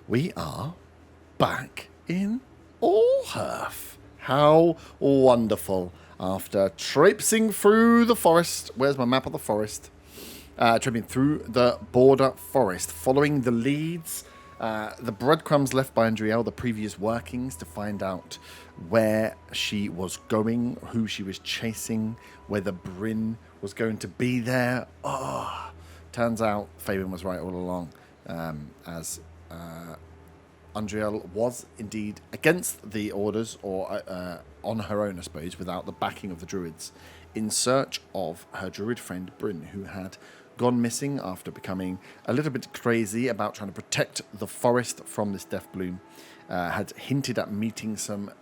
we are back in Allhearth. How wonderful. After traipsing through the forest, where's my map of the forest? Traipsing through the border forest, following the leads, the breadcrumbs left by Andriel, the previous workings, to find out where she was going, who she was chasing, whether Bryn was going to be there. Oh, turns out Fabian was right all along, as Andriel was indeed against the orders, or on her own, I suppose, without the backing of the druids, in search of her druid friend Bryn, who had gone missing after becoming a little bit crazy about trying to protect the forest from this death bloom. Had hinted at meeting some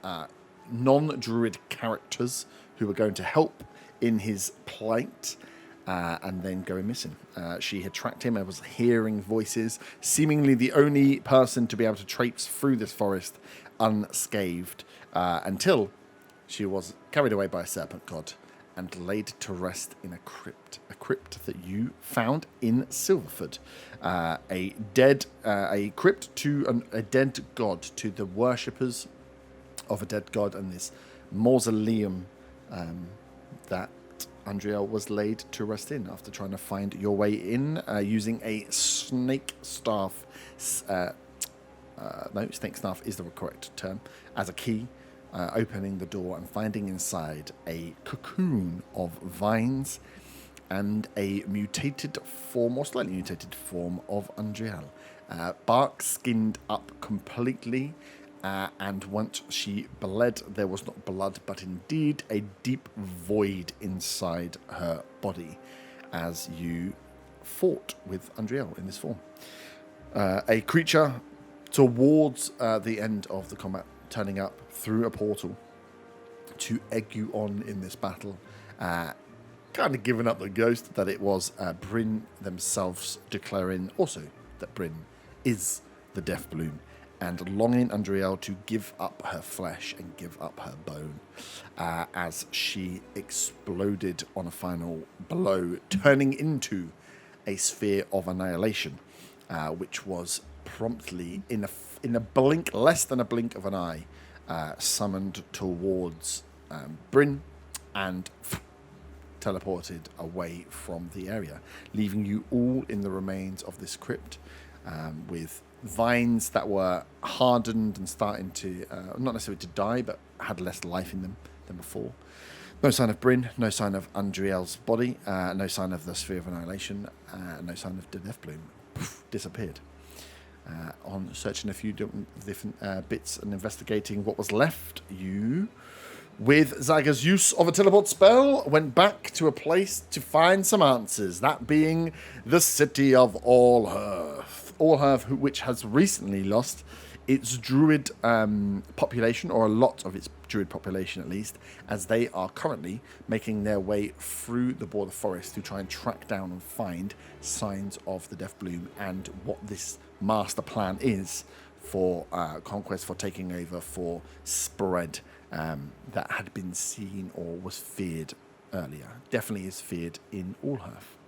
non-druid characters who were going to help in his plight, and then going missing. She had tracked him and was hearing voices, seemingly the only person to be able to traipse through this forest unscathed, until she was carried away by a serpent god and laid to rest in a crypt that you found in Silverford. A crypt to a dead god, to the worshippers of a dead god, and this mausoleum that Andriel was laid to rest in after trying to find your way in using a snake staff. Snake staff is the correct term, as a key, opening the door and finding inside a cocoon of vines and a mutated form, or slightly mutated form, of Andriel. Bark skinned up completely. And once she bled, there was not blood, but indeed a deep void inside her body as you fought with Andriel in this form. A creature towards the end of the combat, turning up through a portal to egg you on in this battle. Kind of giving up the ghost that it was Bryn themselves, declaring also that Bryn is the Death Bloom, and longing Andriel to give up her flesh and give up her bone, as she exploded on a final blow, turning into a sphere of annihilation, which was promptly, in a blink, less than a blink of an eye, summoned towards Bryn and teleported away from the area, leaving you all in the remains of this crypt, with vines that were hardened and starting to, not necessarily to die, but had less life in them than before. No sign of Bryn, no sign of Andriel's body, no sign of the Sphere of Annihilation, no sign of the Death Bloom. Poof, disappeared. On searching a few different bits and investigating what was left, you, with Zaga's use of a teleport spell, went back to a place to find some answers, that being the city of Allhearth. Allhearth, which has recently lost its druid population, or a lot of its druid population at least, as they are currently making their way through the border forest to try and track down and find signs of the Death Bloom and what this master plan is for conquest, for taking over, for spread, that had been seen or was feared earlier. Definitely is feared in Allhearth.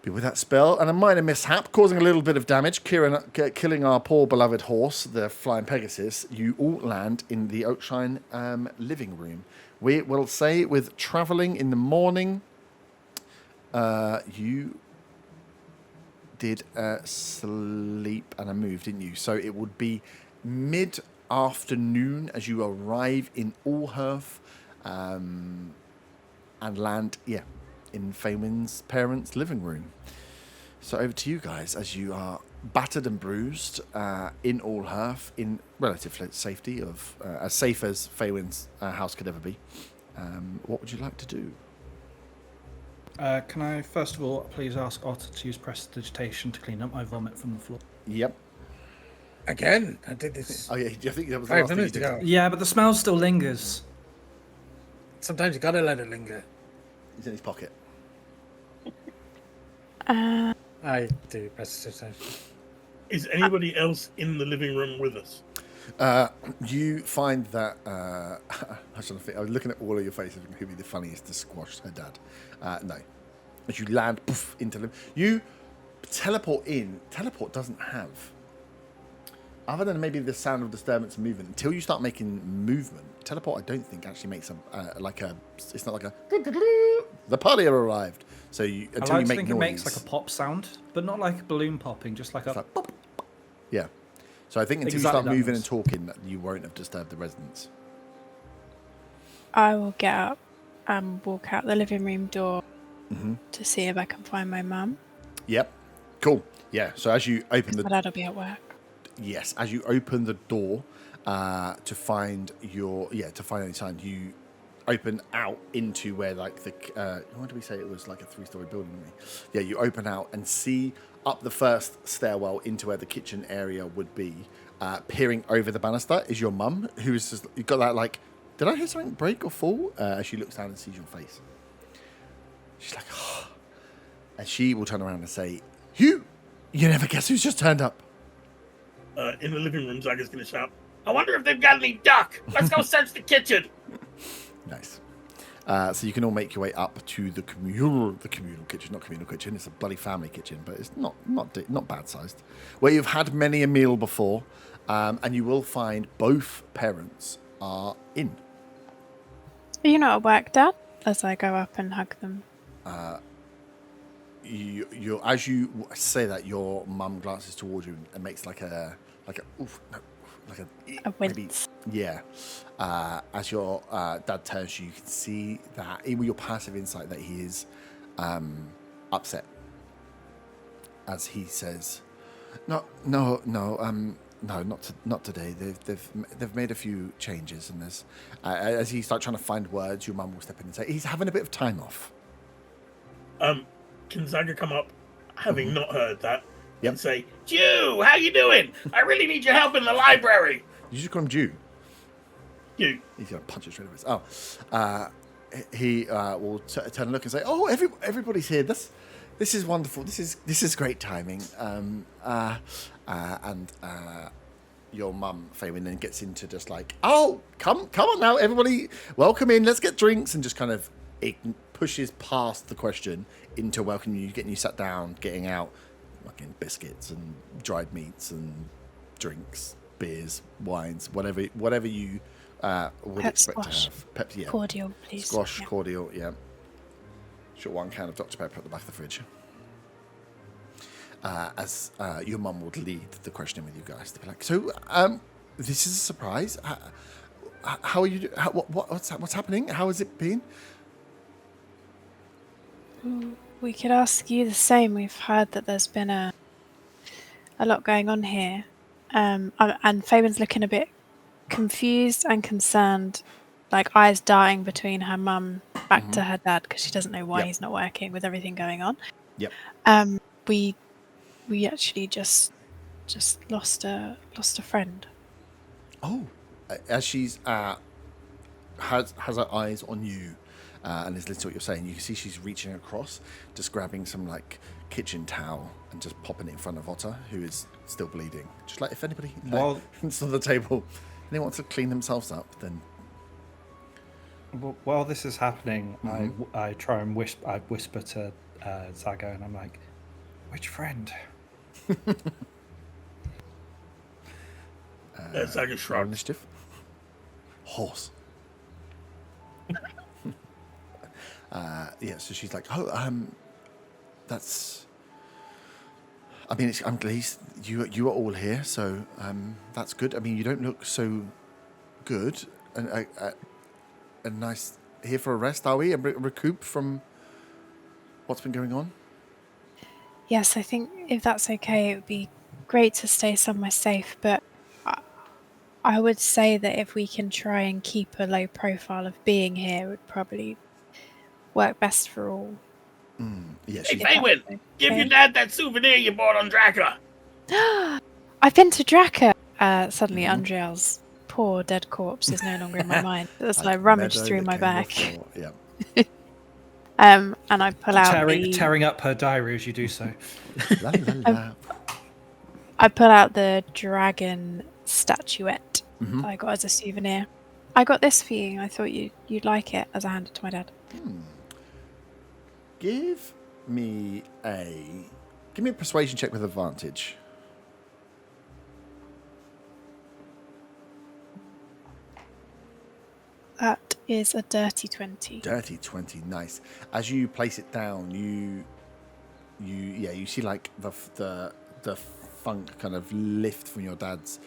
But with that spell and a minor mishap, causing a little bit of damage, killing our poor beloved horse, the Flying Pegasus, you all land in the Oakshine living room. We will say, with travelling in the morning, you did sleep and a move, didn't you? So it would be mid-afternoon as you arrive in Allhearth, and land, in Faywin's parents' living room. So over to you guys, as you are battered and bruised in Allhearth, in relative safety, of as safe as Faywin's house could ever be. What would you like to do? Can I, first of all, please ask Otter to use prestidigitation to clean up my vomit from the floor? Yep. Again? I did this. Oh, yeah, I think that was the 5 last thing you minutes did. ago. Yeah, but the smell still lingers. Sometimes you gotta let it linger. It's in his pocket. I do prestidigitation. Is anybody else in the living room with us? You find that I was looking at all of your faces, who'd be the funniest to squash her dad. No. As you land into them, you teleport in. Teleport doesn't have other than maybe the sound of disturbance and movement, until you start making movement, teleport I don't think actually makes it's not like a the party have arrived. So I until like you to make think noise, it makes like a pop sound, but not like balloon popping, just like a like pop. Yeah. So I think until Exactly you start that moving noise. and talking, you won't have disturbed the residents. I will get up and walk out the living room door to see if I can find my mum. Yep. Cool. Yeah. So as you open My the dad will be at work. yes, as you open the door to find any sign, you open out into where like the what did we say it was like a 3-story building? Didn't we? Yeah, you open out and see up the first stairwell into where the kitchen area would be. Peering over the banister is your mum, who is just, you've got that like, did I hear something break or fall? As she looks down and sees your face, she's like, oh. And she will turn around and say, you never guess who's just turned up. In the living room, Zaga's going to shout, I wonder if they've got any duck. Let's go search the kitchen. Nice. So you can all make your way up to the communal kitchen, not communal kitchen. It's a bloody family kitchen, but it's not bad sized. Where you've had many a meal before, and you will find both parents are in. Are you not at work, Dad? As I go up and hug them. You as you say that, your mum glances towards you and makes like a oof, no, like a maybe, wince. yeah. As your dad turns to you, you can see that even with your passive insight that he is upset. As he says, no, not today. They've made a few changes, and there's as he starts trying to find words, your mum will step in and say he's having a bit of time off. Can Zaga come up, having not heard that, Yep. and say, Jew, how you doing? I really need your help in the library. You just call him Jew. You. He's going to punch it straight over his... Oh. He will turn and look and say, oh, everybody's here. This is wonderful. This is great timing. And your mum, Faywin, then gets into just like, oh, come on now, everybody, welcome in. Let's get drinks. And just kind of pushes past the question into welcoming you, getting you sat down, getting out fucking biscuits and dried meats and drinks, beers, wines, whatever you would Pep expect squash. to have. Pep, yeah. Cordial, please. Squash, Yeah. cordial, yeah. Short one can of Dr. Pepper at the back of the fridge. As your mum would lead the questioning with you guys to be like, so this is a surprise. How are you? What's happening? How has it been? We could ask you the same. We've heard that there's been a lot going on here. And Fabian's looking a bit confused and concerned, like eyes darting between her mum back to her dad because she doesn't know why Yep. he's not working with everything going on. Yep. We actually just lost a friend. Oh, as she's has her eyes on you and is listening to what you're saying, you can see she's reaching across, just grabbing some like kitchen towel and just popping it in front of Otter, who is still bleeding. Just like if anybody it's on the table, and they want to clean themselves up, then While this is happening, I try and whisper to Zaga, and I'm like, which friend? Zaga roll shrugs. initiative. Horse. Yeah, so she's like, that's. I mean, I'm pleased you are all here, so that's good. I mean, you don't look so good, and nice here for a rest, are we? And recoup from what's been going on. Yes, I think if that's okay, it would be great to stay somewhere safe, but I would say that if we can try and keep a low profile of being here, it would probably work best for all. Yeah, Hey, she's, Faywin, give your dad that souvenir you bought on Draka. I've been to Draka. Suddenly, Andriel's poor dead corpse is no longer in my mind. It's like rummaged meadow through that my came back. before. Yeah. And I pull out Tearing up her diary as you do so. La, la, la. I pull out the dragon statuette that I got as a souvenir. I got this for you. I thought you'd like it, as I handed it to my dad. Give me a persuasion check with advantage. is a dirty 20. Dirty 20, nice. As you place it down, you see like the funk kind of lift from your dad's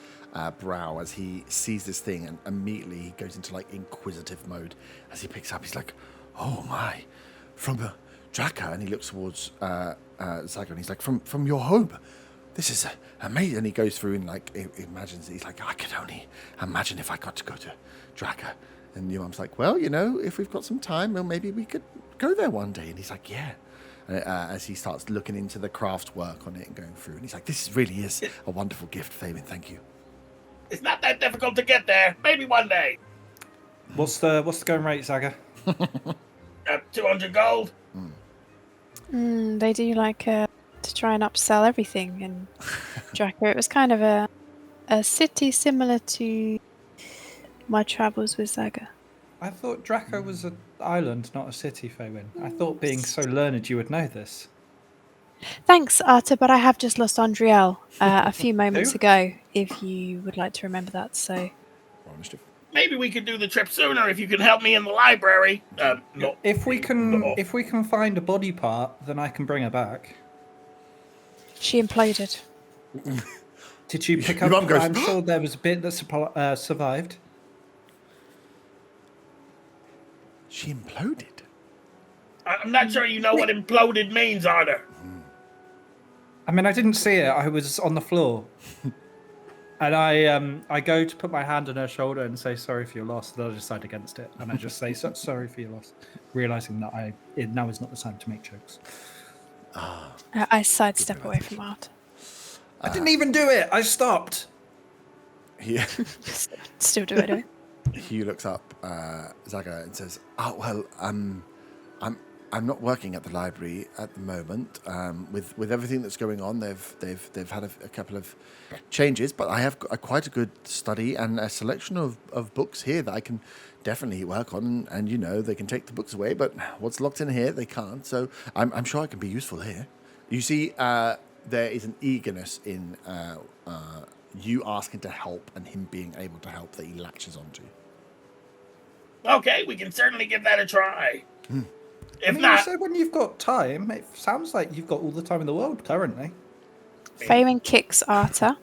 brow as he sees this thing, and immediately he goes into like inquisitive mode. As he picks up, he's like, "Oh my, from Draka," and he looks towards Zaga, and he's like, "From your home. This is amazing." And he goes through and like imagines. He's like, "I could only imagine if I got to go to Draka." And your mum's like, "Well, if we've got some time, well, maybe we could go there one day." And he's like, "Yeah." And, as he starts looking into the craft work on it and going through, and he's like, "This really is a wonderful gift, Fabian. Thank you." It's not that difficult to get there. Maybe one day. What's the going rate, Zaga? 200 gold. They do like to try and upsell everything in Draco. It was kind of a city similar to my travels with Zaga. I thought Draco was an island, not a city, Faywin. I thought being so learned you would know this. Thanks, Arta, but I have just lost Andriel a few moments Who? ago, if you would like to remember that. So, Maybe we could do the trip sooner if you could help me in the library. No. If we can find a body part, then I can bring her back. she imploded. Did you pick Your up? mum goes, I'm sure there was a bit that survived. She imploded. I'm not sure you know what imploded means, Arthur. I mean, I didn't see it. I was on the floor, and I go to put my hand on her shoulder and say sorry for your loss. Then I decide against it, and I just say sorry for your loss, realizing that now is not the time to make jokes. I sidestep away from Arta. I didn't even do it. I stopped. Yeah. Still do it, do it. Hugh looks up Zaga and says, "Oh well, I'm not working at the library at the moment. With everything that's going on, they've had a couple of changes, but I have quite a good study and a selection of books here that I can definitely work on. And they can take the books away, but what's locked in here they can't. So I'm sure I can be useful here. You see, there is an eagerness in you asking to help and him being able to help that he latches onto. Okay, we can certainly give that a try. If You not, said when you've got time, it sounds like you've got all the time in the world currently. Faywin kicks Arta.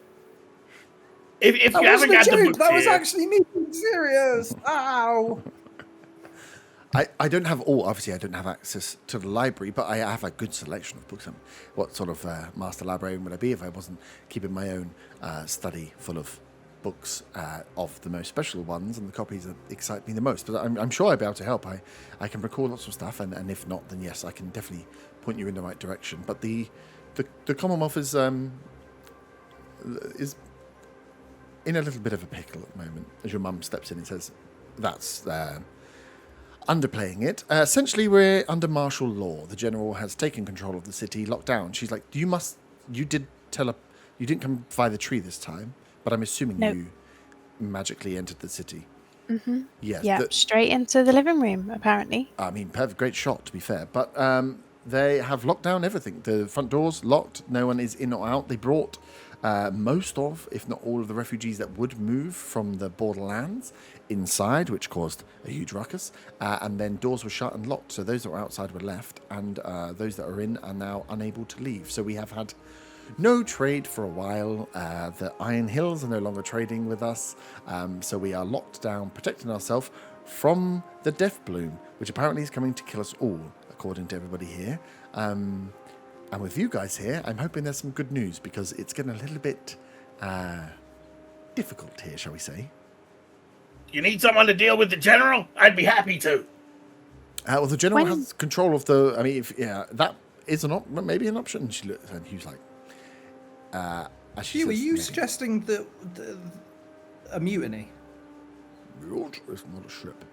if you haven't got the books That was here, actually me being serious. Ow. I don't have all. Obviously, I don't have access to the library, but I have a good selection of books. What sort of master librarian would I be if I wasn't keeping my own study full of books of the most special ones and the copies that excite me the most? But I'm sure I'll be able to help. I can recall lots of stuff, and if not, then yes, I can definitely point you in the right direction. But the Commonwealth is in a little bit of a pickle at the moment. As your mum steps in and says, "That's underplaying it. Essentially, we're under martial law. The general has taken control of the city, locked down." She's like, you did tell her, you didn't come via the tree this time, but I'm assuming No. you magically entered the city. Mm-hmm. Yes. Yeah, straight into the living room, apparently. I mean, great shot, to be fair. But they have locked down everything. The front door's locked. No one is in or out. They brought most of, if not all of the refugees that would move from the borderlands inside, which caused a huge ruckus. And then doors were shut and locked. So those that were outside were left. And those that are in are now unable to leave. So we have had no trade for a while. The Iron Hills are no longer trading with us. So we are locked down, protecting ourselves from the Death Bloom, which apparently is coming to kill us all, according to everybody here. And with you guys here, I'm hoping there's some good news, because it's getting a little bit difficult here, shall we say. you need someone to deal with the general? I'd be happy to. Well, the general has control of the... I mean, that is maybe an option. She looked, and he was like... Hugh, are you suggesting a mutiny? It's not a ship.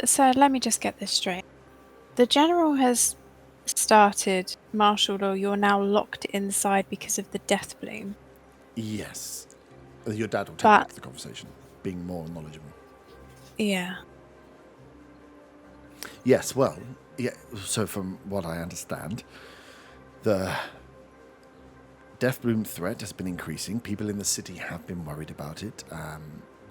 So let me just get this straight. The general has started martial law. You're now locked inside because of the Death Bloom. Yes. Your dad will take But- back the conversation, being more knowledgeable. Yeah. Yes, well, yeah. So from what I understand, the Death Bloom threat has been increasing. People in the city have been worried about it.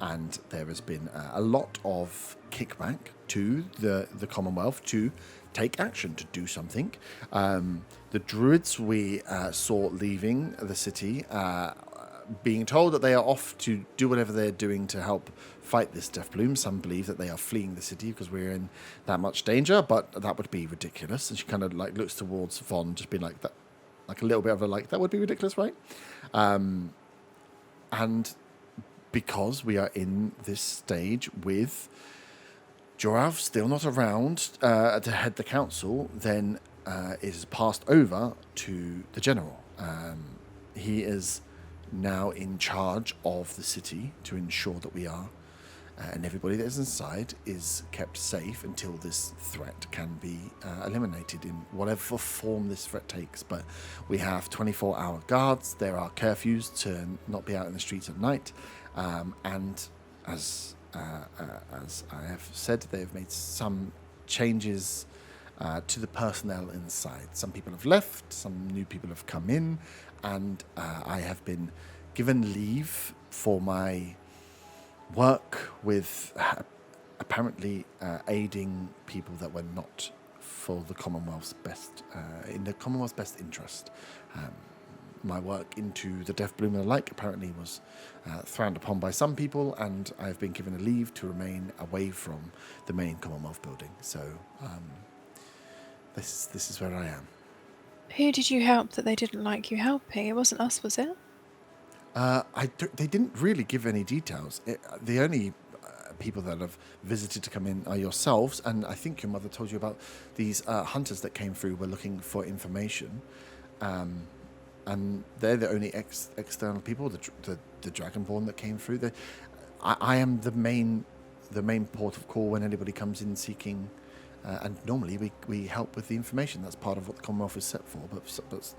and there has been a lot of kickback to the Commonwealth to take action, to do something. The druids we saw leaving the city, being told that they are off to do whatever they're doing to help fight this death bloom. Some believe that they are fleeing the city because we're in that much danger, but that would be ridiculous. And she kind of like looks towards Von, just being like that, like a little bit of a like, that would be ridiculous, right? And because we are in this stage with Joralf still not around to head the council, then it is passed over to the general. He is now in charge of the city to ensure that we are, and everybody that is inside is kept safe until this threat can be eliminated in whatever form this threat takes. But we have 24-hour guards. There are curfews to not be out in the streets at night, and as I have said, they have made some changes to the personnel inside. Some people have left, some new people have come in, and I have been given leave for my work with apparently aiding people that were not for the Commonwealth's best, in the Commonwealth's best interest. My work into the Death Bloom and the like apparently was frowned upon by some people, and I've been given a leave to remain away from the main Commonwealth building. So this is where I am. Who did you help that they didn't like you helping? It wasn't us, was it? They didn't really give any details. The only people that have visited to come in are yourselves, and I think your mother told you about these hunters that came through, were looking for information. And they're the only external people, the Dragonborn that came through. I am the main port of call when anybody comes in seeking, and normally we help with the information. That's part of what the Commonwealth is set for. But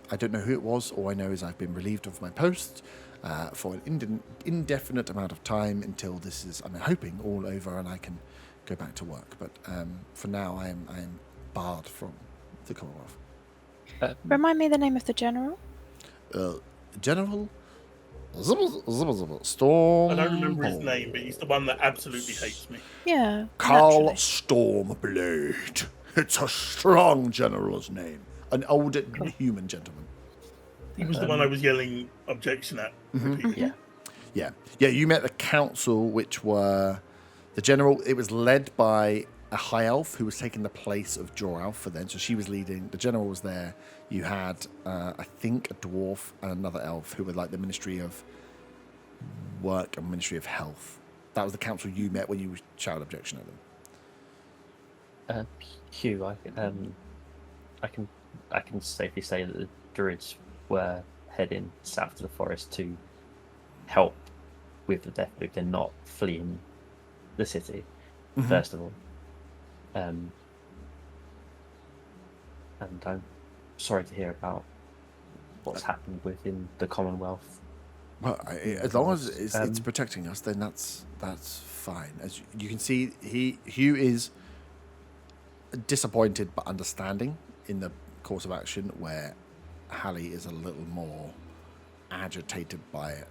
I don't know who it was. All I know is I've been relieved of my post for an indefinite amount of time until this is, I'm hoping, all over and I can go back to work. But for now, I am barred from the Commonwealth. Remind me the name of the general. General Storm. I don't remember his name, but he's the one that absolutely hates me. Yeah. Carl naturally. Stormblade. It's a strong general's name. An older human gentleman. He was the one I was yelling objection at. repeatedly. Yeah. You met the council, which were the general. It was led by a high elf who was taking the place of Joralf for then. So she was leading. The general was there. You had, I think, a dwarf and another elf who were like the Ministry of Work and Ministry of Health. That was the council you met when you shouted objection at them. Hugh, I can safely say that the druids were heading south to the forest to help with the death loop. They're not fleeing the city, first of all. And I'm sorry to hear about what's happened within the Commonwealth. Well, as long as it's protecting us, then that's fine. As you can see, Hugh is disappointed but understanding in the course of action, where Hallie is a little more agitated by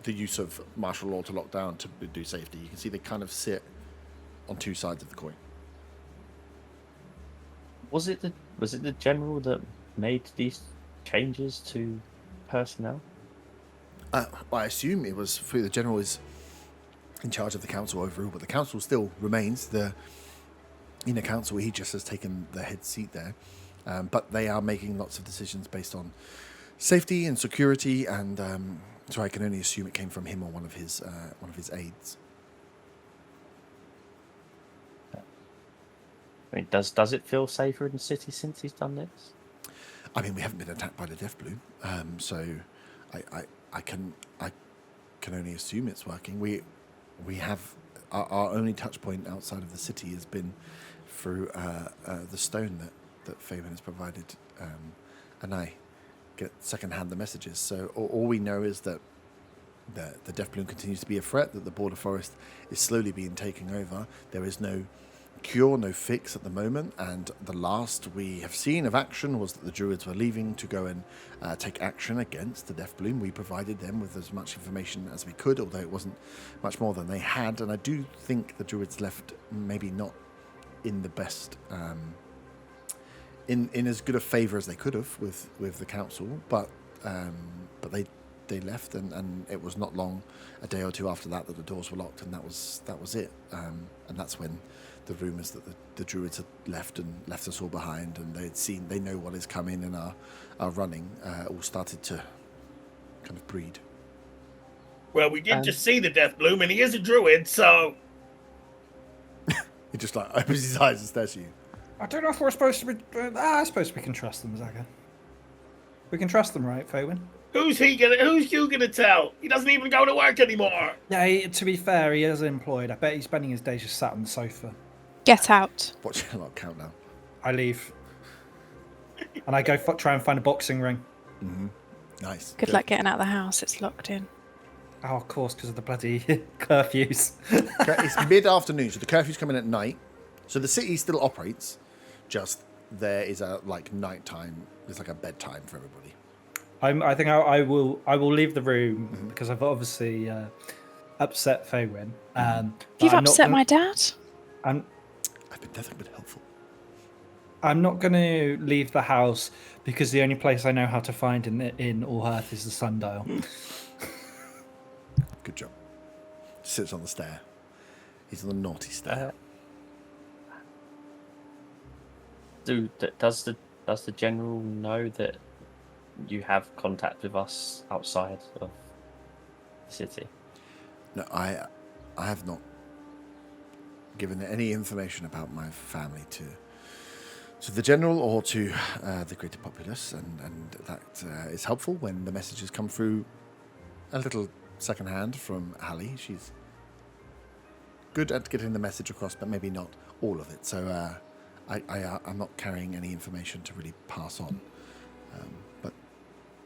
the use of martial law to lock down to do safety. You can see they kind of sit on two sides of the coin. Was it the general that made these changes to personnel? I assume it was through the general is in charge of the council overall, but the council still remains the inner council. He just has taken the head seat there, but they are making lots of decisions based on safety and security, and so I can only assume it came from him or one of his aides. I mean, does it feel safer in the city since he's done this? I mean, we haven't been attacked by the Death Bloom, so I can only assume it's working. We have our only touch point outside of the city has been through the stone that Fabian has provided, and I get secondhand the messages. So all we know is that the Death Bloom continues to be a threat, that the border forest is slowly being taken over. There is no cure, no fix at the moment, and the last we have seen of action was that the druids were leaving to go and take action against the Death Bloom. We provided them with as much information as we could, although it wasn't much more than they had, and I do think the druids left maybe not in the best, in as good a favour as they could have with the council, but they left, and it was not long, a day or two after that the doors were locked, and that was it. And that's when the rumours that the druids had left us all behind, and they know what is coming and are running, all started to kind of breed. Well, we did just see the Death Bloom, and he is a druid, so... He just like opens his eyes and stares at you. I don't know if we're supposed to be... I suppose we can trust them, Zaga. We can trust them, right, Faywin? Who's you gonna tell? He doesn't even go to work anymore. Yeah, to be fair, he is employed. I bet he's spending his days just sat on the sofa. Get out. Watch your lot countdown. I leave. And I go try and find a boxing ring. Mm-hmm. Nice. Good luck getting out of the house. It's locked in. Oh, of course, because of the bloody curfews. It's mid-afternoon, so the curfew's coming at night. So the city still operates, just there is a nighttime. There's like a bedtime for everybody. I think I will leave the room because I've obviously upset Faywin. You've upset my dad? I've been nothing but helpful. I'm not going to leave the house because the only place I know how to find in Allhearth is the sundial. Good job. Sits on the stair. He's on the naughty stair. Does the general know that you have contact with us outside of the city? No, I have not given any information about my family to the general or to the greater populace, and that is helpful when the messages come through a little secondhand from Hallie. She's good at getting the message across, but maybe not all of it. So I'm not carrying any information to really pass on. But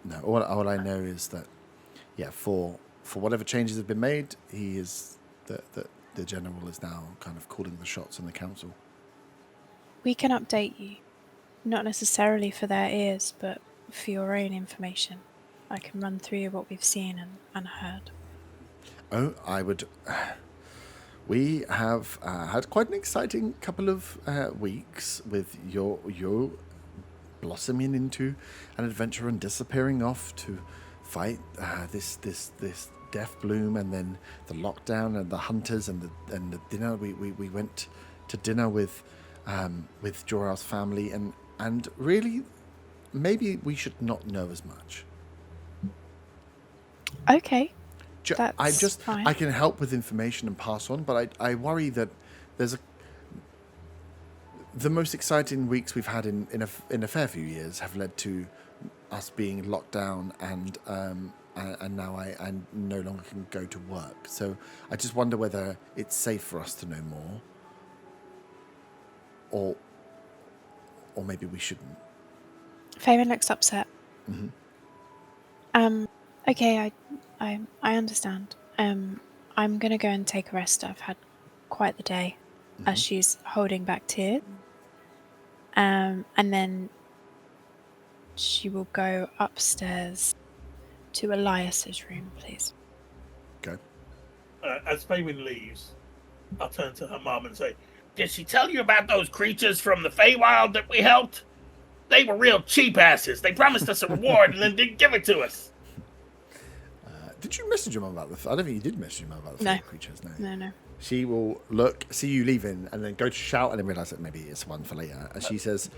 no, all I know is that, yeah, for whatever changes have been made, he is the general is now kind of calling the shots in the council. We can update you, not necessarily for their ears, but for your own information. I can run through what we've seen and heard. Oh, I would. We have had quite an exciting couple of weeks with your blossoming into an adventure and disappearing off to fight this Death Bloom, and then the lockdown and the hunters and the dinner. We went to dinner with Joral's family, and really, maybe we should not know as much. Okay. That's fine. I can help with information and pass on, but I worry that the most exciting weeks we've had in a fair few years have led to us being locked down, and now I no longer can go to work. So I just wonder whether it's safe for us to know more, or maybe we shouldn't. Fabian looks upset. Mm-hmm. Okay, I understand. I'm gonna go and take a rest. I've had quite the day. As she's holding back tears. And then she will go upstairs to Elias's room, please. Go. As Faywin leaves, I'll turn to her mom and say, "Did she tell you about those creatures from the Feywild that we helped? They were real cheap asses. They promised us a reward and then didn't give it to us." Did you message your mum about the? I don't think you did message your mum about the creatures. No. She will see you leaving and then go to shout and then realise that maybe it's one for later. And she says,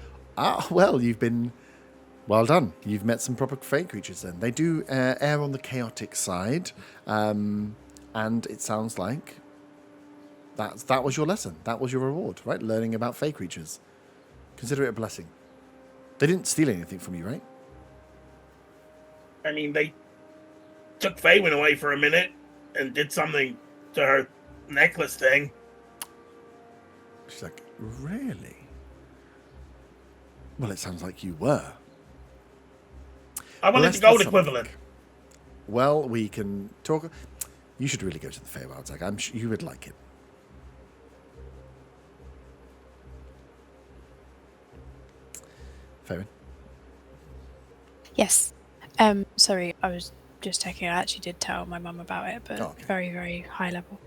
well, you've been well done. You've met some proper fey creatures then. They do err on the chaotic side. And it sounds like that was your lesson. That was your reward, right? Learning about fey creatures. Consider it a blessing. They didn't steal anything from you, right? I mean, they took Faywin away for a minute and did something to her necklace thing. She's like, really? Well, it sounds like you were. I wanted the gold equivalent. Well, we can talk. You should really go to the Feywild, Zach. I'm sure you would like it. Fabian? Yes. Sorry, I was just checking. I actually did tell my mum about it, but Okay. very, very high level.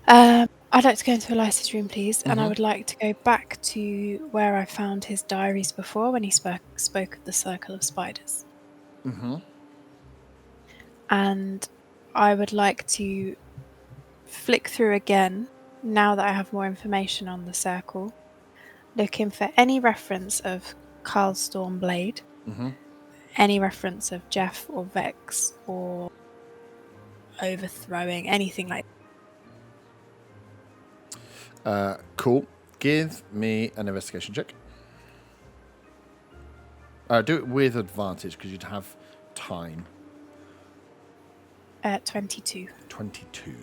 I'd like to go into Elias's room, please, and I would like to go back to where I found his diaries before when he spoke of the circle of spiders. Mm-hmm. And I would like to flick through again, now that I have more information on the circle, looking for any reference of Carl's Stormblade, Mm-hmm. any reference of Jeff or Vex or overthrowing, anything like that. Cool. Give me an investigation check. Do it with advantage because you'd have time. 22. 22.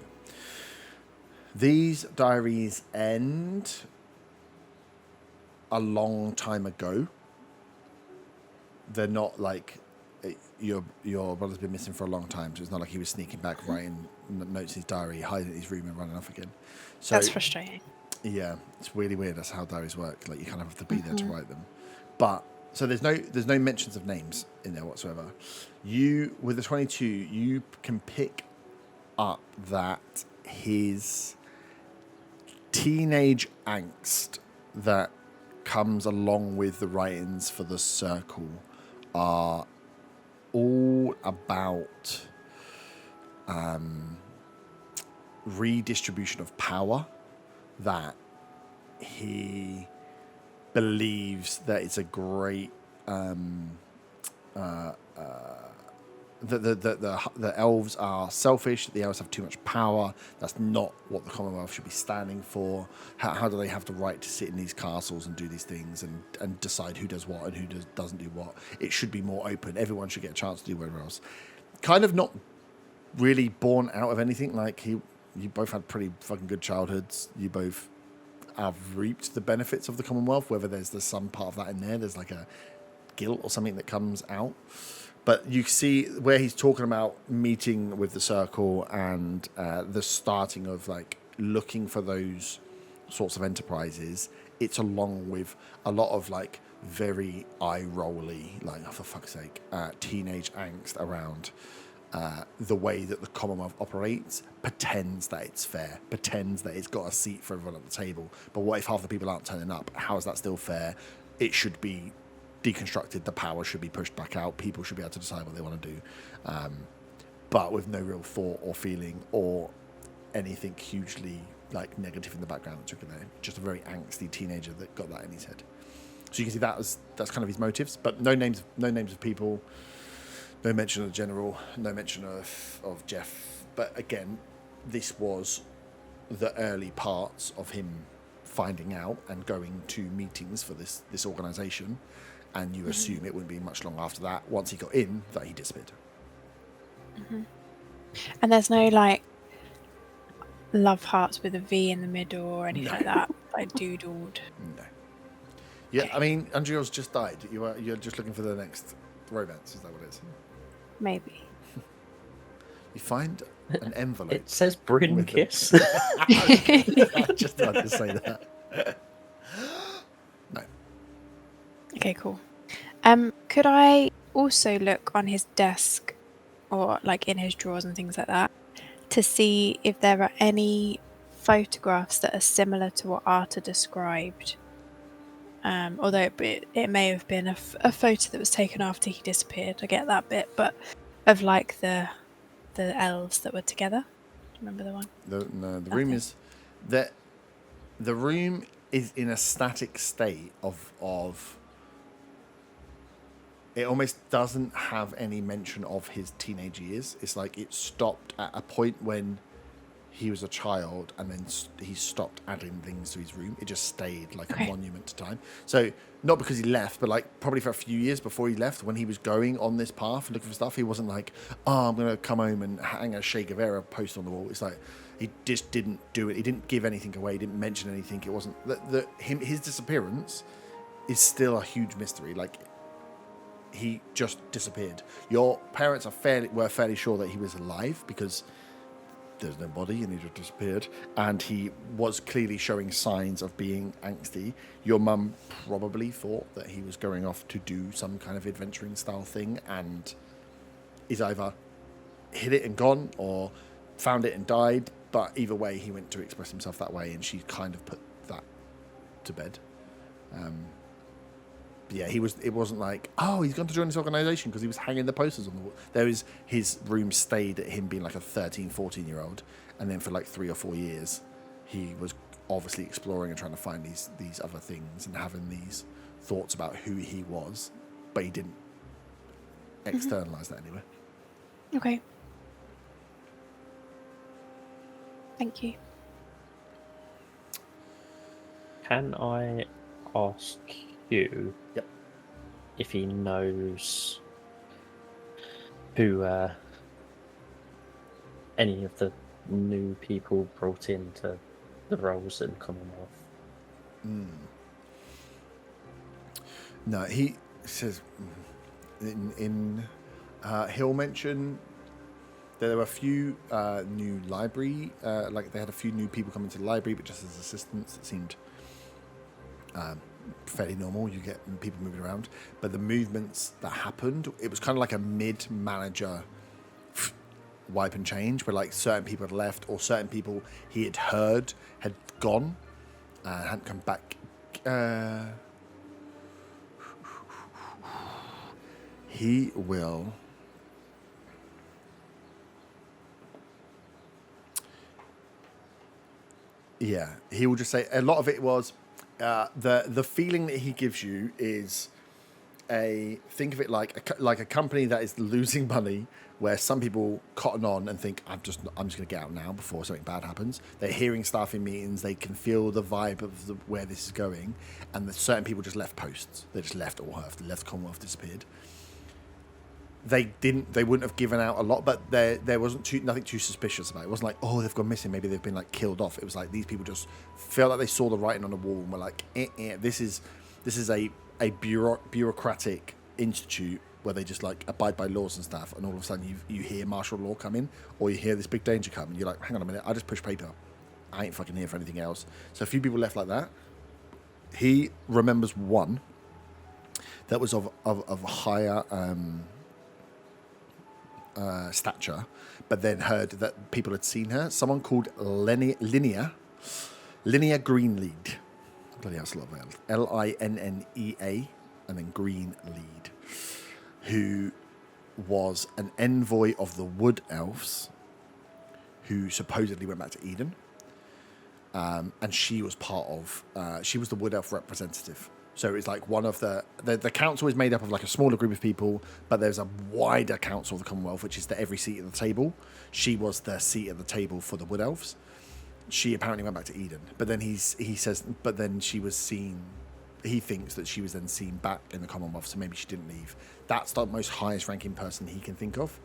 These diaries end a long time ago. They're not like your brother's been missing for a long time, so it's not like he was sneaking back, writing notes in his diary, hiding in his room and running off again. So That's frustrating. yeah, it's really weird. That's how diaries work. Like you kind of have to be there to write them. But so there's no mentions of names in there whatsoever. You with the 22, you can pick up that his teenage angst that comes along with the writings for the circle are all about redistribution of power, that he believes that it's a great the elves are selfish, the elves have too much power. That's not what the Commonwealth should be standing for. How do they have the right to sit in these castles and do these things and decide who does what and who doesn't do what? It should be more open. Everyone should get a chance to do whatever else. Kind of not really born out of anything. Like you both had pretty fucking good childhoods. You both have reaped the benefits of the Commonwealth, whether there's some part of that in there. There's like a guilt or something that comes out. But you see where he's talking about meeting with the circle and the starting of like looking for those sorts of enterprises. It's along with a lot of like very eye-rolly, like, oh, for fuck's sake, teenage angst around the way that the Commonwealth operates, pretends that it's fair, pretends that it's got a seat for everyone at the table. But what if half the people aren't turning up? How is that still fair? It should be deconstructed. The power should be pushed back out. People should be able to decide what they want to do, but with no real thought or feeling or anything hugely like negative in the background that took it there. Just a very angsty teenager that got that in his head. So you can see that's kind of his motives, but no names of people, no mention of the general, no mention of Jeff. But again, this was the early parts of him finding out and going to meetings for this organisation. And you assume it wouldn't be much long after that, once he got in, that he disappeared. And there's no like love hearts with a V in the middle or anything like that, like doodled. No. Yeah, I mean, Andrea's just died. You're just looking for the next romance. Is that what it is? Maybe. You find an envelope. It says Bryn with Kiss. I just had to say that. No. Okay, cool. Could I also look on his desk or like in his drawers and things like that to see if there are any photographs that are similar to what Arta described? Although it may have been a photo that was taken after he disappeared. I get that bit, but of like the elves that were together. Do you remember the one? The room is that the room is in a static state of it almost doesn't have any mention of his teenage years. It's like it stopped at a point when he was a child, and then he stopped adding things to his room. It just stayed like a monument to time. So not because he left, but like probably for a few years before he left, when he was going on this path looking for stuff, he wasn't like, oh, I'm going to come home and hang a Che Guevara post on the wall. It's like he just didn't do it. He didn't give anything away. He didn't mention anything. It wasn't his disappearance is still a huge mystery. Like, he just disappeared. Your parents were fairly sure that he was alive because there's no body and he just disappeared. And he was clearly showing signs of being angsty. Your mum probably thought that he was going off to do some kind of adventuring style thing and is either hit it and gone or found it and died. But either way, he went to express himself that way and she kind of put that to bed. Yeah, it wasn't like, oh, he's gone to join this organisation because he was hanging the posters on the wall. There was, his room stayed at him being like a 13, 14-year-old. And then for like 3 or 4 years, he was obviously exploring and trying to find these other things and having these thoughts about who he was. But he didn't externalise that anyway. Okay. Thank you. Can I ask you Yep. if he knows who any of the new people brought into the roles in Commonwealth? No, he says he'll mention that there were a few new library, like they had a few new people coming to the library, but just as assistants. It seemed fairly normal. You get people moving around, but the movements that happened, it was kind of like a mid-manager wipe and change, where like certain people had left or certain people he had heard had gone and hadn't come back. He will. Yeah, he will just say a lot of it was the feeling that he gives you is think of it like a company that is losing money, where some people cotton on and think I'm just going to get out now before something bad happens. They're hearing stuff in meetings, they can feel the vibe of where this is going, and certain people just left posts. They just left Allhearth, they left Commonwealth, disappeared. They wouldn't have given out a lot, but there wasn't nothing too suspicious about it. It wasn't like, oh, they've gone missing, maybe they've been like killed off. It was like these people just felt like they saw the writing on the wall and were like, this is a bureaucratic institute where they just like abide by laws and stuff, and all of a sudden you hear martial law come in, or you hear this big danger come, and you're like, hang on a minute, I just push paper, I ain't fucking here for anything else. So a few people left like that. He remembers one that was of higher stature, but then heard that people had seen her. Someone called Linnea Greenlead. Bloody hell, that's a lot of L's. Linnea, and then Greenlead, who was an envoy of the Wood Elves, who supposedly went back to Eden, and she was part of. She was the Wood Elf representative. So it's like one of the council is made up of like a smaller group of people, but there's a wider council of the Commonwealth, which is every seat at the table. She was the seat at the table for the Wood Elves. She apparently went back to Eden, but then he says, but then she was seen. He thinks that she was then seen back in the Commonwealth, so maybe she didn't leave. That's the most highest ranking person he can think of.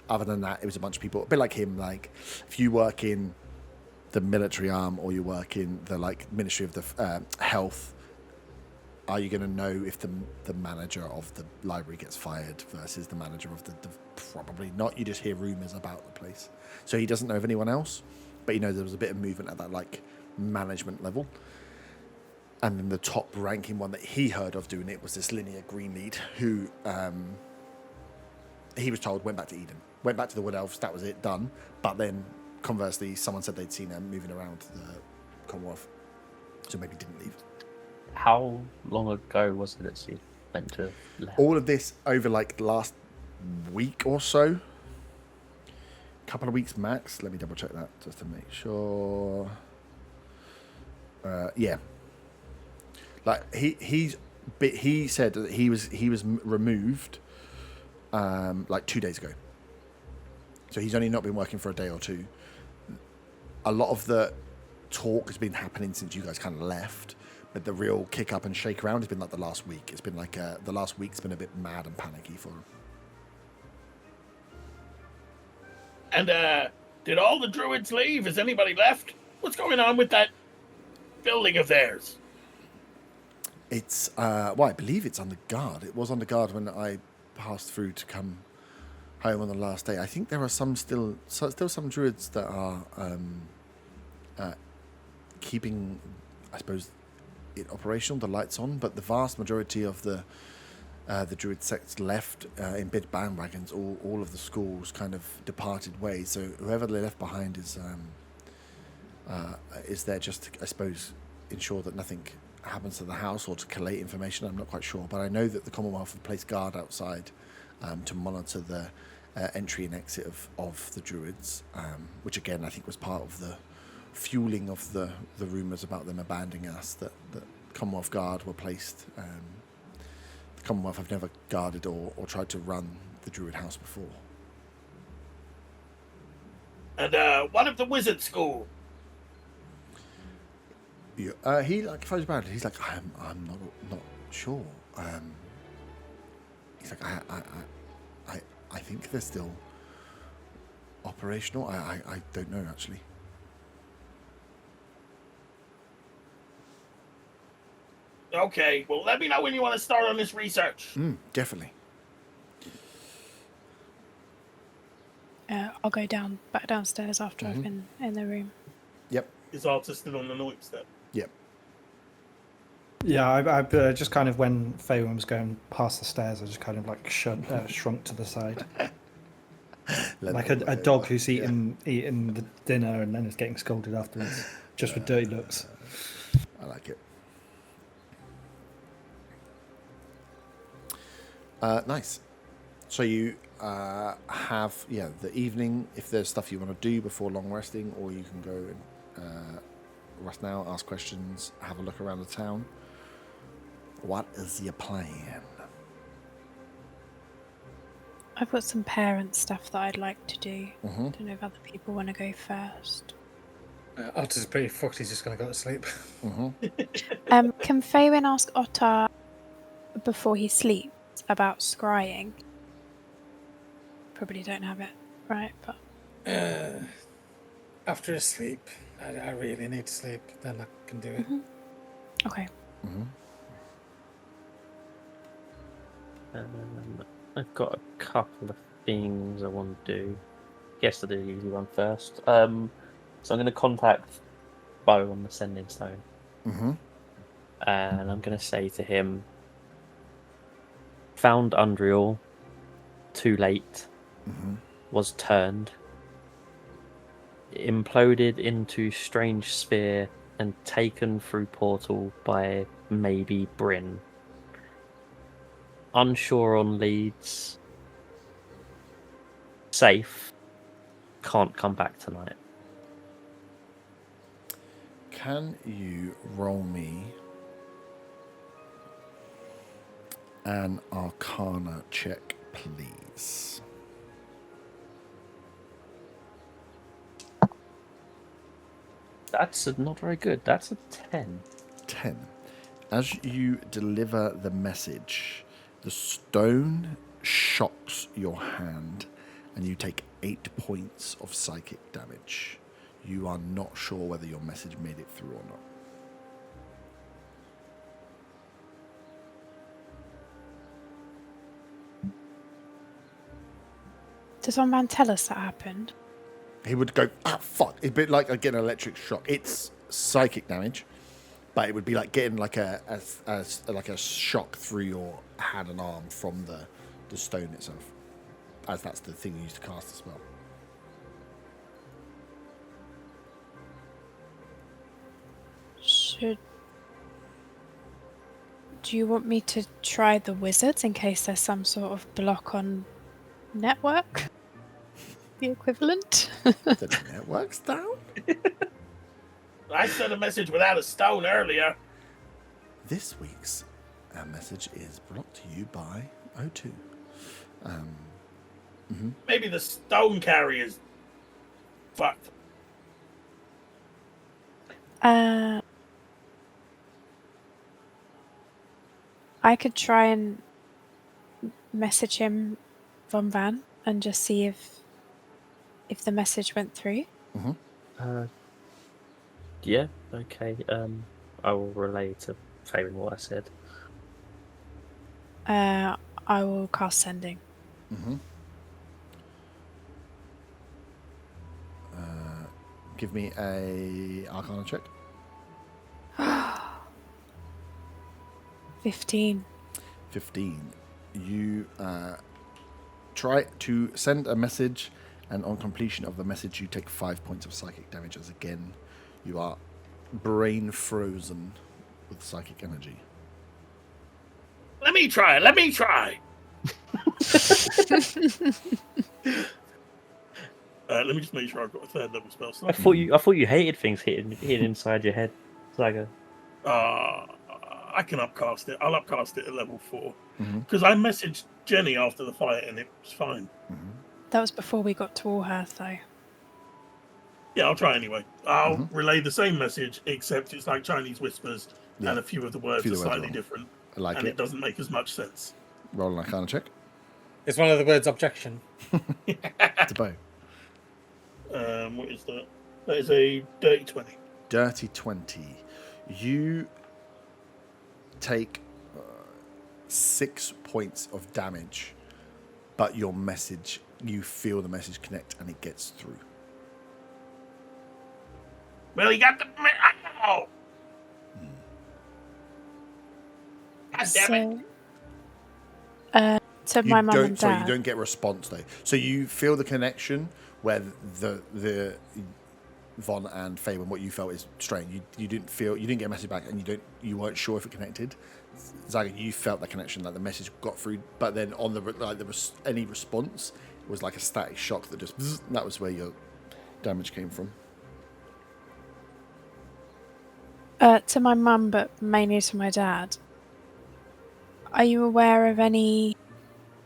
Other than that, it was a bunch of people, a bit like him. Like if you work in the military arm or you work in the like Ministry of the Health. Are you going to know if the manager of the library gets fired versus the manager of the probably not. You just hear rumours about the place. So he doesn't know of anyone else, but he knows there was a bit of movement at that like management level. And then the top ranking one that he heard of doing it was this Linnea Greenlead, who he was told went back to Eden, went back to the Wood Elves, that was it, done. But then conversely, someone said they'd seen her moving around the Commonwealth, so maybe didn't leave. How long ago was it that she went to left? All of this over like last week or so. Couple of weeks max. Let me double check that just to make sure. Yeah. Like he said that he was removed like 2 days ago. So he's only not been working for a day or two. A lot of the talk has been happening since you guys kind of left. But the real kick up and shake around has been like the last week. It's been like the last week's been a bit mad and panicky for him. And did all the druids leave? Is anybody left? What's going on with that building of theirs? It's I believe it's under guard. It was under guard when I passed through to come home on the last day. I think there are still some druids that are keeping, I suppose, it operational, the lights on, but the vast majority of the druid sects left in bid bandwagons. All of the schools kind of departed ways. So whoever they left behind is there just to, I suppose, ensure that nothing happens to the house or to collate information. I'm not quite sure, but I know that the Commonwealth have placed guard outside to monitor the entry and exit of the druids, which again I think was part of the fueling of the rumours about them abandoning us, that Commonwealth Guard were placed. The Commonwealth have never guarded or tried to run the Druid house before. And what of the wizard school? Yeah, he like if I was about it, he's like I'm not sure. He's like I think they're still operational. I don't know actually. Okay, well, let me know when you want to start on this research. Definitely. I'll go back downstairs after I've been in the room. Yep. Is Arthur still on the noise then? Yep. Yeah, I just kind of, when Faywin was going past the stairs, I just kind of like shrunk to the side. Like a dog who's eating the dinner and then is getting scolded afterwards, just with dirty looks. I like it. Nice. So you have the evening. If there's stuff you want to do before long resting, or you can go and rest now, ask questions, have a look around the town. What is your plan? I've got some parent stuff that I'd like to do. Mm-hmm. I don't know if other people want to go first. Otter's pretty fucked. He's just going to go to sleep. Mm-hmm. Can Faywin ask Otter before he sleeps about scrying? Probably don't have it, right? But After a sleep, I really need to sleep. Then I can do it. okay. Mm-hmm. I've got a couple of things I want to do. Guess I'll do the easy one first. So I'm going to contact Bo on the Sending Stone. Mm-hmm. And I'm going to say to him, found Undreal, too late, was turned, imploded into strange sphere and taken through portal by maybe Bryn. Unsure on leads. Safe. Can't come back tonight. Can you roll me an Arcana check, please? That's not very good. That's a 10. 10. As you deliver the message, the stone shocks your hand and you take 8 points of psychic damage. You are not sure whether your message made it through or not. Does one man tell us that happened? He would go, fuck. It'd be like getting an electric shock. It's psychic damage, but it would be like getting like a shock through your hand and arm from the stone itself, as that's the thing you use to cast the spell. Do you want me to try the wizards in case there's some sort of block on network? The equivalent? The network's down? I sent a message without a stone earlier. This week's message is brought to you by O2. Maybe the stone carrier's fucked. I could try and message him from Van and just see if the message went through. Yeah, okay. I will relay to Fabian what I said. I will cast sending. Give me a Arcana check. 15. 15. You try to send a message, and on completion of the message, you take 5 points of psychic damage, as again, you are brain frozen with psychic energy. Let me try. Let me try. Let me just make sure I've got a third level spell slot. I thought you hated things hitting inside your head. Saga. I can upcast it. I'll upcast it at level 4 Mm-hmm. because I messaged Jenny after the fight and it was fine. Mm-hmm. That was before we got to Allhearth, though. Yeah, I'll try anyway. I'll relay the same message, except it's like Chinese whispers, Yeah. and a few of the words are slightly wrong. different, I like and it. it doesn't make as much sense. Roll an Arcana check. Is one of the words objection? It's a bow. What is that? That is a dirty 20. Dirty 20. You take 6 points of damage, but your message, you feel the message connect and it gets through. Well, you got the. Ow! God damn it. So my mum and Sorry, you dad. don't get a response though. So you feel the connection where the Von and Faye, what you felt is strange. You didn't get a message back, and you weren't sure if it connected. Zaga, you felt that connection, like the message got through, but then on any response, it was like a static shock that just that was where your damage came from. To my mum, but mainly to my dad. Are you aware of any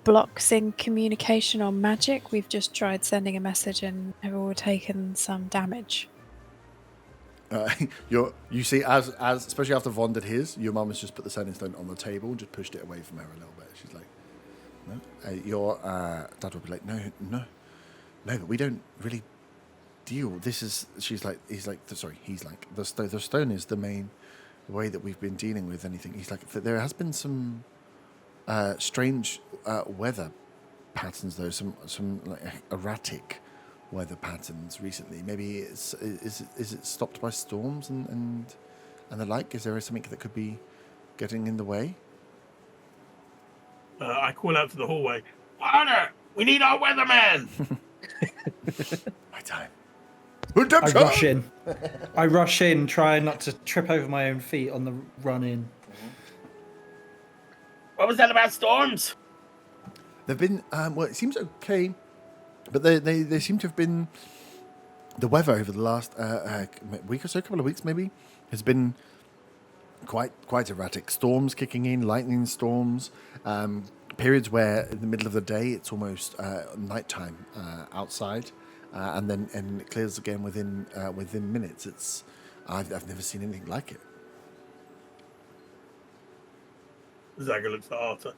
blocks in communication or magic? We've just tried sending a message and have all taken some damage. You see, as especially after Von did his, your mum has just put the sending stone on the table and just pushed it away from her a little bit. She's like, no. Your dad would be like, no, but we don't really deal. He's like, the stone is the main way that we've been dealing with anything. He's like, there has been some strange weather patterns, though, some like erratic weather patterns recently. Maybe is it stopped by storms and the like? Is there something that could be getting in the way? I call out to the hallway. Honor, we need our weatherman. My time. I rush in, trying not to trip over my own feet on the run in. What was that about storms? They've been well. It seems okay, but they seem to have been the weather over the last week or so, couple of weeks maybe, has been quite erratic. Storms kicking in, lightning storms, periods where in the middle of the day it's almost nighttime outside, and it clears again within minutes. I've never seen anything like it. Zaga looks at Arthur.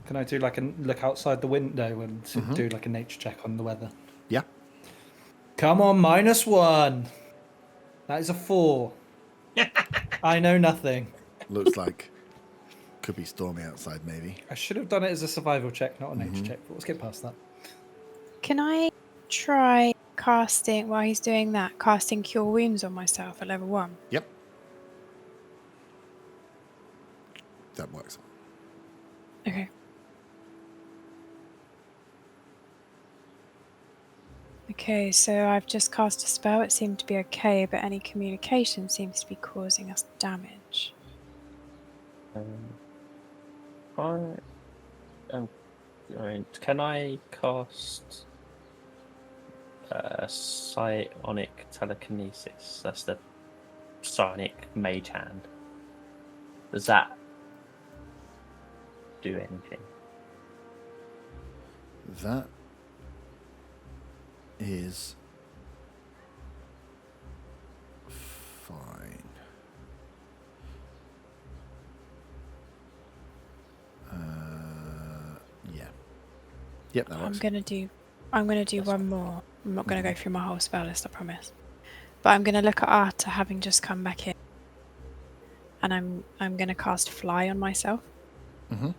Can I do like a look outside the window and do like a nature check on the weather? Yeah. Come on, -1. That is a 4. I know nothing. Looks like could be stormy outside, maybe. I should have done it as a survival check, not a nature check, but let's get past that. Can I try casting, while he's doing that, casting Cure Wounds on myself at level 1? Yep. That works. Okay. Okay, so I've just cast a spell. It seemed to be okay, but any communication seems to be causing us damage. Can I cast psionic telekinesis? That's the psionic mage hand. Does that do anything? That is fine. Yeah. Yep, that works. I'm gonna do one more. I'm not gonna go through my whole spell list, I promise. But I'm gonna look at Arta having just come back in. And I'm gonna cast Fly on myself. Mm-hmm.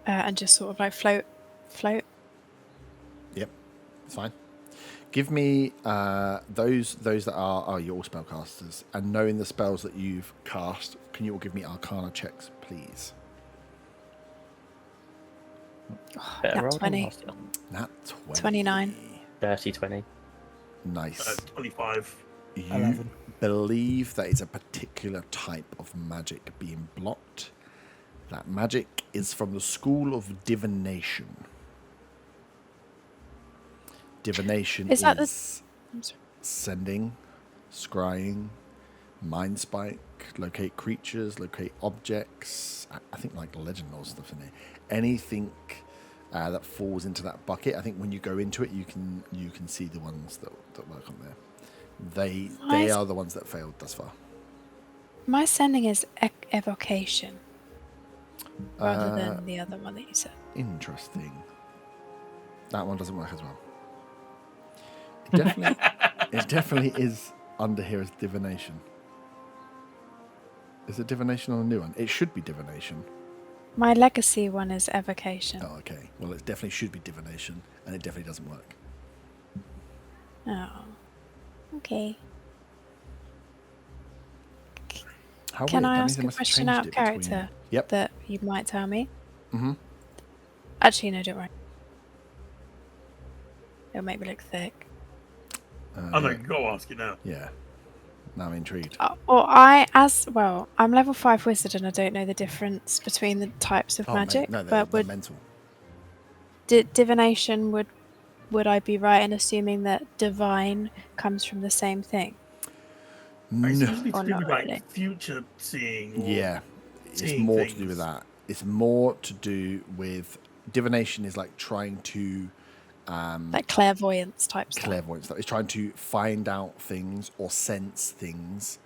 And just sort of like float. Give me those that are your spellcasters, and knowing the spells that you've cast, can you all give me Arcana checks, please? Better Nat roll than 20. last year. Nat 20. 29. Dirty 20. Nice. 25. You 11. believe that it's a particular type of magic being blocked. That magic is from the school of divination. Divination Is that I'm sorry. sending, scrying, mind spike, locate creatures, locate objects. I think like legend lore stuff in there. Anything that falls into that bucket. I think when you go into it, you can see the ones that work on there. They are the ones that failed thus far. My sending is evocation rather than the other one that you said. Interesting. That one doesn't work as well. It definitely is under here as divination. Is it divination or a new one? It should be divination. My legacy one is evocation. Oh, okay. Well, it definitely should be divination, and it definitely doesn't work. Oh. Okay. How Can weird. I That ask means they a must have question changed out of it between- character Yep. that you might tell me? Mm-hmm. Actually, no, don't worry. It'll make me look thick. I know, go ask it now. Yeah. Now I'm intrigued. I'm level 5 wizard and I don't know the difference between the types of Oh, magic. no, but they're would mental. divination would I be right in assuming that divine comes from the same thing? It's No. usually Or to do not with like really. future seeing. Or Yeah. It's seeing more to do things. with that. It's more to do with divination is like trying to Like clairvoyance type stuff. clairvoyance stuff. It's trying to find out things or sense things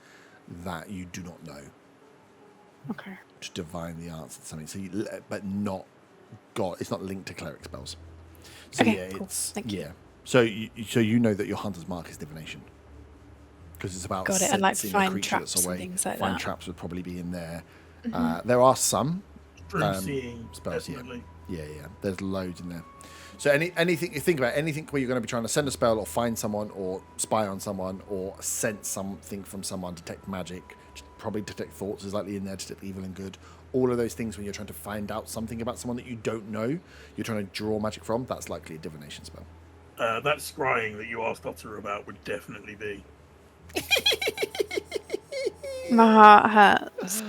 that you do not know Okay. to divine the answer to something. So, but not God. It's not linked to cleric spells. So Okay, yeah, cool. it's Thank you. yeah. So you know that your hunter's mark is divination because it's about Got it, and, like, sensing a find creature traps that's and away. things like Find that. traps would probably be in there. There are some Through seeing spells. definitely. Yeah. There's loads in there. So anything you think about, anything where you're going to be trying to send a spell or find someone or spy on someone or sense something from someone, detect magic, probably detect thoughts is likely in there, detect evil and good. All of those things when you're trying to find out something about someone that you don't know, you're trying to draw magic from, that's likely a divination spell. That scrying that you asked Otter about would definitely be. My heart hurts.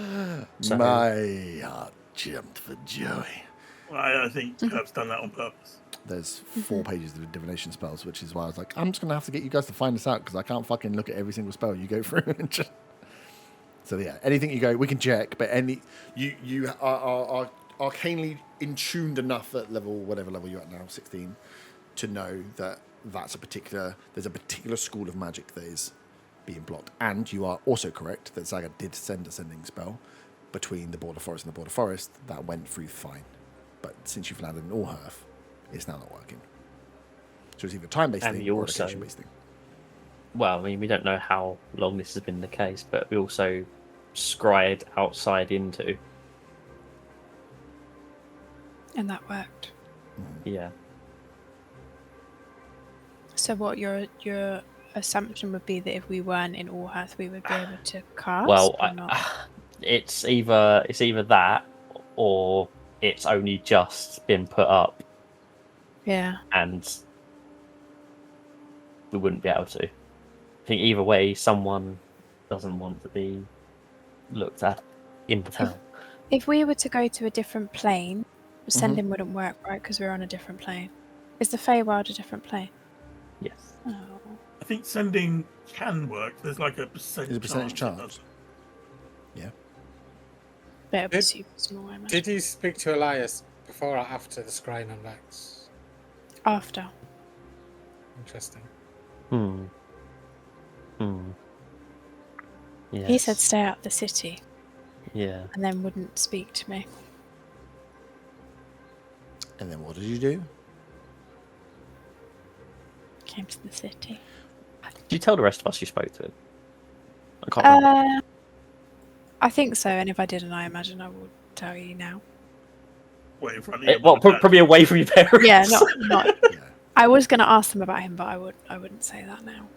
So- My heart jumped for joy. I think Herb's done that on purpose. There's 4 pages of divination spells, which is why I was like, I'm just going to have to get you guys to find this out because I can't fucking look at every single spell you go through. And just... So yeah, anything you go, we can check, but you are arcanely in tuned enough at whatever level you're at now, 16, to know that there's a particular school of magic that is being blocked. And you are also correct that Zaga did send a sending spell between the border forest and the border forest that went through fine. But since you've landed in Allhearth, it's now not working. So it's either a time-based And thing you or a also- location-based thing. Well, I mean, we don't know how long this has been the case, but we also scryed outside into. And that worked. Yeah. So what your assumption would be that if we weren't in Allhearth, we would be able to cast Well, or not? it's either that or it's only just been put up Yeah. and we wouldn't be able to. I think either way, someone doesn't want to be looked at in the town. If we were to go to a different plane, sending wouldn't work, right? Because we're on a different plane. Is the Feywild a different plane? Yes. Oh. I think sending can work. There's like a percentage. There's a percentage it chance. does. Yeah. But it'll be Did- super small, I imagine. Did you speak to Elias before or after the scrying on Vex? After. Interesting. Yes. He said stay out of the city Yeah. and then wouldn't speak to me. And then what did you do? Came to the city. Did you tell the rest of us you spoke to him? I can't remember. I think so, and if I didn't, I imagine I would tell you now. Wait in front of you. Well, probably away from your parents. Yeah, not Yeah. I was going to ask them about him, but I wouldn't say that now.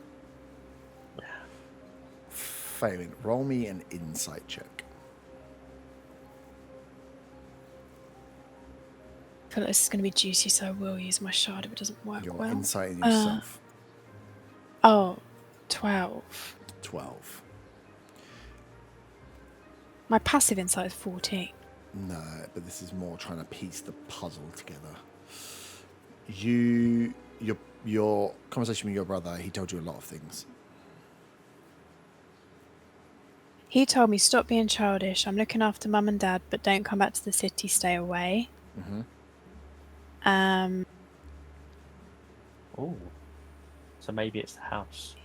Faven, roll me an insight check. I feel like this is going to be juicy, so I will use my shard if it doesn't work Your well. insight in yourself. Oh, 12. 12. My passive insight is 14. No, but this is more trying to piece the puzzle together. Your conversation with your brother, he told you a lot of things. He told me, stop being childish. I'm looking after mum and dad, but don't come back to the city. Stay away. Mm-hmm. Oh. So maybe it's the house.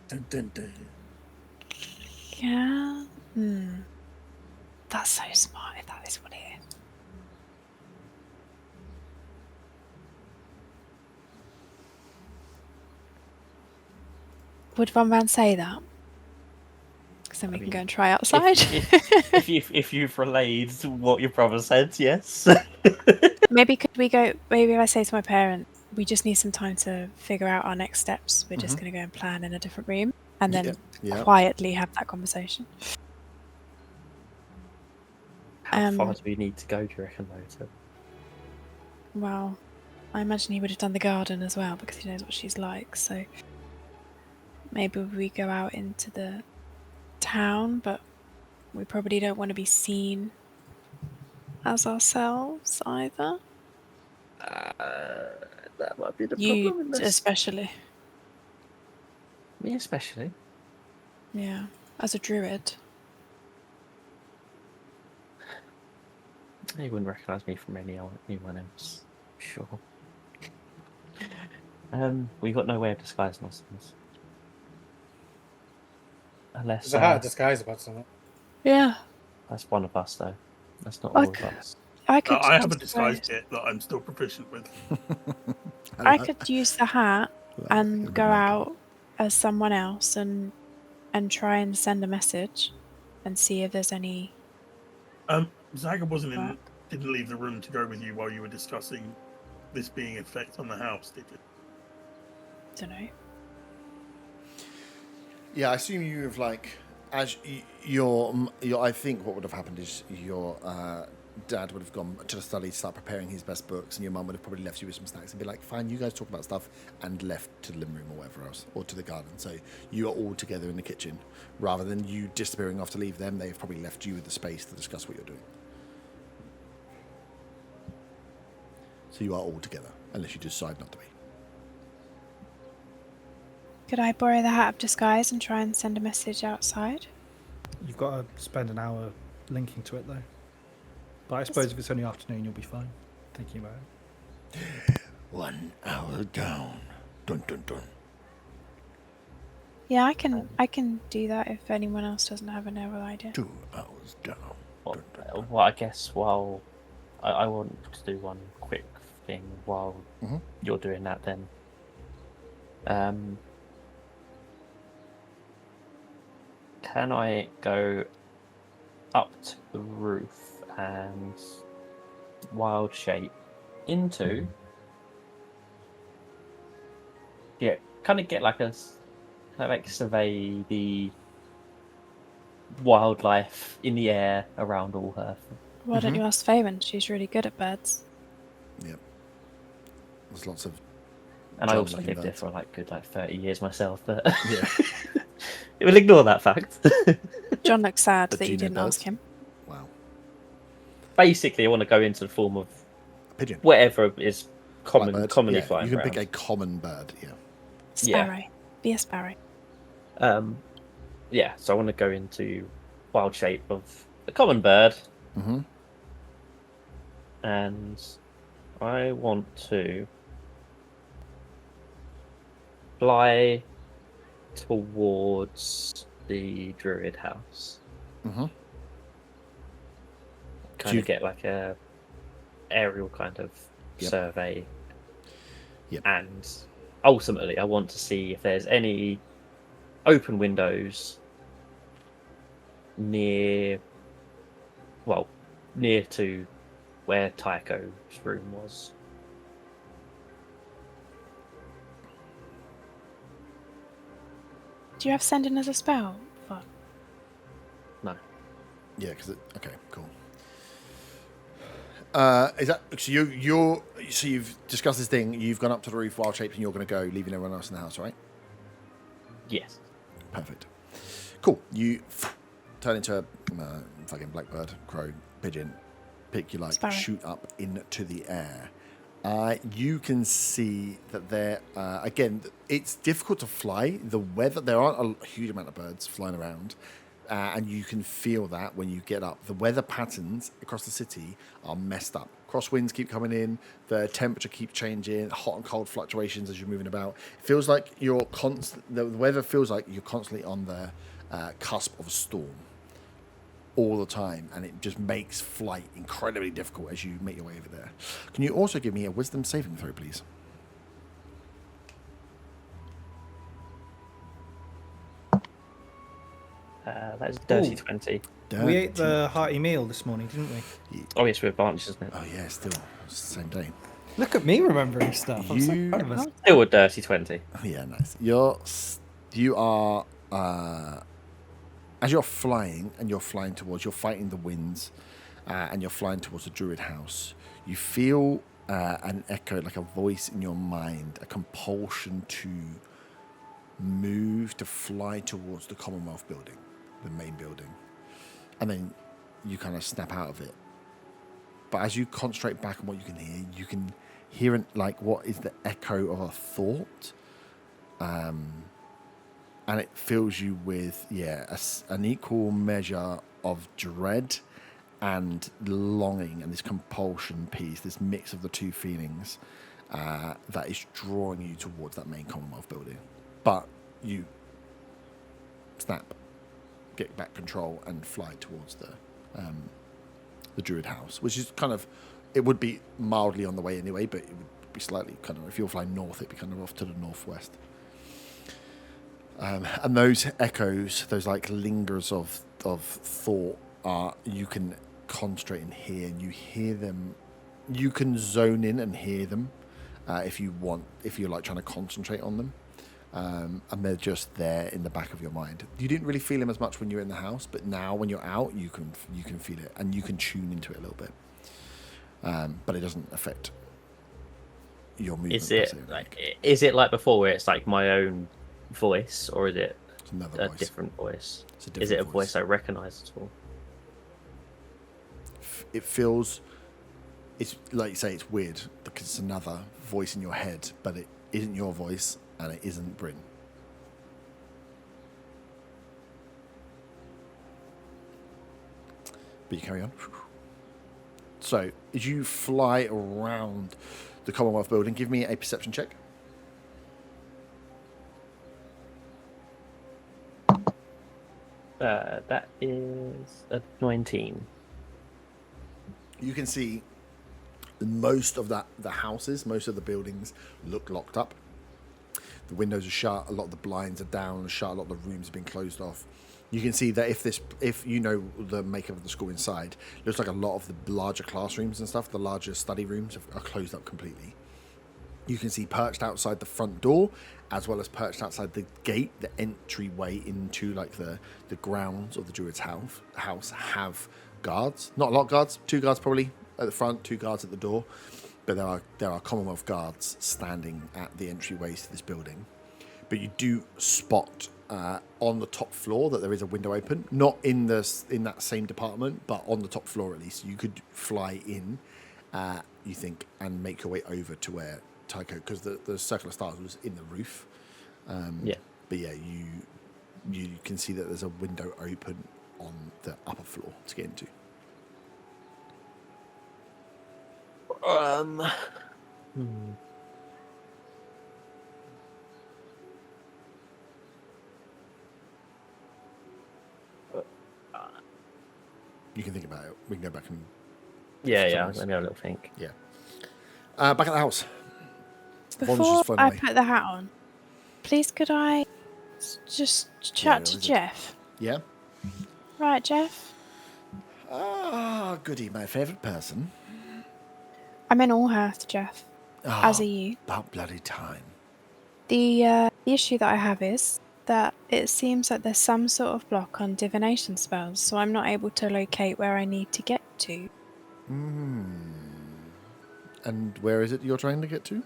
Dun, dun, dun. Yeah. That's so smart if that is what it is. Would Von Van say that? Because then we can go and try outside. If you've relayed what your brother said, yes. Maybe if I say to my parents, we just need some time to figure out our next steps. We're just going to go and plan in a different room and then quietly have that conversation. How far do we need to go, do you reckon, though? Well, I imagine he would have done the garden as well because he knows what she's like. So maybe we go out into the town, but we probably don't want to be seen as ourselves either. That might be the you problem. especially. Me especially? Yeah, as a druid. He wouldn't recognise me from anyone else. Sure. We got no way of disguising ourselves. Unless There's a hat of disguise about something. Yeah. That's one of us, though. That's not all of us. I could. I have a disguise kit that I'm still proficient with. I could use the hat and go out as someone else and try and send a message and see if there's any. Zaga didn't leave the room to go with you while you were discussing this being effect on the house, did you? Don't know. Yeah, I assume you have as your I think what would have happened is your dad would have gone to the study to start preparing his best books, and your mum would have probably left you with some snacks and be like, fine, you guys talk about stuff, and left to the living room or whatever else, or to the garden. So you are all together in the kitchen. Rather than you disappearing off to leave them, they've probably left you with the space to discuss what you're doing. So you are all together, unless you decide not to be. Could I borrow the hat of disguise and try and send a message outside? You've got to spend an hour linking to it, though. But I suppose if it's only afternoon, you'll be fine. Thinking about it. 1 hour down. Dun dun dun. Yeah, I can do that if anyone else doesn't have a novel idea. 2 hours down. Well, I guess while I want to do one quick thing while you're doing that, then. Can I go up to the roof and wild shape into? Yeah, kind of get survey the wildlife in the air around Allhearth. Why don't you ask Faven? She's really good at birds. Yep. There's lots of. And I also lived there for good 30 years myself, but yeah. We'll ignore that fact. John looks sad that you didn't ask him. Wow. Basically, I want to go into the form of pigeon, whatever is commonly flying You can around. pick a common bird. Yeah. Sparrow. Yeah. Be a sparrow. Yeah. So I want to go into wild shape of a common bird, and I want to fly towards the druid house. Kind of get a aerial kind of survey. Yep. And ultimately I want to see if there's any open windows near near to where Tycho's room was. Do you have sending as a spell? Fuck. No. Yeah, because okay, cool. Is that so? You've discussed this thing. You've gone up to the roof, wild shaped, and you're going to go, leaving everyone else in the house, right? Yes. Perfect. Cool. You turn into a fucking blackbird, crow, pigeon, pick you like, Sparrow. shoot up into the air. You can see that there. Again, it's difficult to fly. The weather. There aren't a huge amount of birds flying around. And you can feel that when you get up. The weather patterns across the city are messed up. Crosswinds keep coming in. The temperature keeps changing. Hot and cold fluctuations as you're moving about. It feels like you're the weather feels like you're constantly on the cusp of a storm all the time, and it just makes flight incredibly difficult as you make your way over there. Can you also give me a wisdom saving throw, please? That is a dirty Ooh. 20. We ate the hearty meal this morning, didn't we? Oh, yes, with advantage, isn't it? Oh yeah, still same day. Look at me remembering stuff. I'm so You- proud of us. Still a dirty 20. Yeah, nice. You are as you're flying and you're flying towards, you're fighting the winds, and you're flying towards the druid house. You feel an echo, like a voice in your mind, a compulsion to move, to fly towards the Commonwealth building, the main building, and then you kind of snap out of it. But as you concentrate back on what you can hear it like what is the echo of a thought. And it fills you with, an equal measure of dread and longing and this compulsion piece, this mix of the two feelings that is drawing you towards that main Commonwealth building. But you snap, get back control and fly towards the Druid house, which is kind of, it would be mildly on the way anyway, but it would be slightly kind of, if you're flying north, it'd be kind of off to the northwest. And those echoes, those like lingers of thought, you can concentrate and hear, and you hear them. You can zone in and hear them if you want, if you're like trying to concentrate on them, and they're just there in the back of your mind. You didn't really feel them as much when you were in the house, but now when you're out, you can feel it, and you can tune into it a little bit. But it doesn't affect your movement. Is it like before, where it's like my own voice, or is it It's another a voice. different voice? It's a different Is it a voice I recognise at all? It feels, it's like you say, it's weird because it's another voice in your head, but it isn't your voice and it isn't Bryn. But you carry on. So as you fly around the Commonwealth building, give me a perception check. That is a 19. You can see most of the houses, most of the buildings look locked up. The windows are shut, a lot of the blinds are down and shut, a lot of the rooms have been closed off. You can see that if you know the makeup of the school inside, it looks like a lot of the larger classrooms and stuff, the larger study rooms are closed up completely. You can see perched outside the front door, as well as perched outside the gate, the entryway into like the grounds of the Druid's house have guards. Not a lot of guards, 2 guards probably at the front, 2 guards at the door. But there are Commonwealth guards standing at the entryways to this building. But you do spot on the top floor that there is a window open, not in that same department, but on the top floor at least. You could fly in, you think, and make your way over to where Tycho, because the Circle of Stars was in the roof. Yeah. But yeah, you can see that there's a window open on the upper floor to get into. You can think about it. We can go back and... Yeah. Let me have a little think. Yeah. Back at the house. Von's Before just flown I away. put the hat on, please could I just chat to is it? Jeff? Yeah? Right, Jeff? Ah, goody, my favourite person. I'm in Allhearth, Jeff. As are you. About bloody time. The issue that I have is that it seems like there's some sort of block on divination spells, so I'm not able to locate where I need to get to. And where is it you're trying to get to?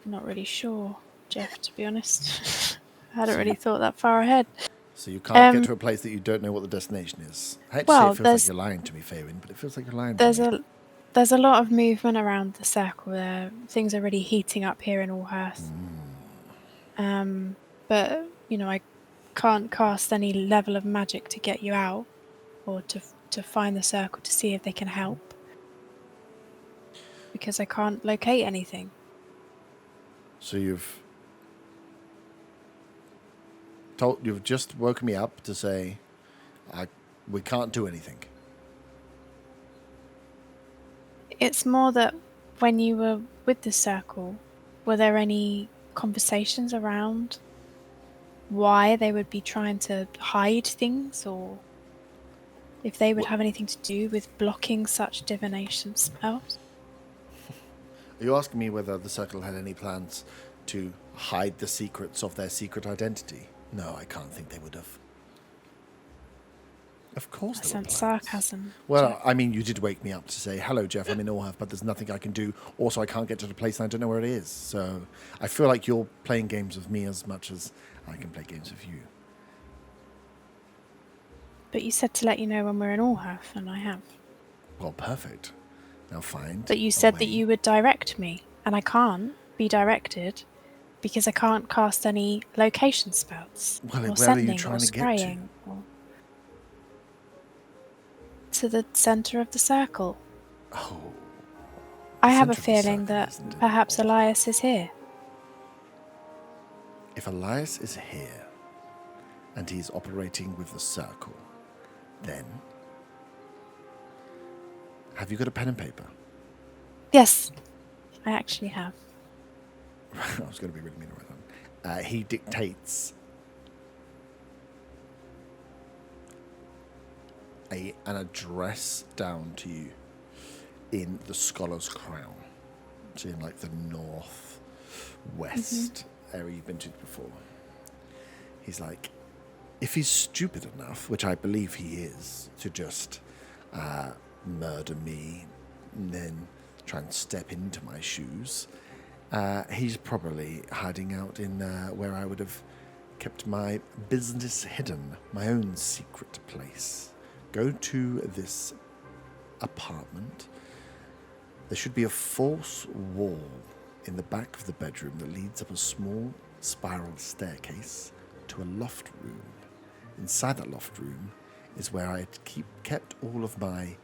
Not really sure, Jeff, to be honest. I hadn't really thought that far ahead. So you can't get to a place that you don't know what the destination is. I hate to say well, it feels like you're lying to me, Faywin, but it feels like you're lying to me. There's a lot of movement around the circle there. Things are really heating up here in Allhearth. But, you know, I can't cast any level of magic to get you out or to find the circle to see if they can help. Because I can't locate anything. So you've just woken me up to say we can't do anything. It's more that when you were with the circle, were there any conversations around why they would be trying to hide things, or if they would have anything to do with blocking such divination spells? Are you asking me whether the circle had any plans to hide the secrets of their secret identity? No, I can't think they would have. Of course That there were sounds plans. sarcasm. Well, Jeff. I mean, you did wake me up to say, hello, Jeff, I'm in Allhearth, but there's nothing I can do. Also, I can't get to the place and I don't know where it is. So I feel like you're playing games with me as much as I can play games with you. But you said to let you know when we're in Allhearth, and I have. Well, perfect. Now find But you a said that way. you would direct me, and I can't be directed because I can't cast any location spells. Well, or where are sending you trying or to get to? scrying. Or... To the centre of the circle. Oh. I have a centre of the feeling circle that isn't it? perhaps Elias is here. If Elias is here and he's operating with the circle, then have you got a pen and paper? Yes, I actually have. I was going to be really mean right on. He dictates an address down to you in the Scholar's Crown. So in like the northwest area you've been to before. He's like, if he's stupid enough, which I believe he is, to just murder me and then try and step into my shoes, he's probably hiding out in where I would have kept my business hidden, my own secret place. Go to this apartment. There should be a false wall in the back of the bedroom that leads up a small spiral staircase to a loft room. Inside that loft room is where I kept all of my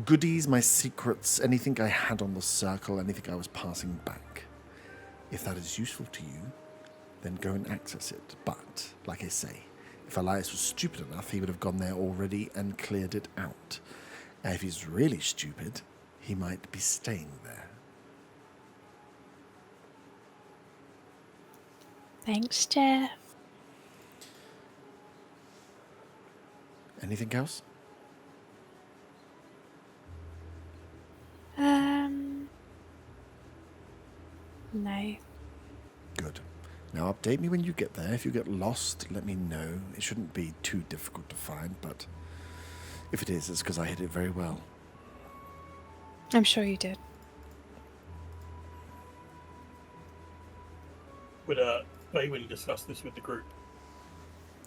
goodies, my secrets, anything I had on the circle, anything I was passing back. If that is useful to you, then go and access it. But, like I say, if Elias was stupid enough, he would have gone there already and cleared it out. If he's really stupid, he might be staying there. Thanks, Jeff. Anything else? No. Good. Now update me when you get there. If you get lost, let me know. It shouldn't be too difficult to find, but if it is, it's because I hid it very well. I'm sure you did. Would Baywin discuss this with the group?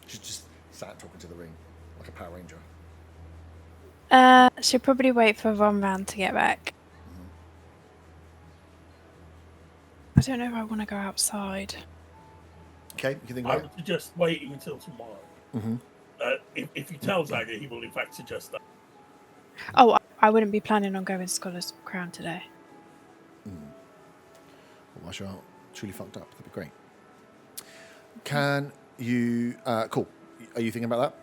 She's just sat talking to the ring, like a Power Ranger. She'll probably wait for Von Van to get back. I don't know if I want to go outside. Okay, you can think I about would suggest waiting until tomorrow. it. Mm-hmm. If you tell Zaga, he will in fact suggest that. Oh, I wouldn't be planning on going Scholar's Crown today. Well, once you're truly fucked up, that'd be great. Can you... cool. Are you thinking about that?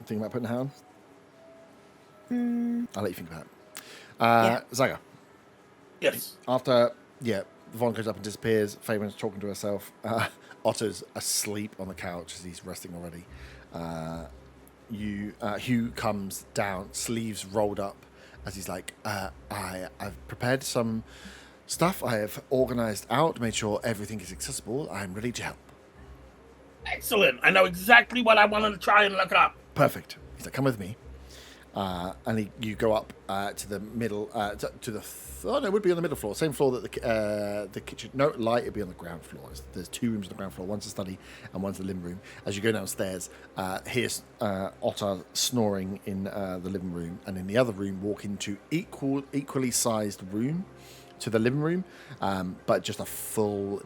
Thinking about putting a hat on? I'll let you think about it. Yeah. Zaga, Yes. after, Vaughn goes up and disappears. Fabian's talking to herself. Otto's asleep on the couch as he's resting already. Hugh comes down, sleeves rolled up, as he's like, I've prepared some stuff. I have organised out, made sure everything is accessible. I'm ready to help. Excellent. I know exactly what I wanted to try and look up. Perfect. He's like, come with me. You go up to the middle, it would be on the middle floor, same floor that the kitchen. No, light. It'd be on the ground floor. There's 2 rooms on the ground floor. One's a study and one's the living room. As you go downstairs, here's Otter snoring in the living room, and in the other room, walk into equally sized room to the living room, but just a full,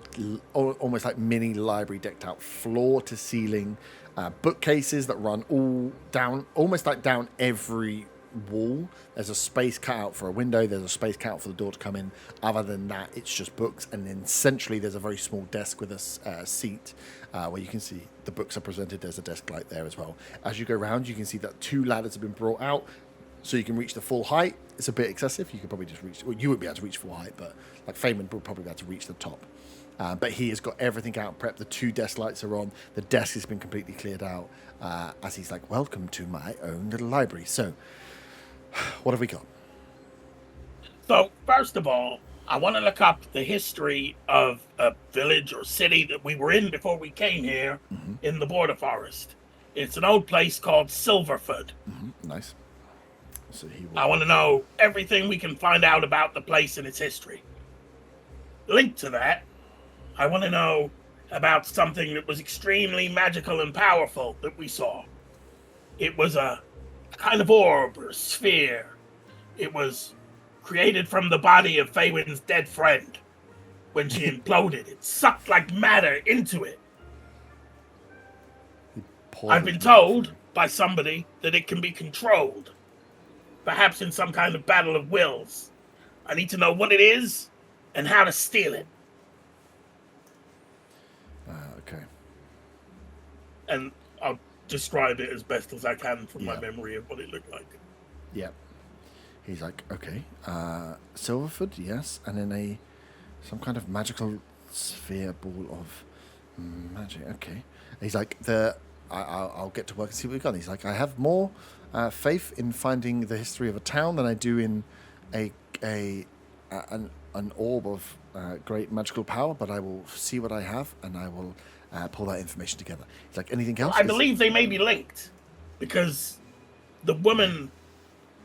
almost like mini library, decked out floor to ceiling. Bookcases that run all down, almost like down every wall. There's a space cut out for a window. There's a space cut out for the door to come in. Other than that, it's just books. And then centrally, there's a very small desk with a seat where you can see the books are presented. There's a desk light there as well. As you go around, you can see that 2 ladders have been brought out, so you can reach the full height. It's a bit excessive. You could probably just reach. Well, you wouldn't be able to reach full height, but like Feynman would probably be able to reach the top. But he has got everything out prepped. The 2 desk lights are on. The desk has been completely cleared out. As he's like, welcome to my own little library. So, what have we got? So, first of all, I want to look up the history of a village or city that we were in before we came here in the border forest. It's an old place called Silverford. Nice. So I want to know everything we can find out about the place and its history. Linked to that, I want to know about something that was extremely magical and powerful that we saw. It was a kind of orb or sphere. It was created from the body of Feywin's dead friend. When she imploded, it sucked like matter into it. I've been told by somebody that it can be controlled. Perhaps in some kind of battle of wills. I need to know what it is and how to steal it. Okay. And I'll describe it as best as I can from my memory of what it looked like. Yeah. He's like, okay. Silverford, yes. And then some kind of magical sphere ball of magic. Okay. He's like, I'll get to work and see what we've got. He's like, I have more faith in finding the history of a town than I do in an orb of great magical power, but I will see what I have and I will pull that information together. He's like, anything else? I believe they may be linked because the woman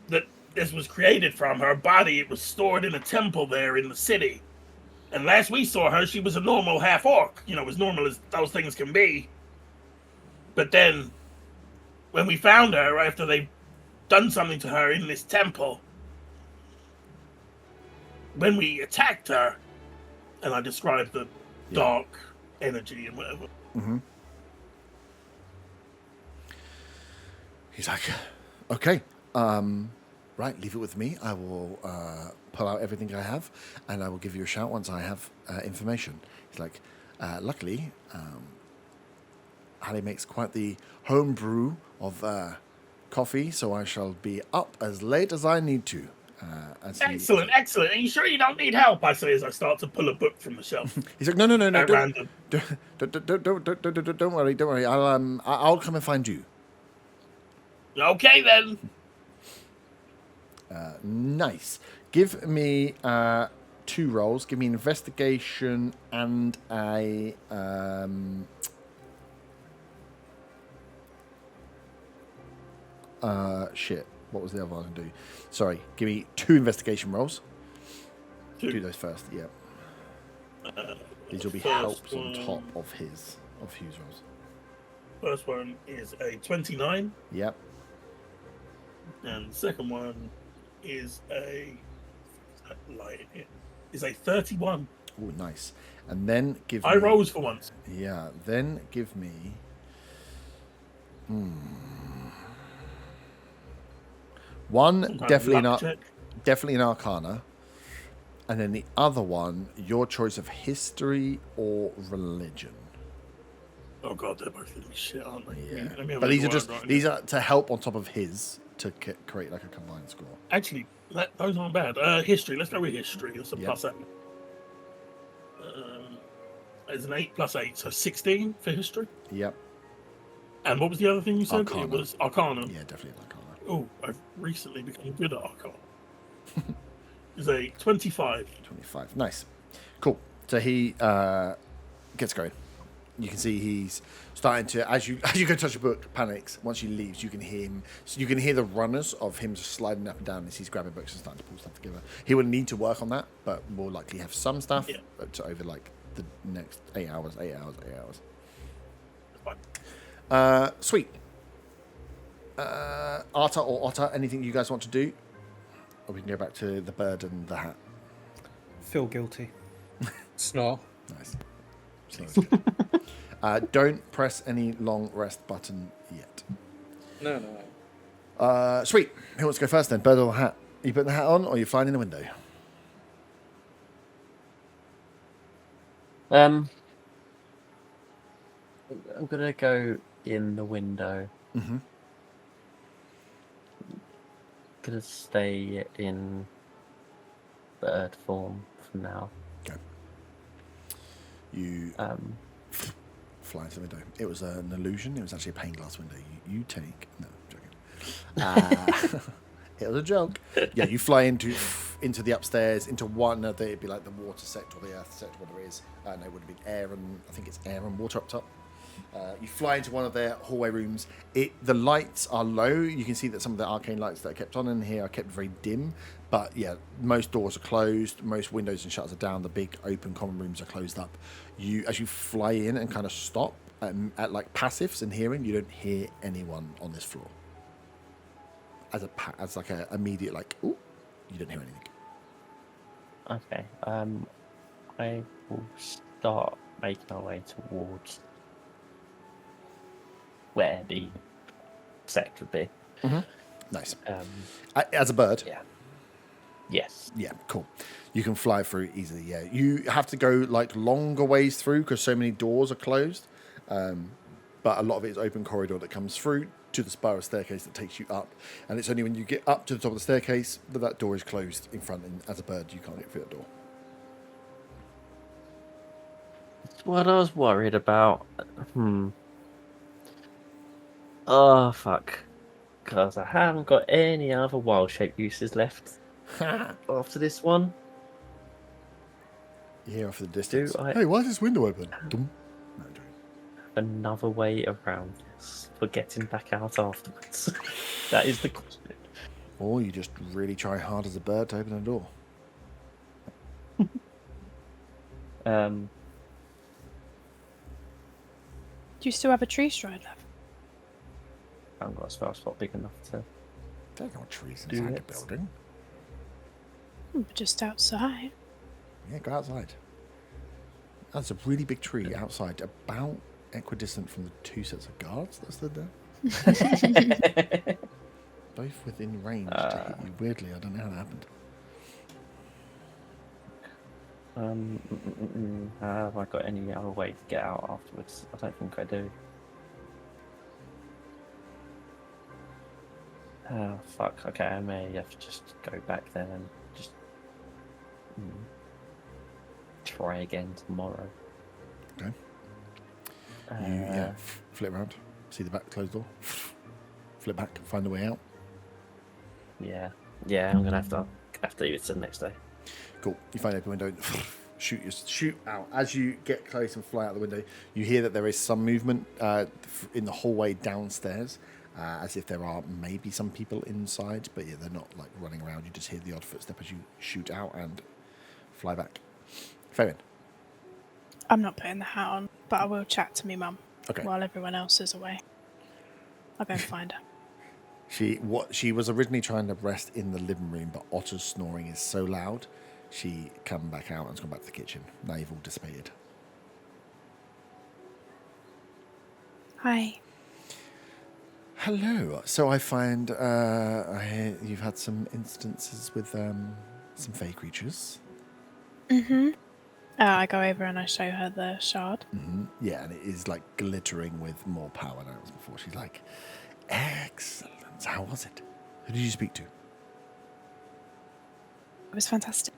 that this was created from, her body, it was stored in a temple there in the city. And last we saw her, she was a normal half-orc, as normal as those things can be. But then, when we found her, after they'd done something to her in this temple, when we attacked her, and I described the dark energy and whatever. He's like, okay, right, leave it with me. I will pull out everything I have, and I will give you a shout once I have information. He's like, luckily, Hallie makes quite the home brew of coffee, so I shall be up as late as I need to. Excellent. Are you sure you don't need help? I say as I start to pull a book from the shelf. He's like, no, don't worry. I'll come and find you. Okay then. Nice. Give me 2 rolls. Give me investigation and a shit. What was the other one I can do? Sorry. Give me 2 investigation rolls. 2. Do those first. Yeah. These will be helps on top of Hugh's rolls. First one is a 29. Yep. And the second one is a 31. Oh, nice. And then give I me... rose for once. Yeah. Then give me... One, definitely an Arcana. And then the other one, your choice of history or religion. Oh god, they're both gonna be shit, aren't they? Yeah. But these are to help on top of his to create like a combined score. Actually, those aren't bad. History. Let's go with history. That's a plus 7. It's an 8 plus 8, so 16 for history. Yep. And what was the other thing you said? Arcana. It was Arcana. Yeah, definitely Arcana. Oh, I've recently become good at Arcana. It's a 25. 25. Nice. Cool. So he gets going. You can see he's starting to, as you go touch a book, panics. Once he leaves, you can hear him. So you can hear the runners of him just sliding up and down as he's grabbing books and starting to pull stuff together. He will need to work on that, but will likely have some stuff to over like the next 8 hours. Fine. Sweet. Arta or Otter, anything you guys want to do? Or we can go back to the bird and the hat. Feel guilty. Snore. Nice. Don't press any long rest button yet. No. Sweet. Who wants to go first then? Bird or the hat? Are you putting the hat on or are you flying in the window? I'm gonna go in the window. Mm-hmm. Gonna stay in bird form for now. Okay. You fly into the window. It was an illusion. It was actually a pane glass window. You take... No, I'm joking. It was a joke. Yeah, you fly into the upstairs, into one of the... It'd be like the water sector or the earth sector, whatever it is. No, it would have been air and... I think it's air and water up top. You fly into one of their hallway rooms. The lights are low. You can see that some of the arcane lights that are kept on in here are kept very dim. But yeah, most doors are closed. Most windows and shutters are down. The big open common rooms are closed up. As you fly in and kind of stop at like passives and hearing, you don't hear anyone on this floor. As like a immediate like, ooh, you don't hear anything. Okay. I will start making our way towards where the sector would be. Mm-hmm. Nice. As a bird? Yeah. Yes. Yeah, cool. You can fly through easily, yeah. You have to go like longer ways through because so many doors are closed. But a lot of it is open corridor that comes through to the spiral staircase that takes you up. And it's only when you get up to the top of the staircase that door is closed in front. And as a bird, you can't get through that door. That's what I was worried about. Oh, fuck. Because I haven't got any other wild shape uses left after this one. You hear off in the distance. I- Hey, why is this window open? Dum. No, I'm joking. Another way around this for getting back out afterwards. That is the question. Or you just really try hard as a bird to open a door. Do you still have a tree stride left? I haven't got a spell spot big enough to. There are no trees Do inside it. the building. Just outside. Yeah, go outside. That's a really big tree outside, about equidistant from the two sets of guards that stood there. Both within range to hit you. Weirdly, I don't know how that happened. Have I got any other way to get out afterwards? I don't think I do. Oh, fuck. Okay, I may have to just go back then and just try again tomorrow. Okay. You flip around, see the back closed door, flip back, find a way out. Yeah, I'm gonna have to do it the next day. Cool. You find an open window, shoot out. As you get close and fly out the window, you hear that there is some movement in the hallway downstairs, as if there are maybe some people inside, but yeah, they're not like running around. You just hear the odd footstep as you shoot out and fly back. Fabian. I'm not putting the hat on, but I will chat to me mum Okay. while everyone else is away. I'll go and find her. She was originally trying to rest in the living room, but Otter's snoring is so loud, she come back out and's gone back to the kitchen. Now you've all dissipated. Hi. Hello. So I find I hear you've had some instances with some fey creatures. Mm-hmm. I go over and I show her the shard. Mm-hmm. Yeah, and it is like glittering with more power than it was before. She's like, excellent. How was it? Who did you speak to? It was fantastic.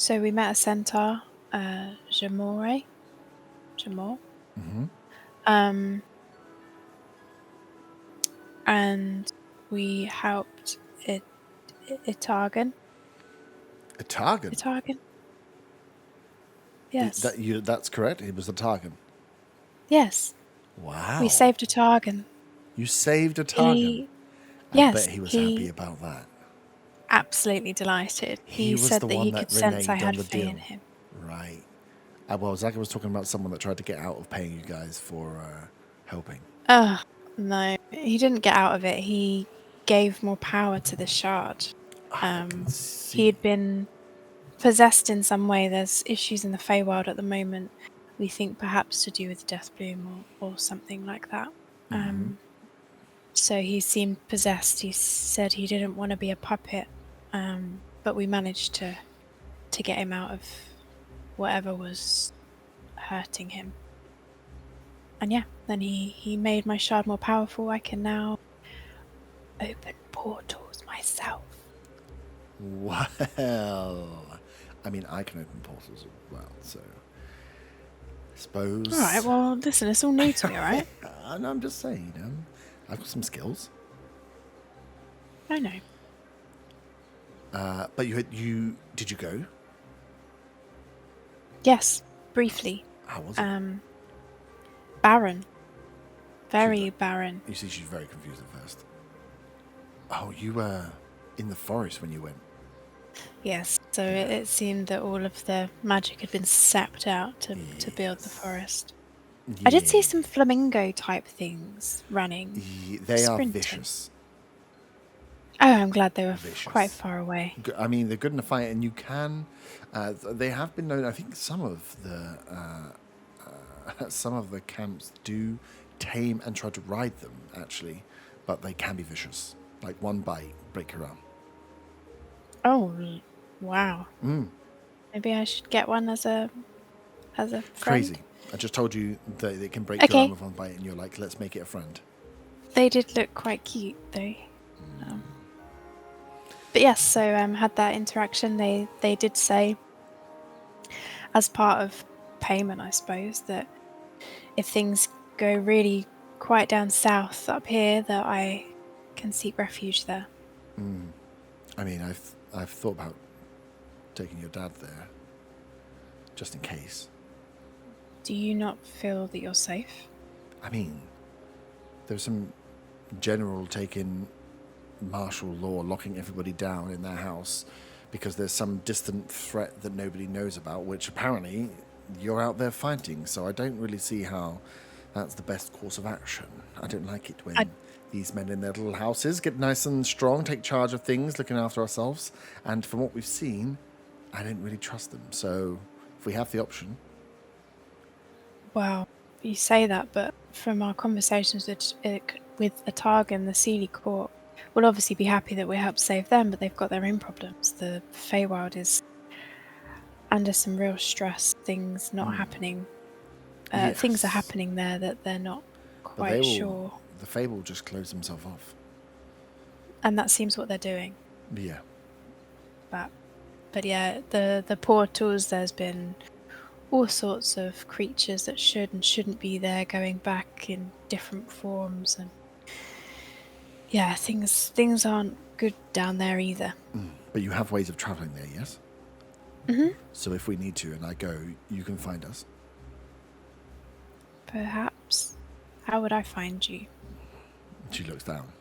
So we met a centaur, Jamore. Mm-hmm. And we helped Itargan. A target. Itargan? Yes. That's correct. It was a target. Yes. Wow. We saved Itargan. You saved a target. I Yes, bet he was he- happy about that. Absolutely delighted. He was said the that one he that could sense I reneged on had the faith in deal. him. Right. Well, Zach was talking about someone that tried to get out of paying you guys for helping. No. He didn't get out of it. He gave more power to the shard. I can see. He had been possessed in some way. There's issues in the Feywild at the moment. We think perhaps to do with Death Bloom or something like that. So he seemed possessed. He said he didn't want to be a puppet, but we managed to get him out of whatever was hurting him. And yeah, then he made my shard more powerful. I can now open portals myself. Well, I mean, I can open portals as well, so I suppose. All right, well, listen, it's all new to me, all right? And I'm just saying, I've got some skills. I know. But did you go? Yes, briefly. How was it? Barren. Very barren. You see, she's very confused at first. Oh, you were in the forest when you went. Yes, so it seemed that all of the magic had been sapped out to build the forest. I did see some flamingo type things running. They are sprinting. vicious. Oh, I'm glad they were Vicious. quite far away. I mean, they're good in a fight, and you can. They have been known. I think some of the camps do tame and try to ride them, actually, but they can be vicious. Like one bite, break your arm. Oh, wow. Mm. Maybe I should get one as a friend. Crazy. I just told you that they can break Okay. your arm with one bite, and you're like, let's make it a friend. They did look quite cute, though. But yes, so had that interaction. They did say, as part of payment, I suppose, that if things go really quite down south up here, that I can seek refuge there. I mean, I've thought about taking your dad there, just in case. Do you not feel that you're safe? I mean, there's some general taking martial law, locking everybody down in their house because there's some distant threat that nobody knows about, which apparently you're out there fighting. So I don't really see how that's the best course of action. I don't like it when these men in their little houses get nice and strong, take charge of things, looking after ourselves. And from what we've seen, I don't really trust them. So if we have the option. Well, you say that, but from our conversations with Atargan, the Sealy Court, we'll obviously be happy that we helped save them, but they've got their own problems. The Feywild is under some real stress, things not happening. Things are Yes. happening there that they're not But quite sure. The Fae will just close themselves off. And that seems what they're doing. Yeah. But yeah, the portals, there's been all sorts of creatures that should and shouldn't be there going back in different forms, and yeah, things aren't good down there either. But you have ways of travelling there, yes? Mm-hmm. So if we need to and I go, you can find us. Perhaps. How would I find you? She looks down.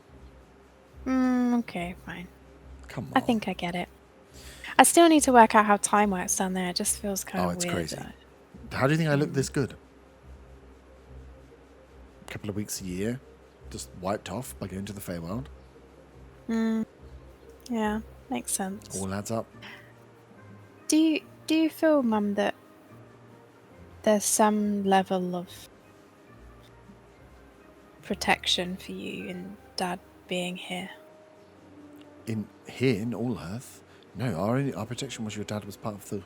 Okay, fine. Come on. I think I get it. I still need to work out how time works down there. It just feels kind of it's weird. crazy. How do you think I look this good? A couple of weeks a year, just wiped off by going to the Feywild. Yeah, makes sense. All adds up. Do you feel, Mum, that there's some level of protection for you in Dad being here? In Allhearth? No, our protection was your dad was part of the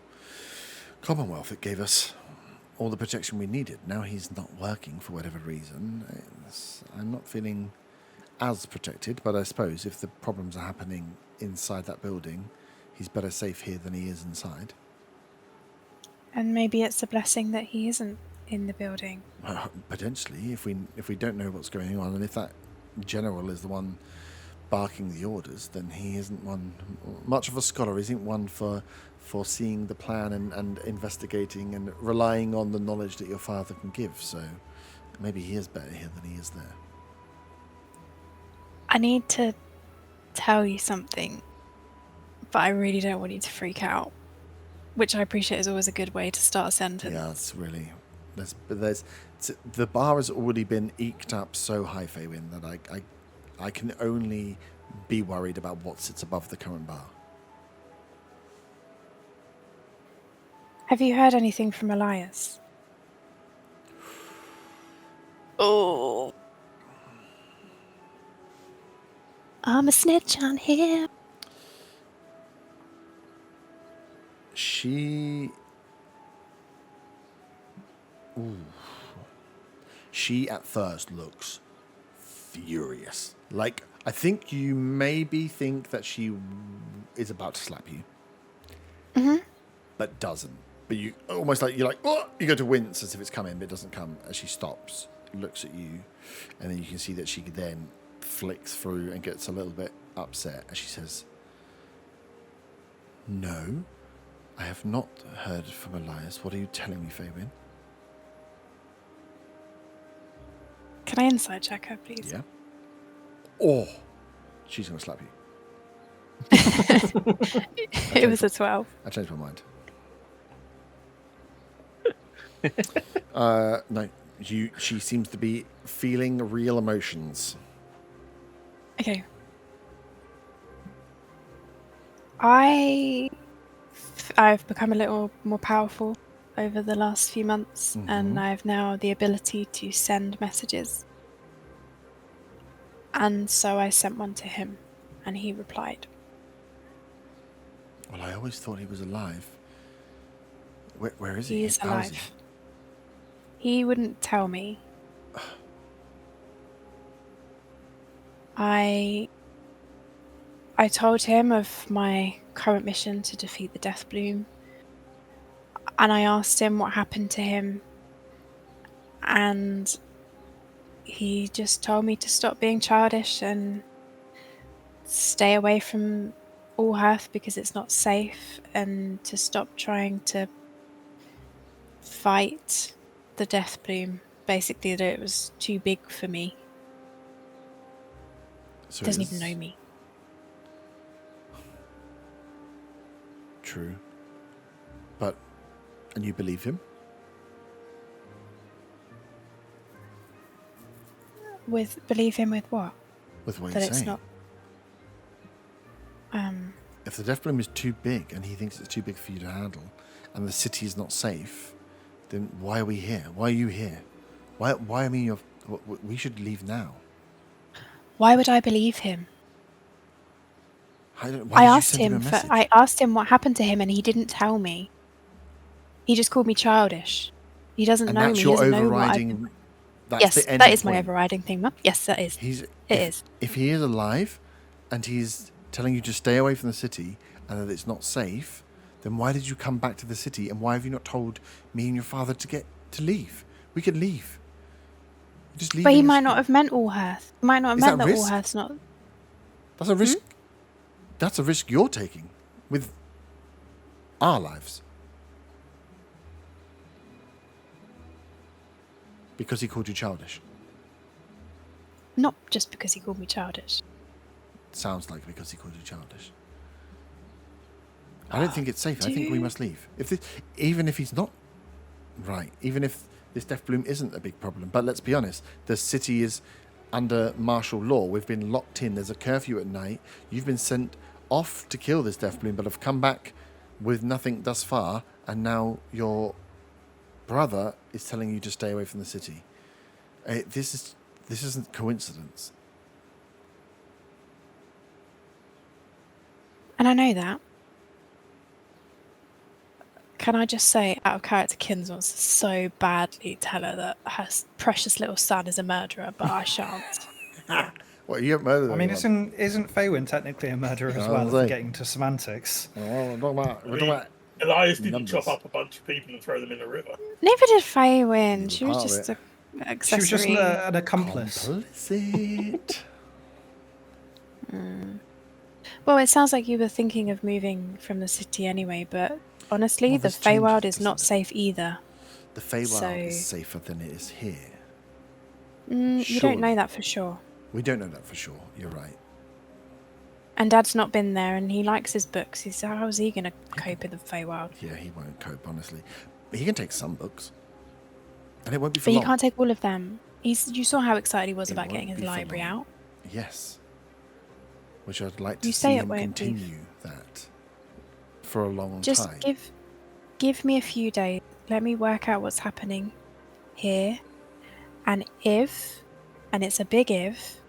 Commonwealth. It gave us all the protection we needed. Now he's not working for whatever reason. I'm not feeling as protected, but I suppose if the problems are happening inside that building, he's better safe here than he is inside. And maybe it's a blessing that he isn't in the building. Potentially, if we don't know what's going on, and if that general is the one barking the orders, then he isn't one much of a scholar. Isn't one for seeing the plan and investigating and relying on the knowledge that your father can give. So maybe he is better here than he is there. I need to tell you something, but I really don't want you to freak out. Which I appreciate is always a good way to start a sentence. Yeah, it's really... the bar has already been eked up so high, Faywin, that I can only be worried about what sits above the current bar. Have you heard anything from Elias? Oh. I'm a snitch on him. She at first looks furious. Like, I think you maybe think that she is about to slap you. Mm-hmm. But doesn't. But you almost like, you're like, oh! You go to wince as if it's coming, but it doesn't come. As she stops, looks at you, and then you can see that she then flicks through and gets a little bit upset as she says, "No, I have not heard from Elias. What are you telling me, Faywin?" Can I inside check her, please? Yeah. Or she's going to slap you. It was a 12. I changed my mind. No, she seems to be feeling real emotions. Okay. I've become a little more powerful over the last few months, and I have now the ability to send messages. And so I sent one to him, and he replied. Well, I always thought he was alive. Where is he? He is How is alive. He wouldn't tell me. I told him of my current mission to defeat the Death Bloom, and I asked him what happened to him, and he just told me to stop being childish and stay away from Allhearth because it's not safe, and to stop trying to fight the Death Bloom. Basically, that it was too big for me. So Doesn't even know me. True. And you believe him? Believe him with what? With what That he's it's saying? not. If the Death Bloom is too big and he thinks it's too big for you to handle, and the city is not safe, then why are we here? Why are you here? Why? I mean, we should leave now. Why would I believe him? Why I did you asked send him a him. message? I asked him what happened to him, and he didn't tell me. He just called me childish. He doesn't And know that's me. your He doesn't know what overriding. That's Yes, the end that is my point. overriding thing, Mum. Yes, that is. It is. If he is alive, and he's telling you to stay away from the city, and that it's not safe, then why did you come back to the city? And why have you not told me and your father to leave? We could leave. Just leave. But he might not have meant Allhearth. He might not have Is meant that that risk? Allhearth's not. That's a risk. That's a risk you're taking with our lives. Because he called you childish. Not just because he called me childish. Sounds like because he called you childish. I don't think it's safe. I think we must leave. Even if he's not right, even if this Death Bloom isn't a big problem. But let's be honest, the city is under martial law. We've been locked in. There's a curfew at night. You've been sent off to kill this Death Bloom, but have come back with nothing thus far, and now your brother is telling you to stay away from the city. This isn't coincidence. And I know that. Can I just say, out of character, Kins wants to so badly tell her that her precious little son is a murderer, but I shan't. What, you haven't murdered I mean, anyone? isn't Faywin technically a murderer as I well? was If we're like- getting to semantics. Oh, we're talking about Elias didn't Numbers. chop up a bunch of people and throw them in the river. Neither did You were Faywin. She was part of just it. an She accessory. was just an accomplice. Complicit. Well, it sounds like you were thinking of moving from the city anyway, but honestly, Well, the this Feywild changes, is not doesn't safe either. The Feywild is So- safer than it is here. You Surely. don't know that for sure. We don't know that for sure. You're right. And Dad's not been there, and he likes his books. How is he going to cope in the Feywild? Yeah, he won't cope, honestly. But he can take some books. And it won't be for But he long. can't take all of them. You saw how excited he was It about won't getting his be for library long. out. Yes. Which I'd like to You see say it him won't be. continue that for a long Just time. give me a few days. Let me work out what's happening here. And if, and it's a big if,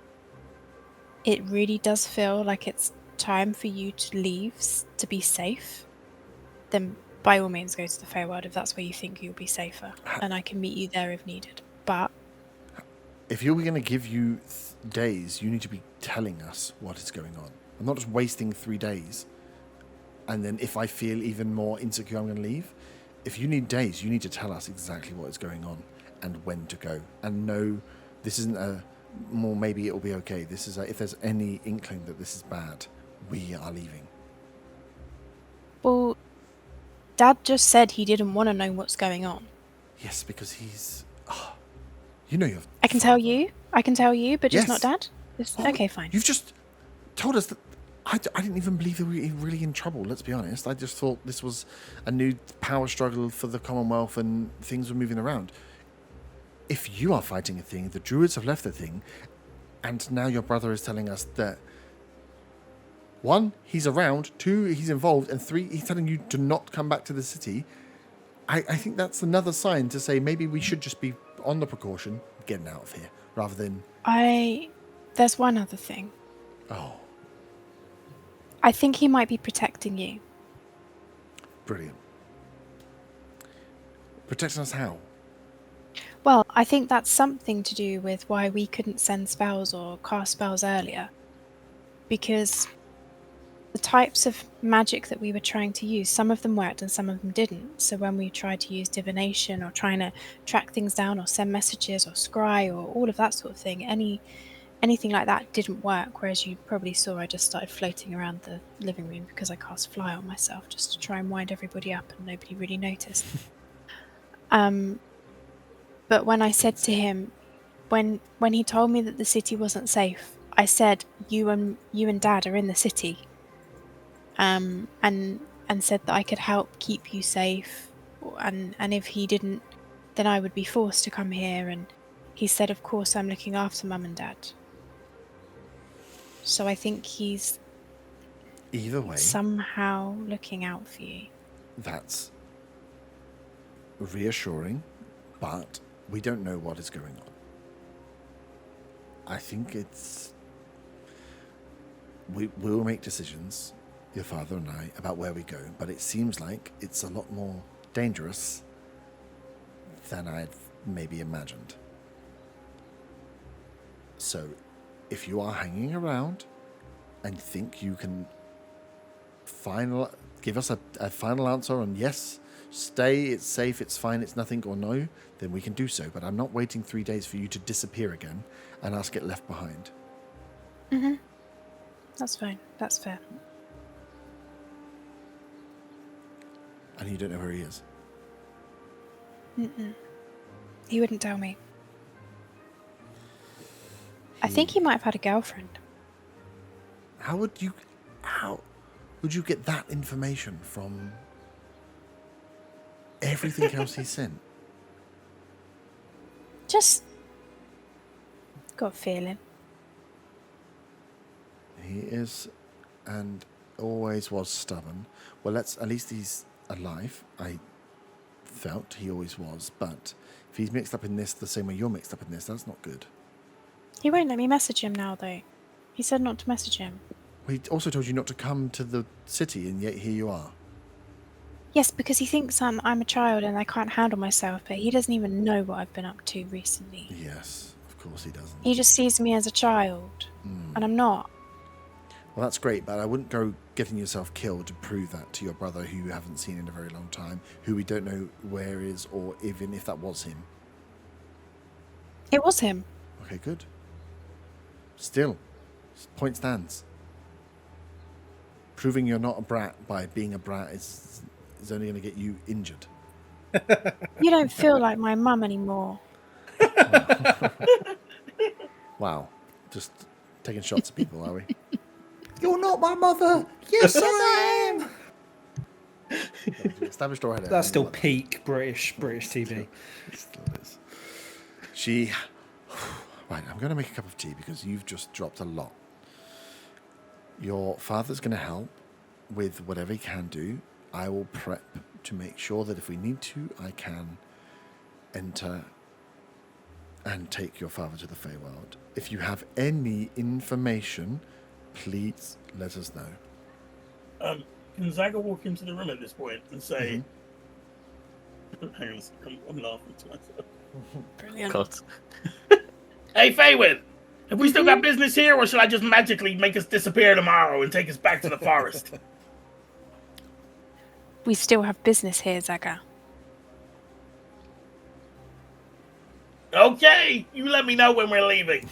it really does feel like it's time for you to leave to be safe, then by all means go to the Feywild if that's where you think you'll be safer. And I can meet you there if needed. But If you're going to give you days, you need to be telling us what is going on. I'm not just wasting 3 days. And then if I feel even more insecure, I'm going to leave. If you need days, you need to tell us exactly what is going on and when to go. And no, this isn't a more maybe it'll be okay. This is if there's any inkling that this is bad, we are leaving. well, Dad just said he didn't want to know what's going on. Yes, because he's... you know your I can tell father. you, but just Yes. not Dad. Okay, fine. You've just told us that... I didn't even believe they were really in trouble, let's be honest. I just thought this was a new power struggle for the Commonwealth and things were moving around. If you are fighting a thing, the Druids have left the thing, and now your brother is telling us that 1, he's around, 2, he's involved, and 3, he's telling you to not come back to the city. I think that's another sign to say maybe we should just be on the precaution, getting out of here, rather than... There's one other thing. Oh, I think he might be protecting you. brilliant. Protecting us how? Well, I think that's something to do with why we couldn't send spells or cast spells earlier. Because the types of magic that we were trying to use, some of them worked and some of them didn't. So when we tried to use divination or trying to track things down or send messages or scry or all of that sort of thing, anything like that didn't work. Whereas you probably saw I just started floating around the living room because I cast fly on myself just to try and wind everybody up, and nobody really noticed. But when I said to him, when he told me that the city wasn't safe, I said, you and Dad are in the city, and said that I could help keep you safe, and if he didn't, then I would be forced to come here. And he said, of course, I'm looking after Mum and Dad. So I think he's Either way, somehow looking out for you. that's reassuring, but we don't know what is going on. I think it's... We will make decisions, your father and I, about where we go, but it seems like it's a lot more dangerous than I'd maybe imagined. So, if you are hanging around and think you can give us a final answer on yes, stay, it's safe, it's fine, it's nothing, or no, then we can do so. But I'm not waiting 3 days for you to disappear again and us get left behind. That's fine. That's fair. And you don't know where he is. He wouldn't tell me. I think he might have had a girlfriend. How would you get that information from everything else he sent? Just got a feeling. He is, and always was stubborn. Well, at least he's alive. I felt he always was, but if he's mixed up in this the same way you're mixed up in this, that's not good. He won't let me message him now, though. He said not to message him. He also told you not to come to the city, and yet here you are. Yes, because he thinks I'm a child and I can't handle myself, but he doesn't even know what I've been up to recently. Yes, of course he doesn't. He just sees me as a child, and I'm not. Well, that's great, but I wouldn't go getting yourself killed to prove that to your brother who you haven't seen in a very long time, who we don't know where is or even if that was him. It was him. Okay, good. Still, point stands. Proving you're not a brat by being a brat is only going to get you injured. You don't feel like my mum anymore. Wow. Just taking shots at people, are we? You're not my mother! Yes, I am! Established already. That's still peak British TV. It still is. She... Right, I'm going to make a cup of tea because you've just dropped a lot. Your father's going to help with whatever he can do. I will prep to make sure that if we need to, I can enter and take your father to the Feywild. If you have any information, please let us know. Can Zaga walk into the room at this point and say... Hang on a second, I'm laughing to myself. Brilliant. God. Hey, Feywin! Have we still got business here, or should I just magically make us disappear tomorrow and take us back to the forest? We still have business here, Zaga. Okay, you let me know when we're leaving.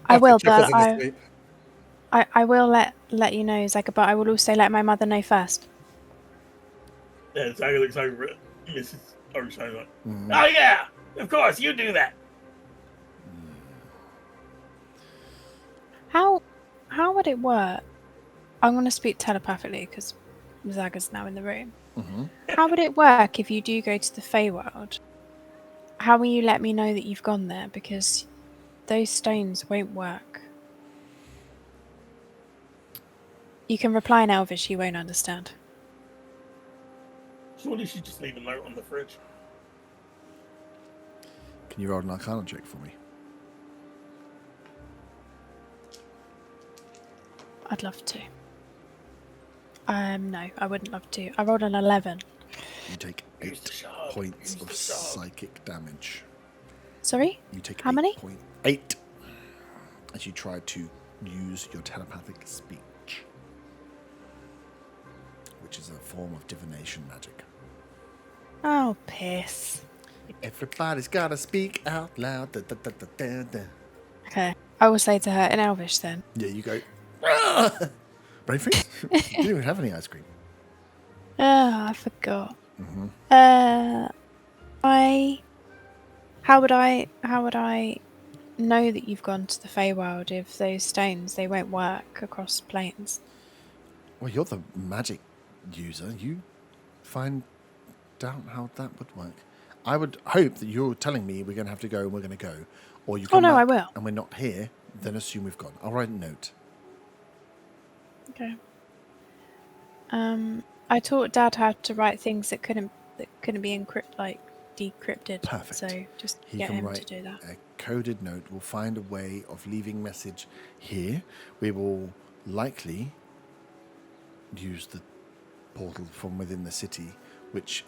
I will, Check us but in the street. I will let you know, Zaga, but I will also let my mother know first. Yeah, Zaga looks over at Mrs. Ocean like, oh yeah, of course, you do that. How would it work? I'm going to speak telepathically because Zaga's now in the room. How would it work if you do go to the Feywild? How will you let me know that you've gone there? Because those stones won't work. You can reply in Elvish, he won't understand. Surely she just leave a note on the fridge. Can you roll an Arcana check for me? I'd love to. No, I wouldn't love to. I rolled an 11. You take Use the 8 shard. points Use of the shard. psychic damage. Sorry? You take How many? 8 as you try to use your telepathic speech, which is a form of divination magic. Oh, piss. Everybody's gotta speak out loud. Da, da, da, da, da, da. Okay. I will say to her in Elvish then. Yeah, you go. Brain freeze? You didn't even have any ice cream. Oh, I forgot. How would I know that you've gone to the Feywild if those stones, they won't work across planes? Well, you're the magic user. You find out how that would work. I would hope that you're telling me we're going to have to go and we're going to go. Or you come no, back I will. and we're not here, then assume we've gone. I'll write a note. Okay. I taught Dad how to write things that couldn't be decrypted. Perfect. So just He get can him write to do that. a coded note. We'll find a way of leaving message here. We will likely use the portal from within the city, which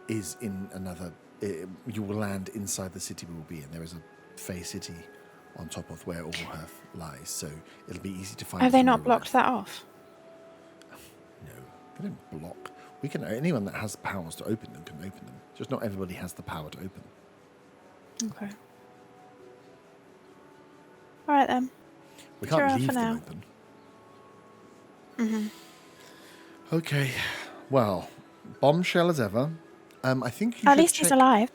is in another... you will land inside the city we will be in. There is a Fey city on top of where Allhearth lies, so it'll be easy to find. Have they from not the blocked roof. that off? No, they don't block. We can. Anyone that has powers to open them can open them. Just not everybody has the power to open them. Okay. All right then. We Sure, can't for leave them now. open. Mm-hmm. Okay. Well, bombshell as ever. I think you At should least he's check- alive.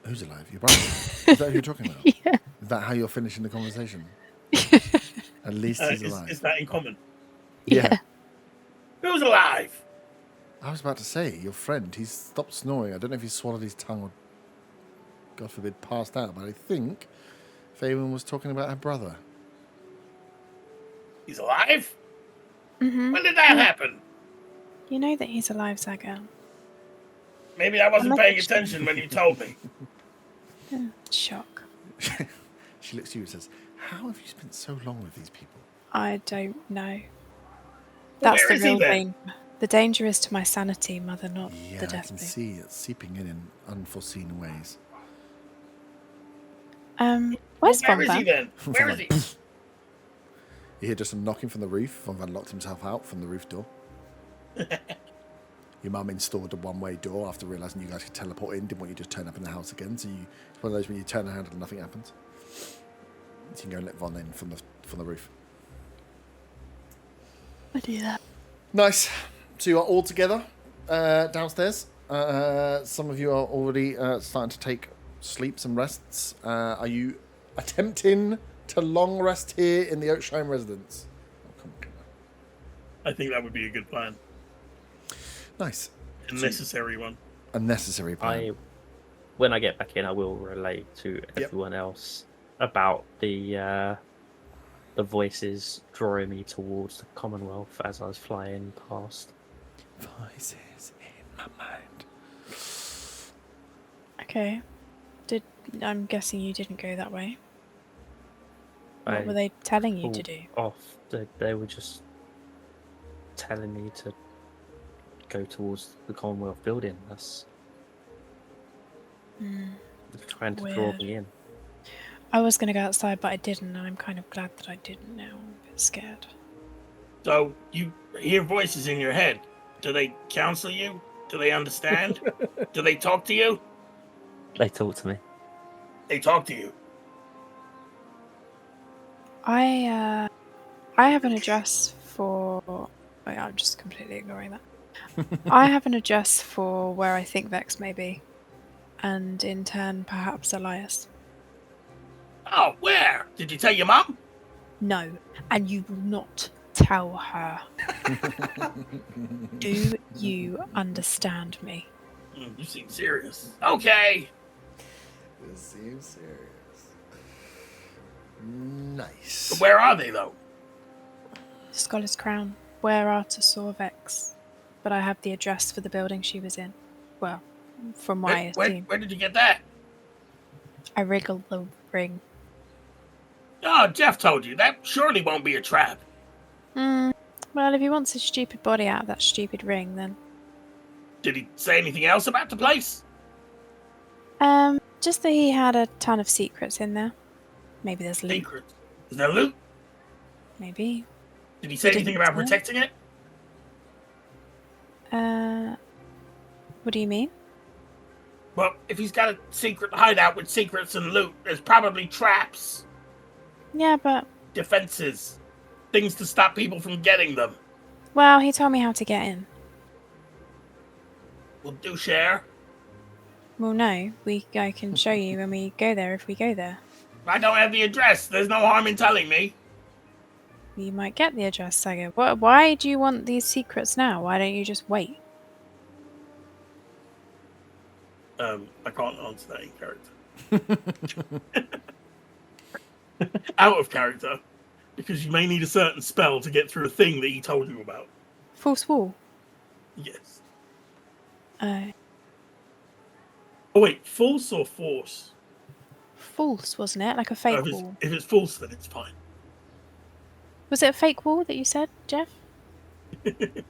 Who's alive? Your brother? Is that who you're talking about? Yeah. Is that how you're finishing the conversation? At least he's alive. Is that in common? Yeah. Who's alive? I was about to say, your friend, he's stopped snoring. I don't know if he swallowed his tongue or, God forbid, passed out, but I think Faywin was talking about her brother. He's alive? Mm-hmm. When did that happen? You know that he's alive, Zaga. Maybe I wasn't I'm paying not- attention when you told me. Shock. She looks at you and says, how have you spent so long with these people? I don't know. That's Where the is he real then? danger. The danger is to my sanity, Mother, not Yeah, the I death can thing. see it seeping in unforeseen ways. Where's Where is he Fonvan? then? Where is he? You hear just some knocking from the roof. Von Van locked himself out from the roof door. Your mum installed a one-way door after realising you guys could teleport in. Didn't want you to just turn up in the house again. So it's one of those when you turn the handle and nothing happens. So you can go and let Von in from the roof. I do that. Nice. So you are all together downstairs. Some of you are already starting to take sleeps and rests. Are you attempting to long rest here in the Oaksheim residence? Oh, come on. I think that would be a good plan. Nice. A necessary one. A necessary plan. When I get back in, I will relay to everyone else about the voices drawing me towards the Commonwealth as I was flying past. Voices in my mind. Okay. I'm guessing you didn't go that way. What were they telling you to do? They were just telling me to go towards the Commonwealth building. That's trying to draw me in. I was going to go outside, but I didn't, and I'm kind of glad that I didn't now. I'm a bit scared. So you hear voices in your head. Do they counsel you? Do they understand? Do they talk to you? They talk to me. They talk to you. I have an address for... Oh, yeah, I'm just completely ignoring that. I have an address for where I think Vex may be. And in turn, perhaps Elias. Oh, where? Did you tell your mom? No, and you will not tell her. Do you understand me? You seem serious. Okay. This seems serious. Nice. Where are they, though? Scholar's Crown, where Arta saw Vex. But I have the address for the building she was in. Well, from what I assume. Where did you get that? I wriggled the ring. Oh, Jeff told you. That surely won't be a trap. Well, if he wants his stupid body out of that stupid ring, then... Did he say anything else about the place? Just that he had a ton of secrets in there. Maybe there's loot. Secrets? Is there loot? Maybe. Did he say anything about protecting it? What do you mean? Well, if he's got a secret hideout with secrets and loot, there's probably traps. Yeah, but... Defenses. Things to stop people from getting them. Well, he told me how to get in. We'll do share. Well, no. I can show you when we go there if we go there. I don't have the address. There's no harm in telling me. You might get the address, Saga. Why do you want these secrets now? Why don't you just wait? I can't answer that in character. Out of character. Because you may need a certain spell to get through a thing that he told you about. False wall? Yes. Oh, wait. False or force? false, wasn't it? Like a fake wall. If it's false, then it's fine. Was it a fake wall that you said, Jeff? If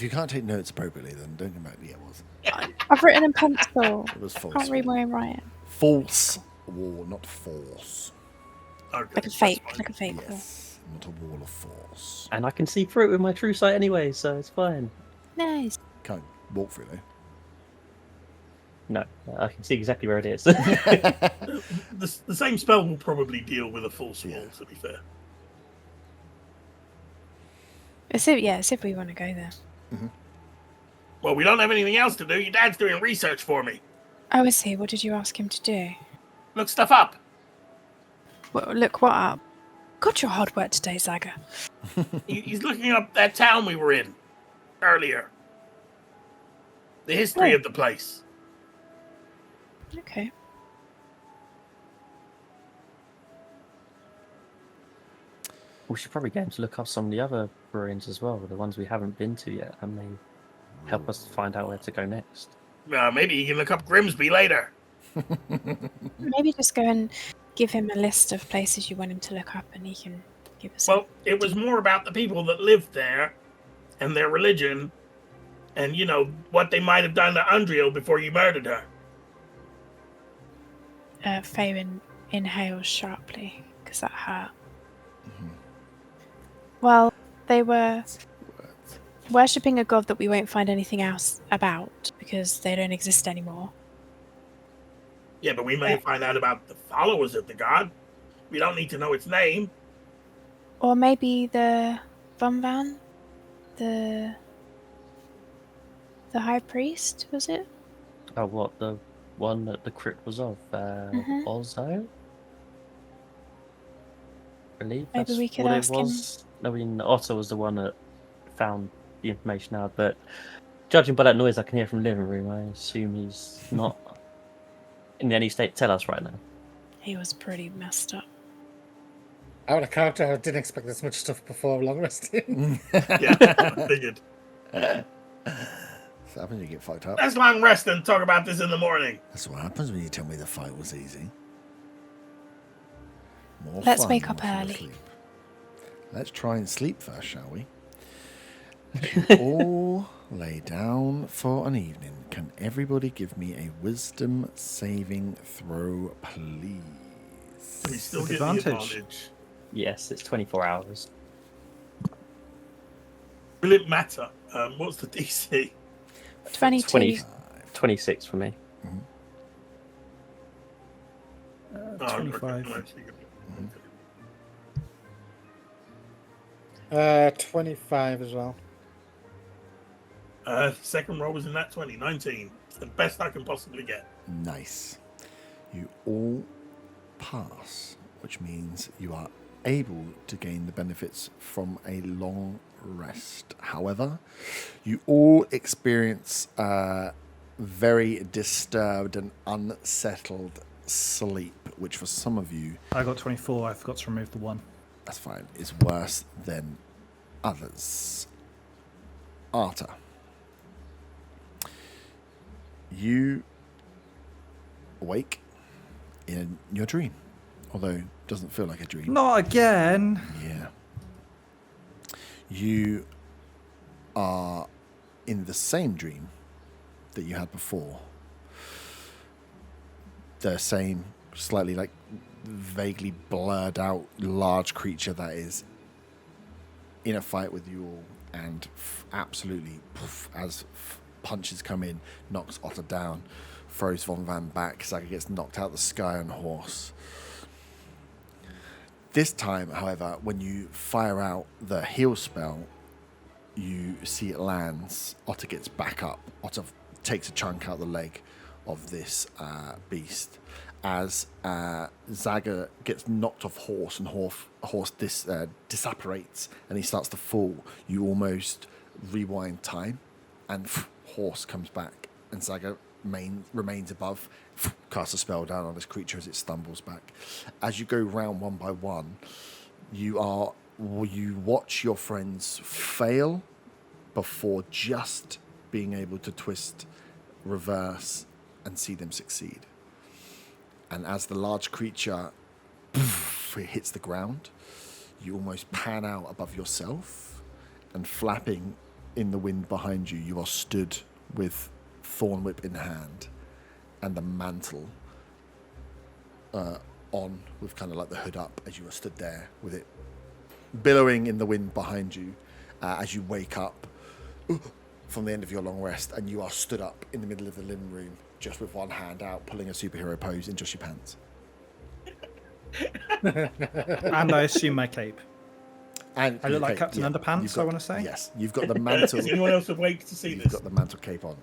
you can't take notes appropriately, then don't come back. Yeah, it was. I've written in pencil. It was false. Can't read my own writing. False wall, not force. Okay, Like a fake wall. Yes, not a wall of force. And I can see through it with my true sight anyway, so it's fine. Nice. Can't walk through though. No, I can see exactly where it is. The same spell will probably deal with a false wall, to be fair. It's if we want to go there. Mm-hmm. Well, we don't have anything else to do. Your dad's doing research for me. Oh, is he? What did you ask him to do? Look stuff up. Well, look what up. God, you're hard work today, Zaga. He's looking up that town we were in earlier. The history of the place. Okay. We should probably get him to look up some of the other ruins as well, the ones we haven't been to yet, and may help us find out where to go next. Maybe he can look up Grimsby later. Maybe just go and give him a list of places you want him to look up, and he can give us. Well, it was more about the people that lived there and their religion and, what they might have done to Undriel before you murdered her. Faerun inhales sharply because that hurt. Well, they were worshipping a god that we won't find anything else about because they don't exist anymore. Yeah, but we may find out about the followers of the god. We don't need to know its name. Or maybe the Vumvan? The high priest, was it? Oh, what, the one that the crypt was of? Ozo? I believe Maybe that's we could what ask it was. I mean, Otto was the one that found the information out, but judging by that noise I can hear from the living room, I assume he's not in any state to tell us right now. He was pretty messed up. Out of character, I didn't expect this much stuff before long resting. Yeah, I figured. That's what happens when you get fucked up. Let's long rest and talk about this in the morning. That's what happens when you tell me the fight was easy. More Let's fun wake up before early. sleep. Let's try and sleep first, shall we? Let's all lay down for an evening. Can everybody give me a wisdom saving throw, please? We still With get the advantage. advantage. Yes, it's 24 hours. Will it matter? What's the DC? 22. 20, 26 for me. Oh, 25. okay, actually, 25 as well. second roll was in that 20, 19. It's the best I can possibly get. Nice. You all pass, which means you are able to gain the benefits from a long rest. However, you all experience very disturbed and unsettled sleep, which for some of you, I got 24. I forgot to remove the 1. that's fine, is worse than others. Arta, you awake in your dream, although it doesn't feel like a dream. Not again. Yeah. You are in the same dream that you had before. The same, slightly like vaguely blurred out large creature that is in a fight with you all, and absolutely, as punches come in, knocks Otter down, throws Von Van back. Saga gets knocked out the sky on a horse. This time, however, when you fire out the heal spell, you see it lands. Otter gets back up. Otter takes a chunk out the leg of this beast. As Zaga gets knocked off horse and horse disapparates and he starts to fall, you almost rewind time and horse comes back and Zaga remains above, casts a spell down on this creature as it stumbles back. As you go round one by one, you watch your friends fail before just being able to twist, reverse, and see them succeed. And as the large creature it hits the ground, you almost pan out above yourself, and flapping in the wind behind you, you are stood with Thorn Whip in hand and the mantle on, with kind of like the hood up, as you are stood there with it billowing in the wind behind you as you wake up from the end of your long rest, and you are stood up in the middle of the living room just with one hand out, pulling a superhero pose in just your pants. And I assume my cape. And I look like okay, Captain yeah, Underpants, you've got- I wanna say. Yes, you've got the mantle. Is anyone else awake to see You've this? got the mantle cape on.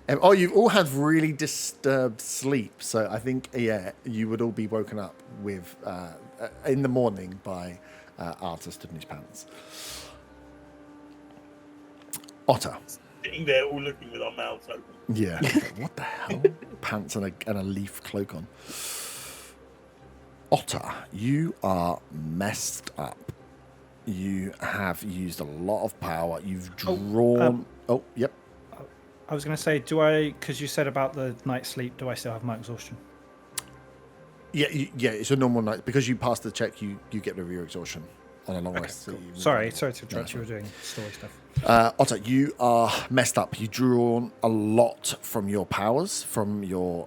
Oh, you've all had really disturbed sleep, so I think, yeah, you would all be woken up with in the morning by Arta stood in his pants. Otter. Sitting there all looking with our mouths open. Yeah. What the hell? Pants and a leaf cloak on. Otter, you are messed up. You have used a lot of power. You've drawn... yep. I was going to say, do I, because you said about the night sleep, do I still have my exhaustion? Yeah, yeah, it's a normal night. Because you passed the check, you get rid of your exhaustion. on a long Okay, rest. cool. So Sorry to interrupt. that's You were doing story stuff. Otter, you are messed up. You drew on a lot from your powers, from your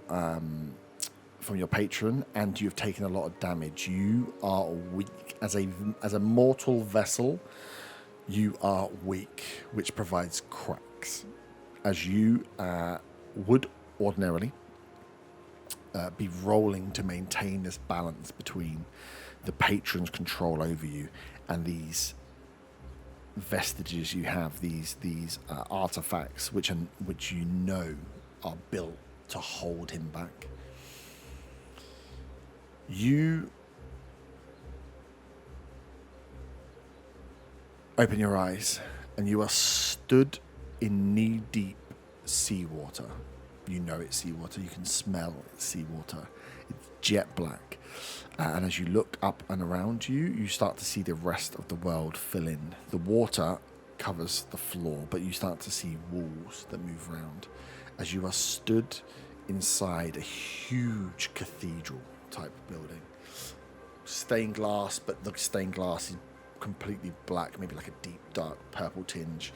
patron, and you've taken a lot of damage. You are weak as a mortal vessel. You are weak, which provides cracks, as you would ordinarily be rolling to maintain this balance between the patron's control over you and these vestiges you have, these artifacts which you know are built to hold him back. You open your eyes and you are stood in knee-deep seawater. You know it's seawater. You can smell seawater. It's jet black. And as you look up and around you, you start to see the rest of the world fill in. The water covers the floor, but you start to see walls that move around as you are stood inside a huge cathedral type building. Stained glass, but the stained glass is completely black, maybe like a deep dark purple tinge.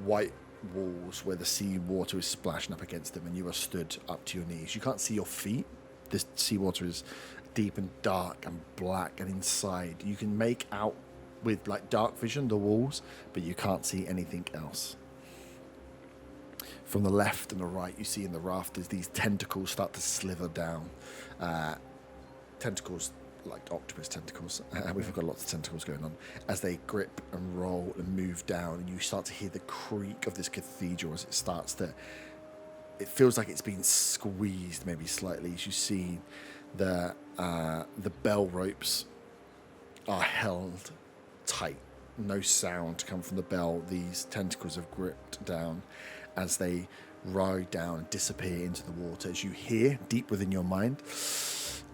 White walls where the sea water is splashing up against them, and you are stood up to your knees. You can't see your feet. This seawater is deep and dark and black, and inside you can make out with like dark vision the walls, but you can't see anything else. From the left and the right, you see in the rafters these tentacles start to slither down. Tentacles like octopus tentacles. We've got lots of tentacles going on as they grip and roll and move down, and you start to hear the creak of this cathedral as it starts to. It feels like it's been squeezed maybe slightly. As you see the bell ropes are held tight. No sound to come from the bell. These tentacles have gripped down as they ride down and disappear into the water. As you hear deep within your mind,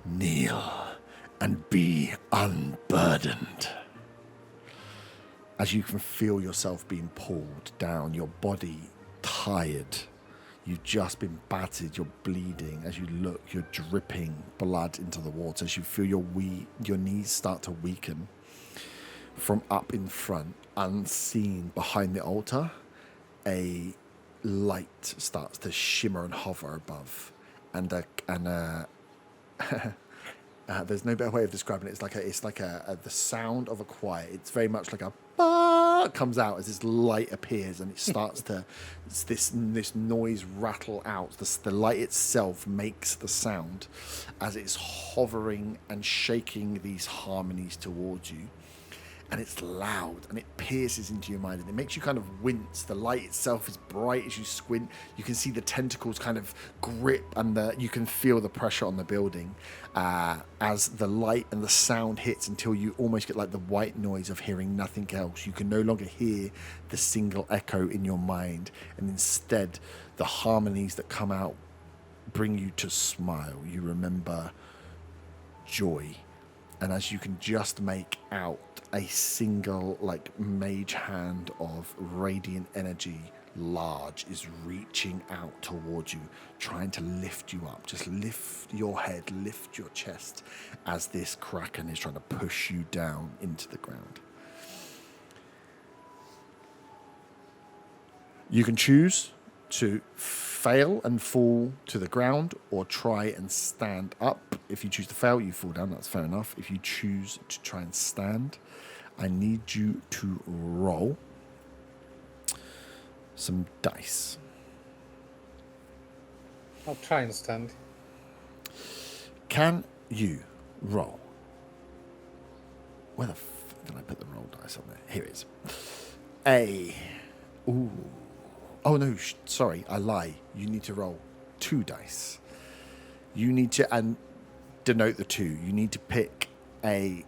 kneel and be unburdened. As you can feel yourself being pulled down, your body tired. You've just been battered, you're bleeding. As you look, you're dripping blood into the water. As you feel your knees start to weaken. From up in front, unseen behind the altar, a light starts to shimmer and hover above. And there's no better way of describing it. It's like the sound of a choir. It's very much like a bah comes out as this light appears, and it starts to this noise rattle out. The light itself makes the sound as it's hovering and shaking these harmonies towards you. And it's loud, and it pierces into your mind, and it makes you kind of wince. The light itself is bright as you squint. You can see the tentacles kind of grip, and you can feel the pressure on the building as the light and the sound hits until you almost get like the white noise of hearing nothing else. You can no longer hear the single echo in your mind, and instead the harmonies that come out bring you to smile. You remember joy. And as you can just make out a single like mage hand of radiant energy, large, is reaching out towards you, trying to lift you up. Just lift your head, lift your chest as this kraken is trying to push you down into the ground. You can choose to fail and fall to the ground, or try and stand up. If you choose to fail, you fall down. That's fair enough. If you choose to try and stand, I need you to roll some dice. I'll try and stand. Can you roll? Where the did I put the roll dice on there? Here it is. Ooh. Oh no, sorry, I lie. You need to roll 2 dice. You need to, and denote the 2. You need to pick a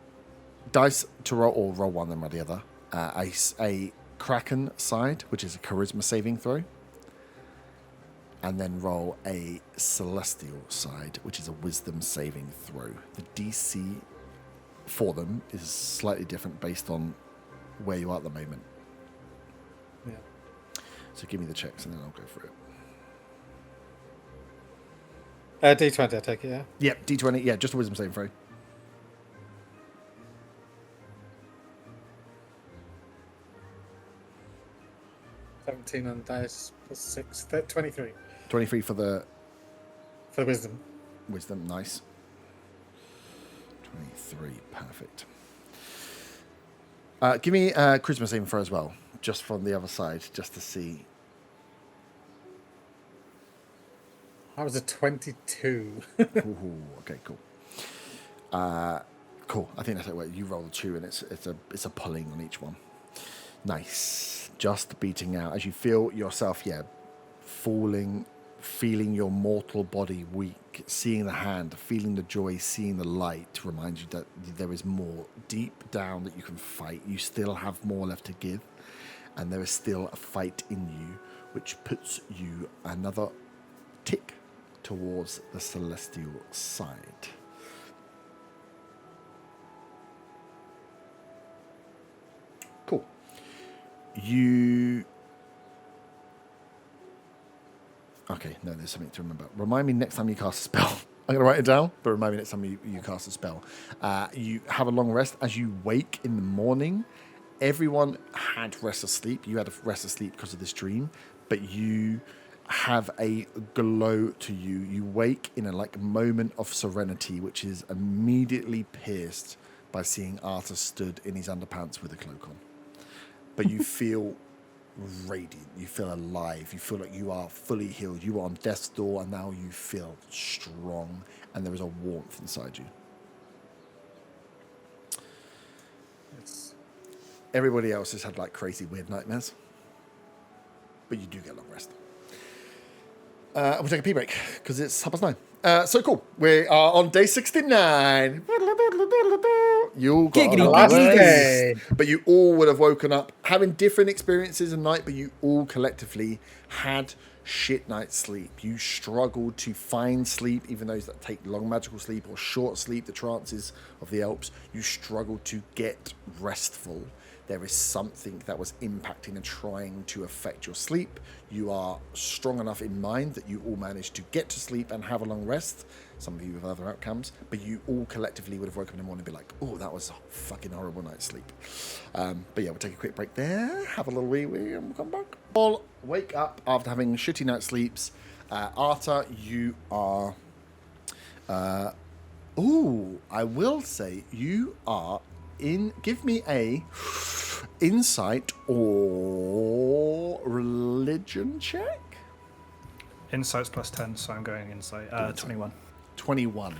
dice to roll, or roll one then roll the other. A Kraken side, which is a charisma saving throw. And then roll a Celestial side, which is a wisdom saving throw. The DC for them is slightly different based on where you are at the moment. Yeah. So give me the checks and then I'll go for it. D20, I take it, yeah? Yep, D20, yeah, just a wisdom saving throw. 17 on dice plus 6, 23 23 for the for the wisdom. wisdom. Nice. 23. Perfect. Give me a charisma saving throw as well, just from the other side, just to see. I was a 22. Ooh, okay, cool. Cool. I think that's it. Well, you roll 2, and it's a pulling on each one. Nice. Just beating out as you feel yourself, falling, feeling your mortal body weak, seeing the hand, feeling the joy, seeing the light reminds you that there is more deep down that you can fight. You still have more left to give, and there is still a fight in you, which puts you another tick towards the celestial side. Cool. Okay, no, there's something to remember. Remind me next time you cast a spell. I'm going to write it down, but remind me next time you cast a spell. You have a long rest. As you wake in the morning, everyone had rest of sleep. You had a rest of sleep because of this dream, but you have a glow to you. You wake in a moment of serenity, which is immediately pierced by seeing Arthur stood in his underpants with a cloak on. But you feel radiant. You feel alive. You feel like you are fully healed. You were on death's door, and now you feel strong, and there is a warmth inside you. Yes. Everybody else has had crazy weird nightmares, but you do get a long rest. We'll take a pee break because it's 9:30. So cool. We are on day 69. You all got Giggity a last rest, day. but you all would have woken up having different experiences in night, but you all collectively had shit night's sleep. You struggled to find sleep, even those that take long magical sleep or short sleep, the trances of the Alps. You struggled to get restful. There is something that was impacting and trying to affect your sleep. You are strong enough in mind that you all managed to get to sleep and have a long rest. Some of you with other outcomes, but you all collectively would have woken up in the morning and be like, oh, that was a fucking horrible night's sleep. But yeah, we'll take a quick break there, have a little wee-wee, and we'll come back. All wake up after having shitty night sleeps. Arthur, you are... I will say you are in... Give me a insight or religion check. Insight's plus 10, so I'm going insight. 21. 21.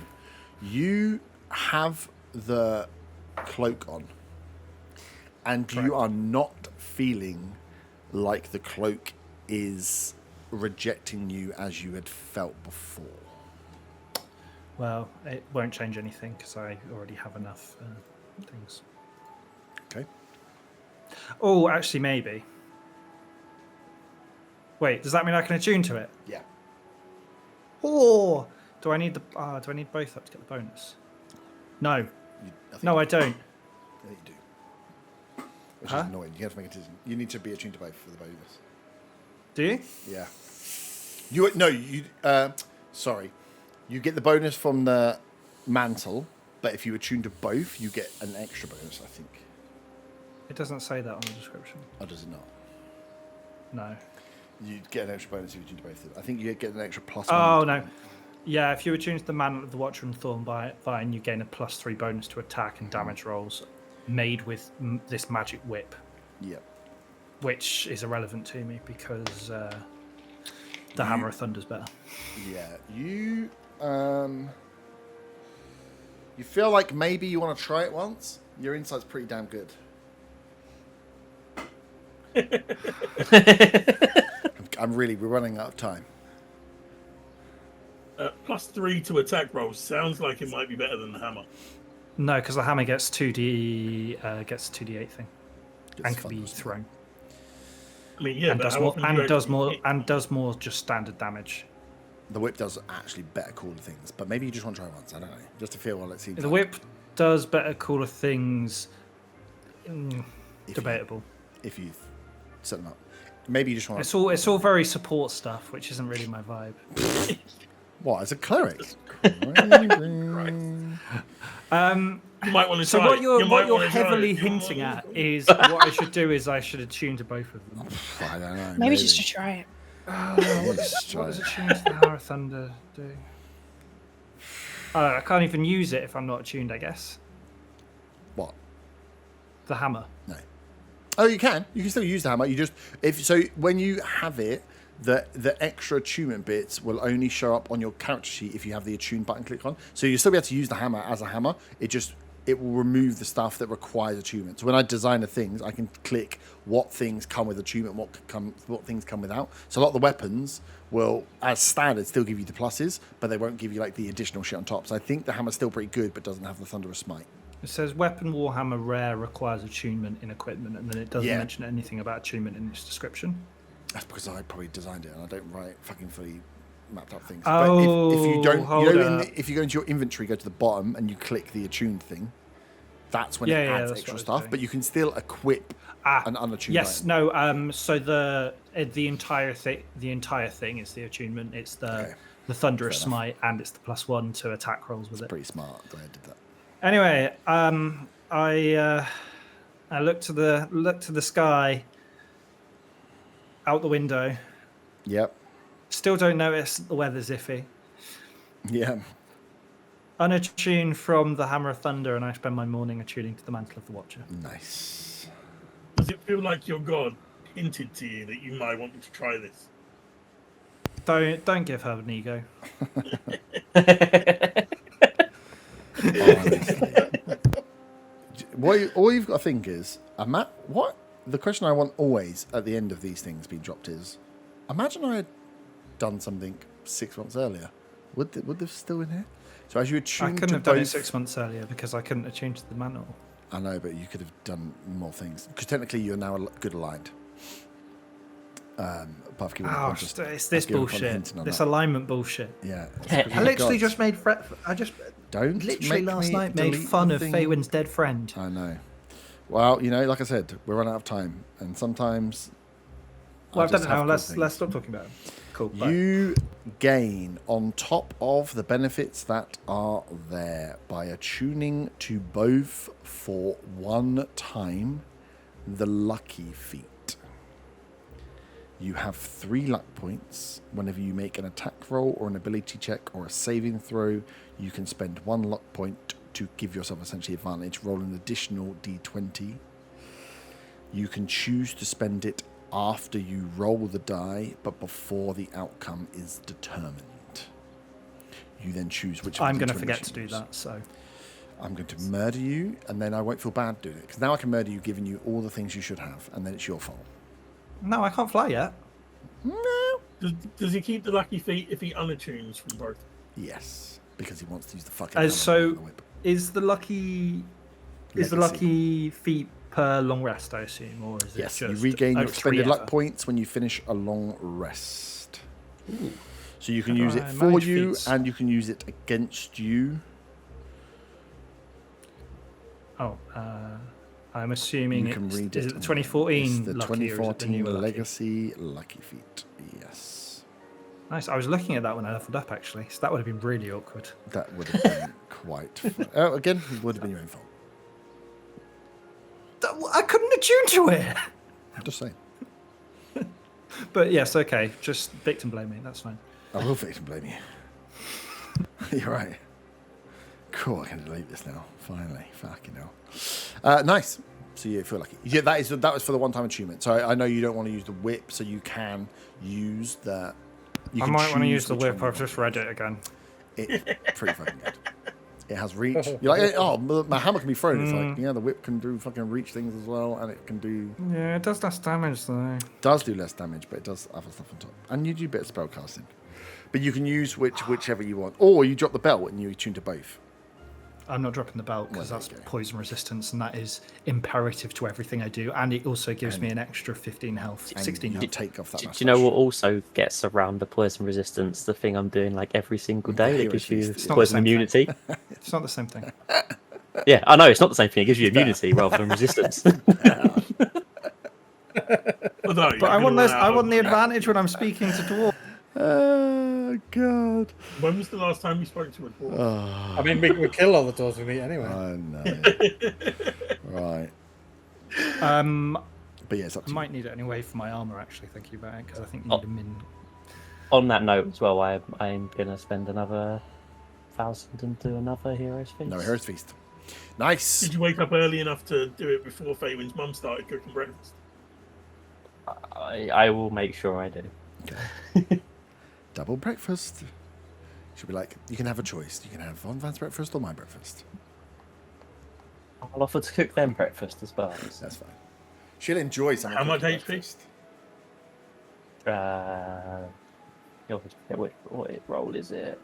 You have the cloak on, and Correct. you are not feeling like the cloak is rejecting you as you had felt before. Well, it won't change anything because I already have enough things. Okay. Oh, actually, maybe. Wait, does that mean I can attune to it? Yeah. Oh, do I need both up to get the bonus? No, no, I don't. Yeah, you do. Which Huh? is annoying. You have to make a decision. You need to be attuned to both for the bonus. Do you? Yeah. Sorry. You get the bonus from the mantle, but if you attune to both, you get an extra bonus, I think. It doesn't say that on the description. Or does it not? No. You get an extra bonus if you attune to both. I think you get an extra plus. Oh, one. no. Yeah, if you attune to the Mantle of the Watcher and Thorn Vine, you gain a +3 bonus to attack and damage rolls made with this magic whip, Yeah. which is irrelevant to me because the Hammer of Thunder's better. Yeah. You feel like maybe you want to try it once. Your insight's pretty damn good. We're running out of time. +3 to attack rolls sounds like it might be better than the hammer. No, because the hammer gets 2d8 thing, It's and fun, can be doesn't it? thrown, I mean, yeah, and but does how more, often do and you does actually more, hit? and does more just standard damage. The whip does actually better, cooler things, but maybe you just want to try once. I don't know, just to feel what it seems. The like. whip does better, cooler things. If Debatable. If you set them up, maybe you just want. It's all very support stuff, which isn't really my vibe. What, as a cleric? You might want to So try what it. you're You might what you're wanna try heavily it. hinting at is what I should do is I should attune to both of them. I don't know. Maybe just to try it. What does attune to the Hammer of Thunder do? I can't even use it if I'm not attuned, I guess. What? The hammer. No. Oh, you can. You can still use the hammer. You just when you have it, the extra attunement bits will only show up on your character sheet if you have the attune button clicked on. So you'll still be able to use the hammer as a hammer. It will remove the stuff that requires attunement. So when I design the things, I can click what things come with attunement, what things come without. So a lot of the weapons will, as standard, still give you the pluses, but they won't give you like the additional shit on top. So I think the hammer's still pretty good, but doesn't have the Thunderous Smite. It says weapon Warhammer rare requires attunement in equipment, and then it doesn't mention anything about attunement in its description. That's because I probably designed it and I don't write fucking fully mapped up things. Oh, but if you don't, hold up. if you go into your inventory, go to the bottom and you click the attuned thing, that's when it adds that's extra what I was stuff. doing. But you can still equip an unattuned Yes, item. no. So the entire thing is the attunement. It's the Thunderous Smite, and it's the +1 to attack rolls with it. Pretty smart the way I did that. Anyway, I look to the sky out the window. Yep. Still don't notice the weather's iffy. Yeah. Unattuned from the Hammer of Thunder, and I spend my morning attuning to the Mantle of the Watcher. Nice. Does it feel like your god hinted to you that you might want to try this? Don't give her an ego. All you've got to think is, what the question I want always at the end of these things being dropped is, imagine I had done something 6 months earlier. Would this still in here? So as you attune I couldn't to have done it both- 6 months earlier because I couldn't attune to the mantle. I know, but you could have done more things because technically you're now good aligned. Apart from Oh, it's this bullshit. This alignment bullshit. Yeah. I literally just made. Don't literally make last me night made delete fun the of thing. Faywin's dead friend. I know. Well, like I said, we're running out of time, and sometimes. Well, I've done just it now. have Let's good things. stop talking about it. Cool. Bye. You gain on top of the benefits that are there by attuning to both for one time the lucky feat. You have 3 luck points. Whenever you make an attack roll or an ability check or a saving throw, you can spend 1 luck point to give yourself essentially advantage. Roll an additional d20. You can choose to spend it after you roll the die, but before the outcome is determined. You then choose which. I'm going to forget to do that, so I'm going to murder you, and then I won't feel bad doing it because now I can murder you, giving you all the things you should have, and then it's your fault. no, I can't fly yet. No. Does he keep the lucky feet if he unattunes from both? Yes, because he wants to use the fucking. hammer So and the whip. is the lucky feat per long rest? I assume, or is it Yes, you just regain your 3 expended luck ever? points when you finish a long rest. So you can use it Alright, for manage you, feats. and you can use it against you. Oh, I'm assuming You can it's, read is it. it the 2014 It's the lucky, or is it the 2014 newer lucky? Legacy Lucky Feat. Yes. Nice. I was looking at that when I leveled up, actually, so that would have been really awkward. That would have been quite fun. Again, it would have been your own fault. I couldn't attune to it. I'm just saying. But yes, okay. Just victim blame me. That's fine. I will victim blame you. You're right. Cool, I can delete this now. Finally. Fucking hell. Nice. So you feel lucky. Yeah, that was for the one-time attunement. So I know you don't want to use the whip, so you can use the... I might want to use the whip. I've just read it again. It's pretty fucking good. It has reach. You're like, oh, my hammer can be thrown. It's like, yeah, the whip can do fucking reach things as well, and it can do... Yeah, it does less damage, though. Does do less damage, but it does other stuff on top. And you do a bit of spell casting. But you can use whichever you want. Or you drop the belt and you attune to both. I'm not dropping the belt because Well, that's there you go. poison resistance, and that is imperative to everything I do. And it also gives me an extra 15 health, And 16 you health. take off that Do much. you know what also gets around the poison resistance? The thing I'm doing like every single day that gives you It's not the poison same thing. immunity. It's not the same thing. Yeah, I know it's not the same thing. It gives you immunity rather than resistance. Although, But I want the advantage when I'm speaking to dwarves. Oh God. When was the last time you spoke to a dwarf? Oh, I mean, we kill all the dwarves we meet anyway. I know. Right. But yeah, it's up I to you. might need it anyway for my armor, actually, thinking about it, because I think you need a min. On that note as well, I'm gonna spend another 1,000 and do another Heroes Feast. No Heroes Feast. Nice. Did you wake up early enough to do it before Faywin's mum started cooking breakfast? I will make sure I do. Okay. Double breakfast. She'll be like, you can have a choice. You can have Von Van's breakfast or my breakfast. I'll offer to cook them breakfast as well. That's fine. She'll enjoy some. How much HP? breakfast. You'll forget what role is it?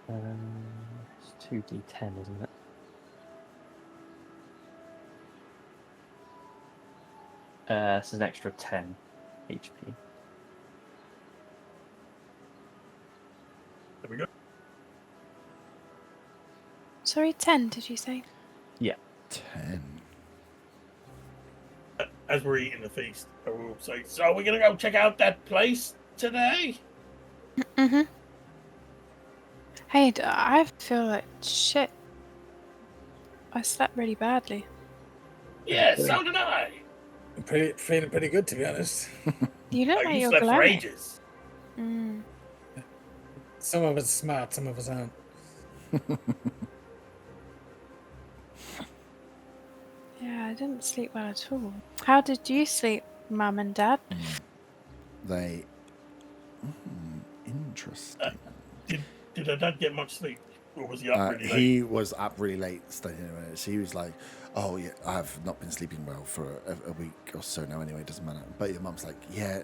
It's 2d10, isn't it? It's an extra 10 HP. There we go. Sorry, 10, did you say? Yeah. 10. As we're eating the feast, I will say, so we're going to go check out that place today? Mm-hmm. Hey, I feel like shit. I slept really badly. Yeah, so did I. I'm feeling pretty good, to be honest. You look Oh, like you you're slept for glowing. ages. Mm. Some of us are smart, some of us aren't. Yeah, I didn't sleep well at all. How did you sleep, Mum and Dad? They. Interesting. Did her dad get much sleep? Or was he up really late? He was up really late studying minutes. He was like, "Oh yeah, I've not been sleeping well for a week or so now. Anyway, it doesn't matter." But your mum's like, "Yeah,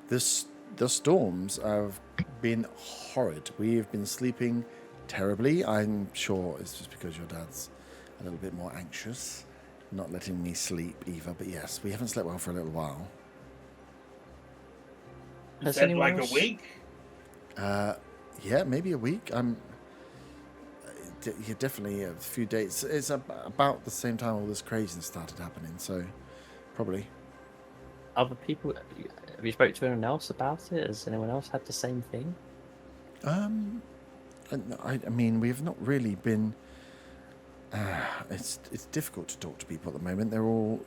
the storms have been horrid. We've been sleeping terribly. I'm sure it's just because your dad's a little bit more anxious, not letting me sleep either. But yes, we haven't slept well for a little while." You Has said anyone like else- a week? Yeah, maybe a week. Yeah, definitely a few days. It's about the same time all this craziness started happening, so probably. Other people, have you spoke to anyone else about it? Has anyone else had the same thing? I mean, we have not really been. It's difficult to talk to people at the moment. They're all,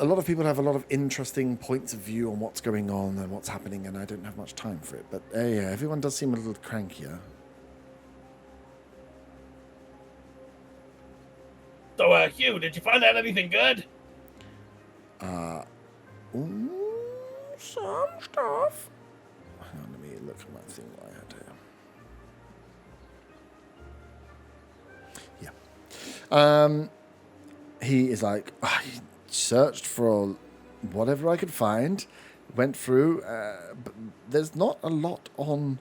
a lot of people have a lot of interesting points of view on what's going on and what's happening, and I don't have much time for it. But yeah, everyone does seem a little crankier. So, Hugh, did you find out anything good? Some stuff. Hang on, let me look at my thing that I had here. Yeah. He is like, I searched for whatever I could find, went through, but there's not a lot on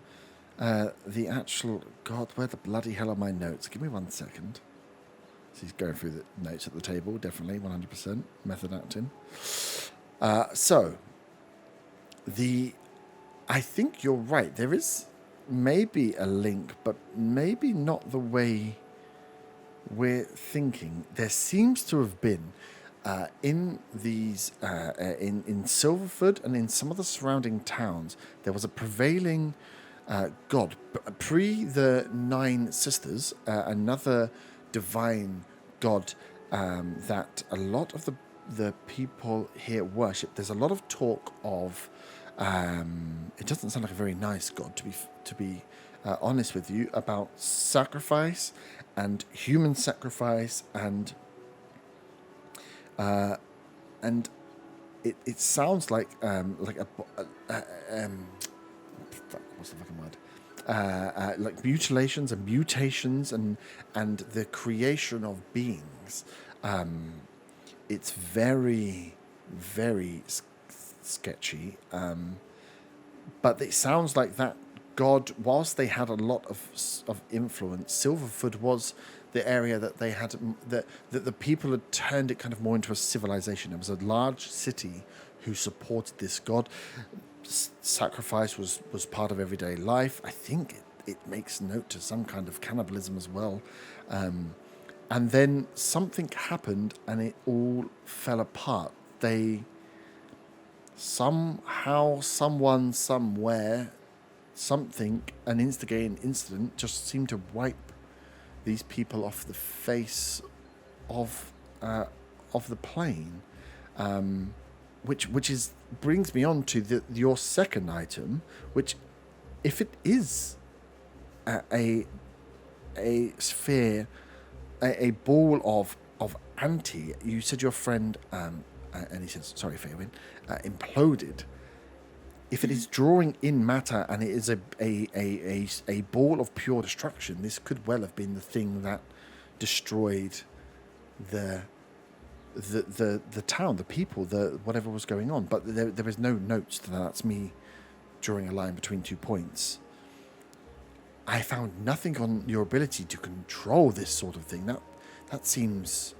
the actual. God, where the bloody hell are my notes? Give me 1 second. So he's going through the notes at the table, definitely 100% method acting. I think you're right. There is maybe a link, but maybe not the way we're thinking. There seems to have been in these in Silverford and in some of the surrounding towns, there was a prevailing god pre the Nine Sisters, another divine god that a lot of the people here worship. There's a lot of talk of. It doesn't sound like a very nice god, to be honest with you, about sacrifice and human sacrifice and it sounds like what's the fucking word? Like mutilations and mutations and the creation of beings. It's very, very sketchy. But it sounds like that god, whilst they had a lot of influence, Silverford was the area that they had, that the people had turned it kind of more into a civilization. It was a large city who supported this god. Sacrifice was part of everyday life. I think it makes note to some kind of cannibalism as well. And then something happened and it all fell apart. Somehow, someone, somewhere, something, an instigating incident just seemed to wipe these people off the face of the plane, which brings me on to your second item, which, if it is a sphere, a ball of anti, you said your friend and he says, sorry, Faywin, imploded. If it is drawing in matter and it is a ball of pure destruction, this could well have been the thing that destroyed the town, the people, whatever was going on. But there is no notes to that. That's me drawing a line between 2 points. I found nothing on your ability to control this sort of thing. That seems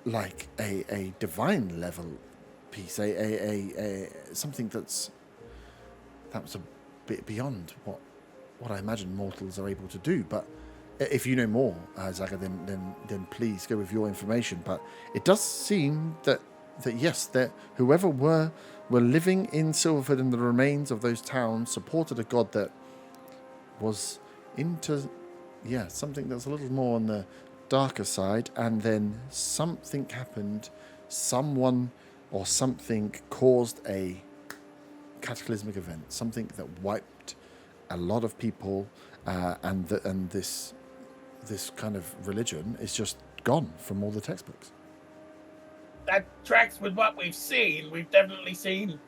like a divine level piece, a something that was a bit beyond what I imagine mortals are able to do. But if you know more, Zaga, then please go with your information. But it does seem that yes, that whoever were living in Silverford and the remains of those towns supported a god that was into something that's a little more on the darker side, and then something happened, someone or something caused a cataclysmic event, something that wiped a lot of people, and this kind of religion is just gone from all the textbooks. That tracks with what we've seen. We've definitely seen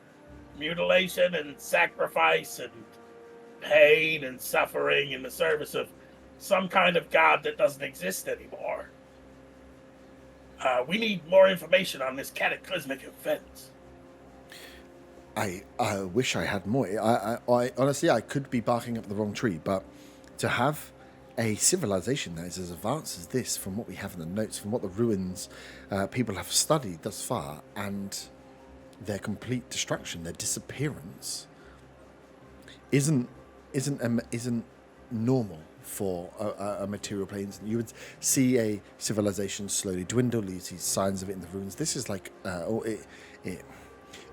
mutilation and sacrifice and pain and suffering in the service of some kind of god that doesn't exist anymore. We need more information on this cataclysmic event. I wish I had more. I honestly, I could be barking up the wrong tree, but to have a civilization that is as advanced as this, from what we have in the notes, from what the ruins people have studied thus far, and their complete destruction, their disappearance, isn't normal for a material plane. You would see a civilization slowly dwindle. You see signs of it in the ruins. This is like,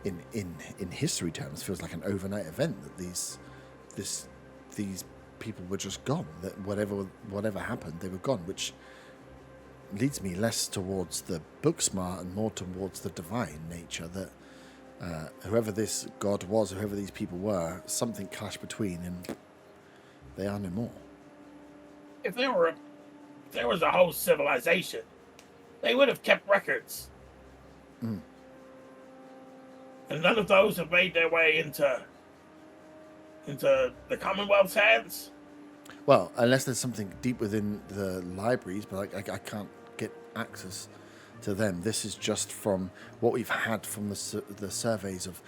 in history terms, feels like an overnight event that these people were just gone. That whatever happened, they were gone. Which leads me less towards the book smart and more towards the divine nature. That whoever this god was, whoever these people were, something clashed between, and they are no more. If there was a whole civilization, they would have kept records. Mm. And none of those have made their way into the Commonwealth's hands. Well, unless there's something deep within the libraries, but I can't get access to them. This is just from what we've had from the surveys of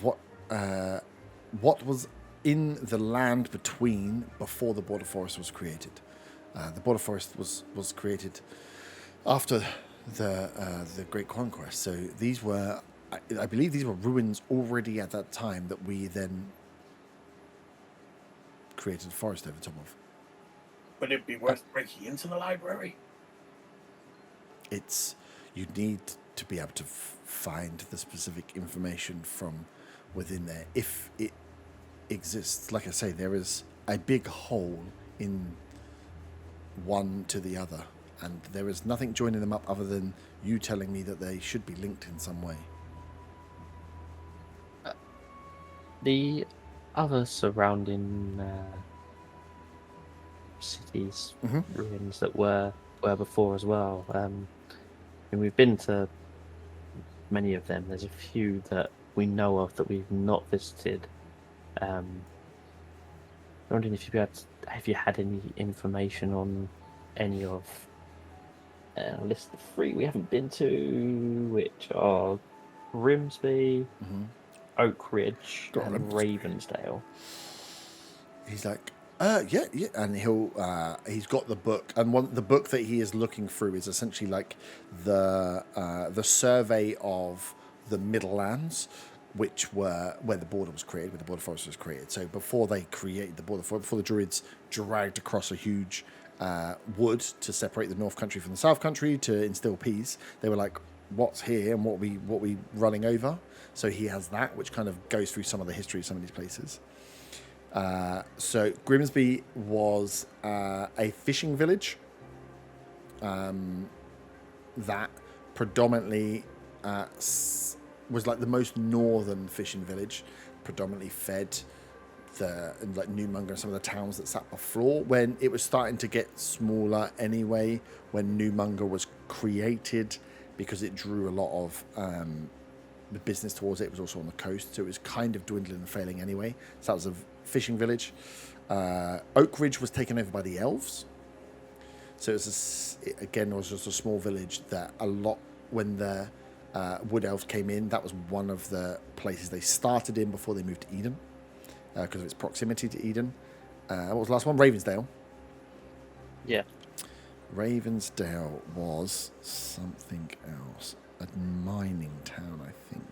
what was in the land before the Border Forest was created. The Border Forest was created after the Great Conquest. So these were, I believe, these were ruins already at that time that we then created a forest over top of. Would it be worth breaking into the library? You need to be able to find the specific information from within there, if it exists. Like I say, there is a big hole in one to the other, and there is nothing joining them up other than you telling me that they should be linked in some way. The other surrounding cities, ruins that were before as well. And we've been to many of them. There's a few that we know of that we've not visited. I'm wondering if have you had any information on any of a list of 3 we haven't been to, which are Grimsby, Oak Ridge, and Ravensdale. He's like, yeah, and he's got the book, and the book that he is looking through is essentially like the survey of the Middlelands, which were where the border was created, where the border forest was created. So before they created the border forest, before the Druids dragged across a huge wood to separate the North Country from the South Country to instill peace. They were like, what's here and what we running over? So he has that, which kind of goes through some of the history of some of these places. So Grimsby was a fishing village that predominantly was like the most northern fishing village, predominantly fed like Newmonger and some of the towns that sat before. When it was starting to get smaller anyway, when Newmonger was created, because it drew a lot of the business towards it. It was also on the coast, so it was kind of dwindling and failing anyway. So that was a fishing village. Oak Ridge was taken over by the elves. So it was just a small village that a lot, when the wood elves came in, that was one of the places they started in before they moved to Eden, because of its proximity to Eden. What was the last one? Ravensdale. Yeah. Ravensdale was something else. A mining town, I think.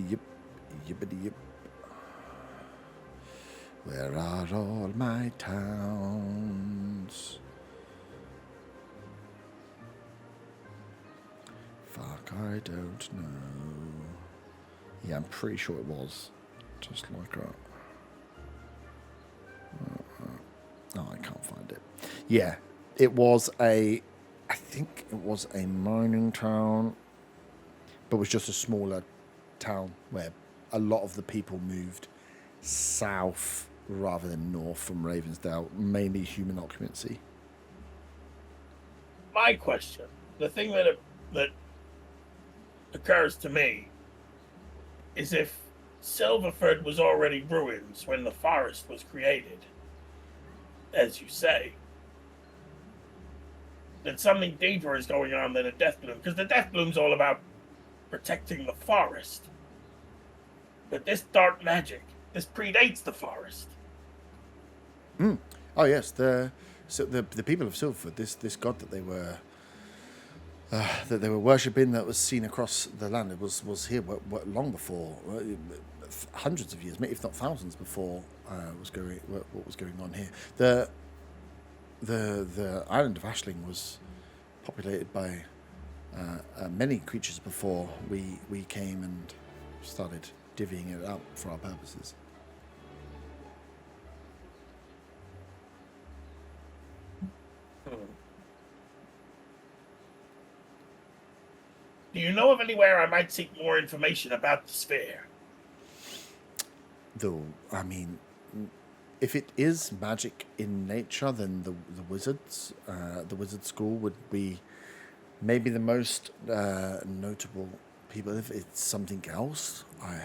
Yip. Where are all my towns? Fuck, I don't know. Yeah, I'm pretty sure it was. Just like a... No, I can't find it. Yeah, it was I think it was a mining town, but it was just a smaller town where a lot of the people moved south rather than north from Ravensdale, mainly human occupancy. My question, the thing that occurs to me, is if Silverford was already ruins when the forest was created, as you say, then something deeper is going on than a death bloom, because the death bloom's all about protecting the forest. But this dark magic, this predates the forest. Oh yes, the people of Silverford, this god that they were worshipping, that was seen across the land, it was here long before, hundreds of years, if not thousands before what was going on here. The island of Ashling was populated by many creatures before we came and started divvying it up for our purposes. Do you know of anywhere I might seek more information about the sphere? Though, I mean, if it is magic in nature, then the wizards, the wizard school would be maybe the most notable people. If it's something else, I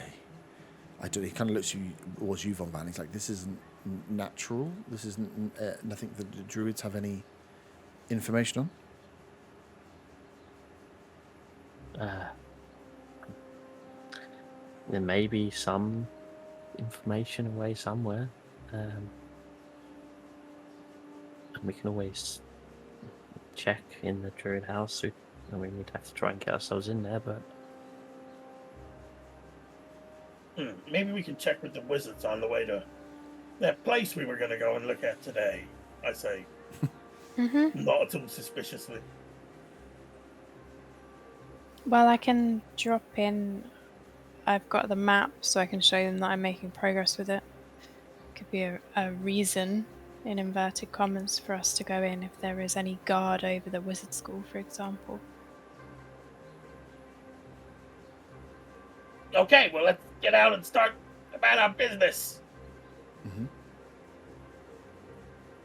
don't. He kind of looks towards you, Von Van. He's like, this isn't natural. This isn't nothing that the druids have any information on. There may be some information away somewhere, and we can always check in the druid house. I mean, we'd have to try and get ourselves in there, but maybe we can check with the wizards on the way to that place we were going to go and look at today. I say, not too suspiciously. Well, I can drop in. I've got the map, so I can show them that I'm making progress with it. Could be a reason, in inverted commas, for us to go in if there is any guard over the wizard school, for example. Okay, well, let's get out and start about our business.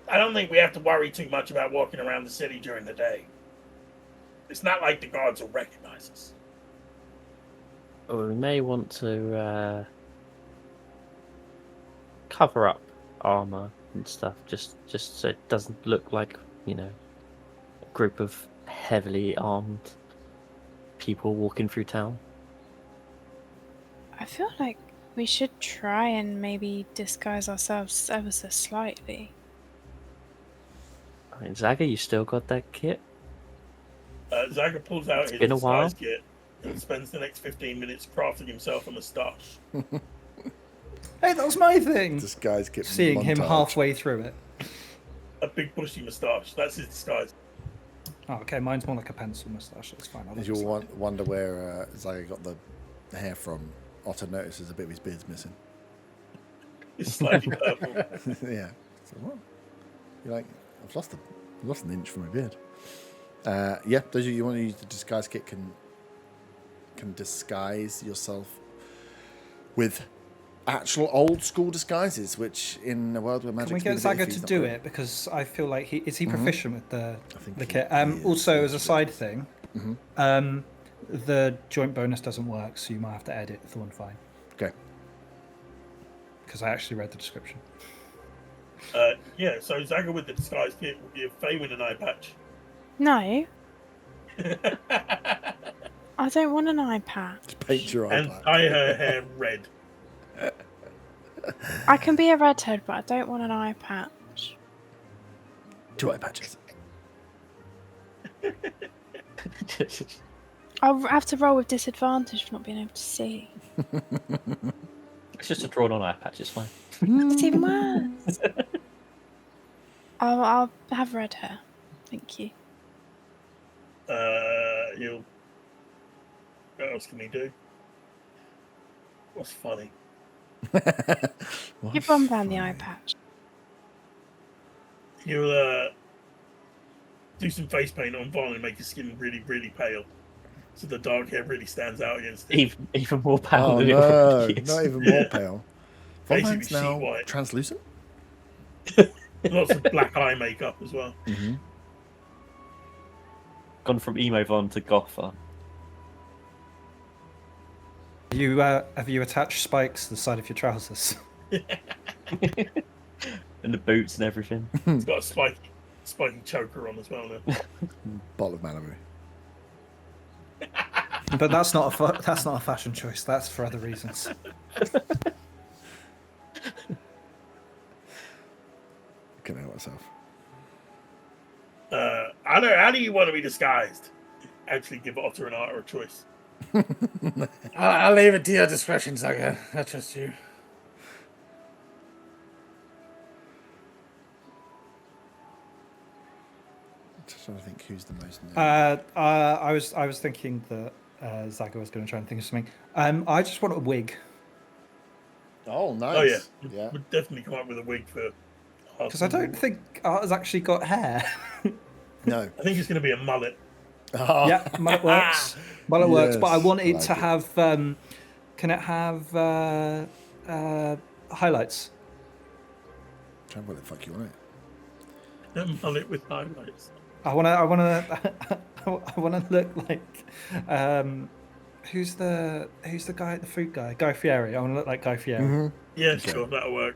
I don't think we have to worry too much about walking around the city during the day. It's not like the guards will recognize us. we may want to cover up armor and stuff, just so it doesn't look like, a group of heavily armed people walking through town. I feel like we should try and maybe disguise ourselves ever so slightly. I mean, Zaga, you still got that kit? Zaga pulls out his been a while. disguise kit and spends the next 15 minutes crafting himself a moustache. Hey, that was my thing. Disguise kit. Seeing him montage. halfway through it. A big bushy moustache. That's his disguise. Oh, okay, mine's more like a pencil moustache. That's fine. As you'll wonder where Zaga got the hair from, Otto notices a bit of his beard's missing. It's slightly purple. Yeah. So what? You're like, I've lost an inch from my beard. Yeah, those of you want to use the disguise kit can disguise yourself with actual old school disguises, which in a world where magic. Can we get Zaga to do it? Because I feel like is he proficient with the kit? Also, as a side thing, the joint bonus doesn't work, so you might have to edit Thornfine. Okay. Because I actually read the description. Yeah, so Zaga with the disguise kit will give Faywin an eye patch. No, I don't want an eye patch. Just paint your eye And black. dye her hair red. I can be a redhead, but I don't want an eye patch. 2 eye patches. I'll have to roll with disadvantage for not being able to see. It's just a drawn-on eye patch. It's fine. It's even worse. I'll have red hair. Thank you. What else can he do? What's funny? Give Ron Van the eye patch. He'll do some face paint on Von and make his skin really, really pale. So the dark hair really stands out against it. Even more pale Oh than it no, already is. not even more pale. Basically Von's now sheet white. translucent. Lots of black eye makeup as well. Mm-hmm. Gone from emo Von to goth Von. Have you attached spikes to the side of your trousers? And the boots and everything. He's got a spiky choker on as well now. Bottle of Malibu. But that's not a fashion choice. That's for other reasons. Can help myself. How do you want to be disguised? Actually, give Otter and Arter a choice. I'll leave it to your discretion, Zaga. I trust you. Just trying to think who's the most. I was thinking that Zaga was going to try and think of something. I just want a wig. Oh, nice. Oh yeah, Yeah. Would definitely come up with a wig for. Because I don't think Art has actually got hair. No. I think it's going to be a mullet. Oh, Yeah, mullet works. Mullet works, but I Yes, want it like to it. have. Can it have highlights? Try and what the fuck you want it. A mullet with highlights. I want to look like. Who's the guy, the food guy? Guy Fieri. I want to look like Guy Fieri. Mm-hmm. Yeah, Okay. sure, that'll work.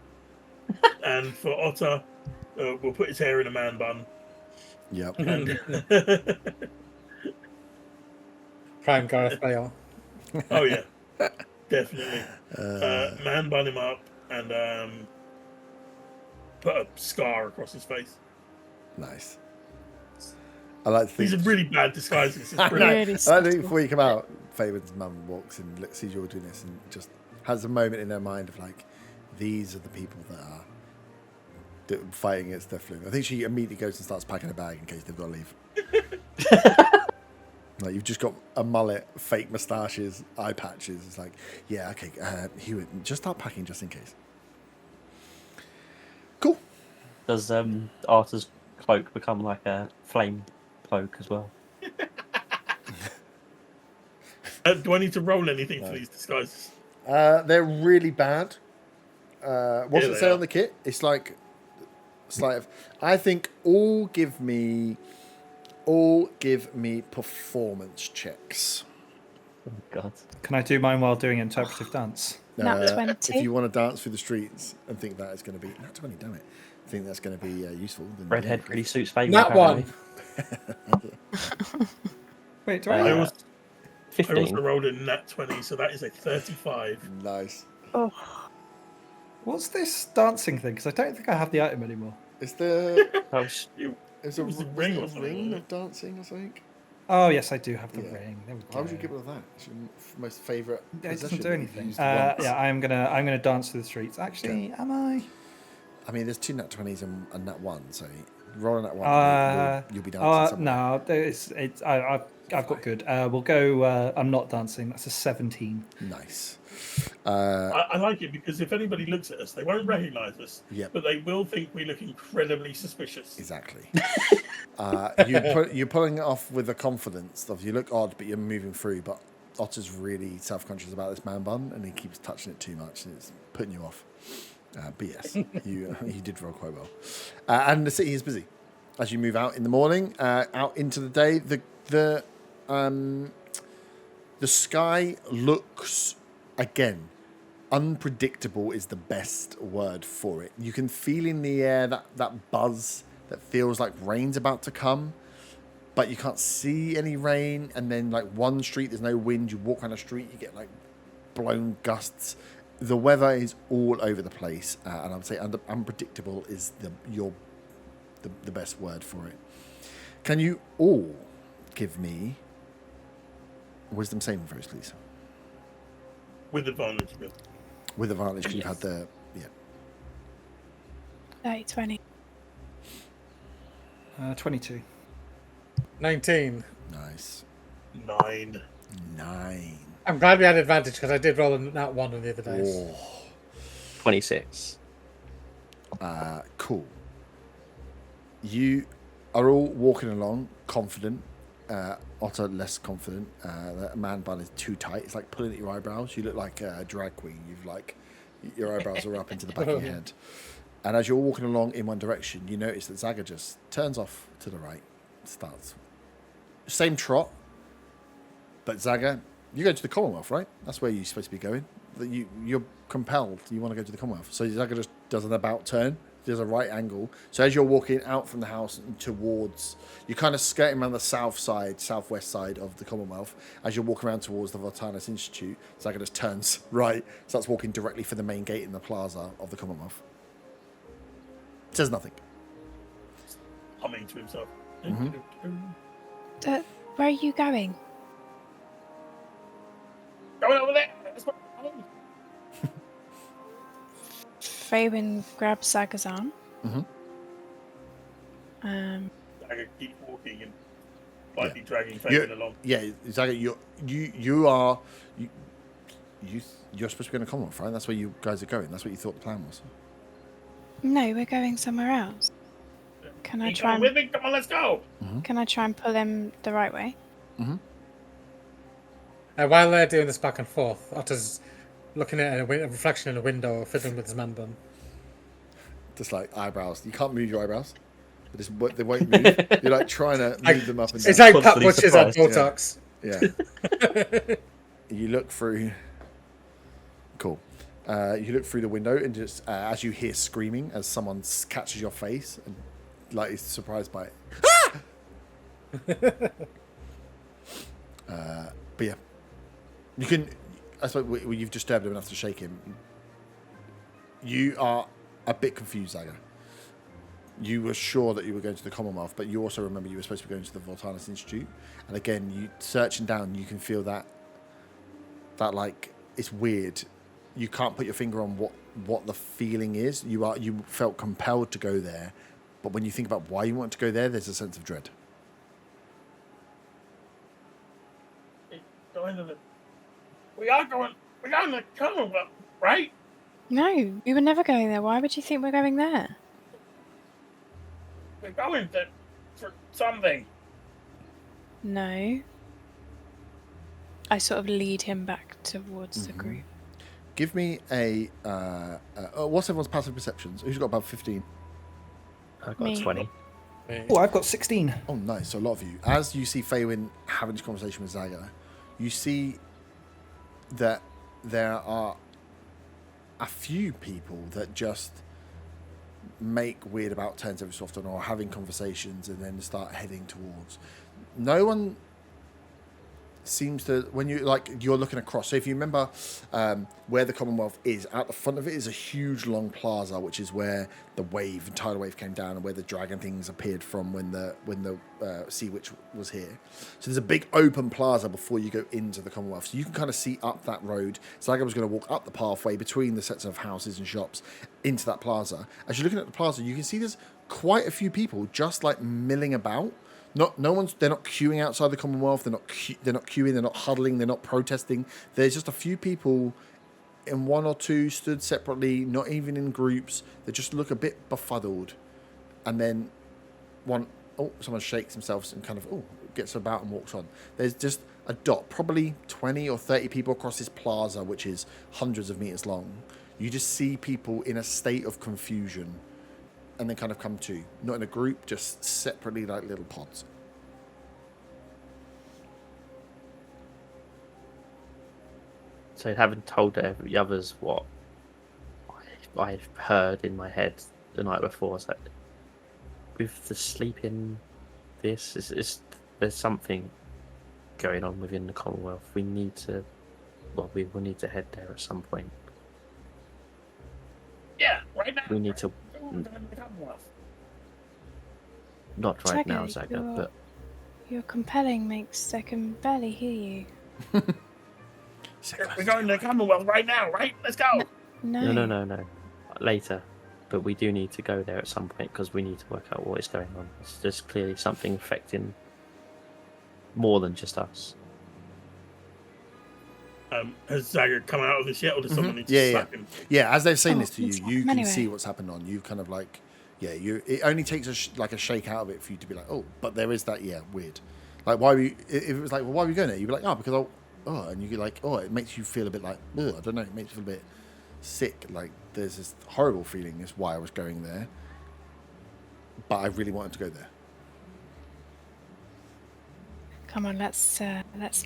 And for Otter, we'll put his hair in a man bun. Yep. And Prime Gareth Bale. oh yeah, definitely. Man bun him up and put a scar across his face. Nice. I like to think. These are really bad disguises. It's I brilliant. Really like to think subtle. before you come out, Fabian's mum walks in, sees you're doing this, and just has a moment in her mind of like, these are the people that are fighting against their flu. I think she immediately goes and starts packing a bag in case they've got to leave. Like you've just got a mullet, fake moustaches, eye patches. It's like, yeah, okay, Hewitt, just start packing just in case. Cool. Does Arthur's cloak become like a flame cloak as well? Do I need to roll anything for these disguises? They're really bad. What's Yeah, it they say are. on the kit? It's like, I think all give me performance checks. Oh God. Can I do mine while doing interpretive dance? Nat 20. If you want to dance through the streets and think that is going to be Nat 20, damn it, think that's going to be useful. Then Redhead yeah, really suits Fabian. That apparently. one. Wait, do I? Uh, I also 15. rolled a nat 20, so that is a 35. Nice. Oh, What's this dancing thing? Because I don't think I have the item anymore. Is there That was- is a It was a ring, ring or a something, ring wasn't of dancing or something? Oh yes, I do have the Yeah. ring. There we Why would you go. get rid of that? It's your most favourite It possession. doesn't do that you've anything. used once. Yeah, I'm gonna dance through the streets. Actually, am I? I mean, there's 2 nat 20s and nat 1, so rolling that one, you'll be dancing somewhere. No, I've got good. We'll go. I'm not dancing. That's a 17. Nice. I like it because if anybody looks at us, they won't recognise us, Yep. but they will think we look incredibly suspicious. Exactly. You're pulling it off with a confidence. Of you look odd, but you're moving through. But Otter's really self-conscious about this man bun, and he keeps touching it too much, and it's putting you off. But yes, you did roll quite well. And the city is busy as you move out in the morning, out into the day. The sky looks, again, unpredictable is the best word for it. You can feel in the air that buzz that feels like rain's about to come, but you can't see any rain. And then, like, one street, there's no wind. You walk on a street, you get, like, blown gusts. The weather is all over the place, and I would say unpredictable is the best word for it. Can you all give me wisdom saving throws, please? With advantage, Bill. With advantage, because you've had the 20. 22. 19. nice 9. 9. I'm glad we had advantage because I did roll that one on the other dice. Oh, 26. cool. You are all walking along, confident. Otter less confident. That man bun is too tight. It's like pulling at your eyebrows. You look like a drag queen. Your eyebrows are up into the back of your head. And as you're walking along in one direction, you notice that Zaga just turns off to the right. Starts. Same trot. But Zaga, you go to the Commonwealth, right? That's where you're supposed to be going. You're compelled. You want to go to the Commonwealth. So Zaga just does an about turn. There's a right angle. So as you're walking out from the house and towards, you're kind of skirting around the southwest side of the Commonwealth. As you're walking around towards the Voltanis Institute, Zaga just turns right, starts walking directly for the main gate in the plaza of the Commonwealth. Says nothing. Humming to himself. Where are you going? Going over there. That's what- Faywin grabs Saga's arm. I can keep walking and slightly dragging Fabian along. Yeah, Zaga, you're supposed to be going to Commonwealth, right? That's where you guys are going. That's what you thought the plan was. No, we're going somewhere else. Can I You try coming and with me? Come on, let's go. can I try and pull him the right way? While they're doing this back and forth, Otter's looking at a reflection in a window, fiddling with his man bun. Just like eyebrows. You can't move your eyebrows. They won't move. You're like trying to move them up and down. It's like Pat Constantly Butcher's on surprised, Botox. Yeah. You look through. Cool. You look through the window and just as you hear screaming as someone catches your face and like is surprised by it. Ah! But yeah, you can. I suppose you've disturbed him enough to shake him. You are a bit confused, Zaga. You were sure that you were going to the Commonwealth, but you also remember you were supposed to be going to the Voltanis Institute. And again, you searching down, you can feel that like it's weird. You can't put your finger on what the feeling is. You felt compelled to go there, but when you think about why you want to go there, there's a sense of dread. We're going to Commonwealth, right? No, we were never going there. Why would you think we're going there? We're going to for something. No. I sort of lead him back towards the group. Give me a what's everyone's passive perceptions? Who's got about 15? I've got Me. 20. Oh, I've got 16. Oh, nice. So a lot of you. As you see Faywin having this conversation with Zaga, you see that there are a few people that just make weird about turns every so often or having conversations and then start heading towards. No one seems to, when you're looking across. So if you remember where the Commonwealth is, at the front of it is a huge long plaza, which is where the tidal wave came down, and where the dragon things appeared from when the Sea Witch was here. So there's a big open plaza before you go into the Commonwealth. So you can kind of see up that road. It's like I was going to walk up the pathway between the sets of houses and shops into that plaza. As you're looking at the plaza, you can see there's quite a few people just like milling about. They're not queuing outside the Commonwealth. They're not queuing. They're not huddling. They're not protesting. There's just a few people, in one or two, stood separately, not even in groups. They just look a bit befuddled, and then someone shakes themselves and kind of gets about and walks on. There's just a dot, probably 20 or 30 people across this plaza, which is hundreds of meters long. You just see people in a state of confusion. And then kind of come to, not in a group, just separately like little pods. So I haven't told the others what I've heard in my head the night before. It's like, with the sleeping, there's something going on within the Commonwealth. We will need to head there at some point. Yeah, right now. We need to. Not right now, Zaga, but Your compelling makes I can barely hear you. We're going to the Commonwealth right now, right? Let's go. No. Later. But we do need to go there at some point because we need to work out what is going on. There's clearly something affecting more than just us. Has Zaga come out of this yet, or does someone need to slap him? Yeah, as they've saying this to you, you can anyway. see what's happened on. You kind of like, it only takes a shake out of it for you to be like, oh, but there is that, weird. Like, if it was like, well, why are we going there? You'd be like, because and you're like, it makes you feel a bit like, I don't know, it makes you feel a bit sick. Like, there's this horrible feeling is why I was going there. But I really wanted to go there. Come on, let's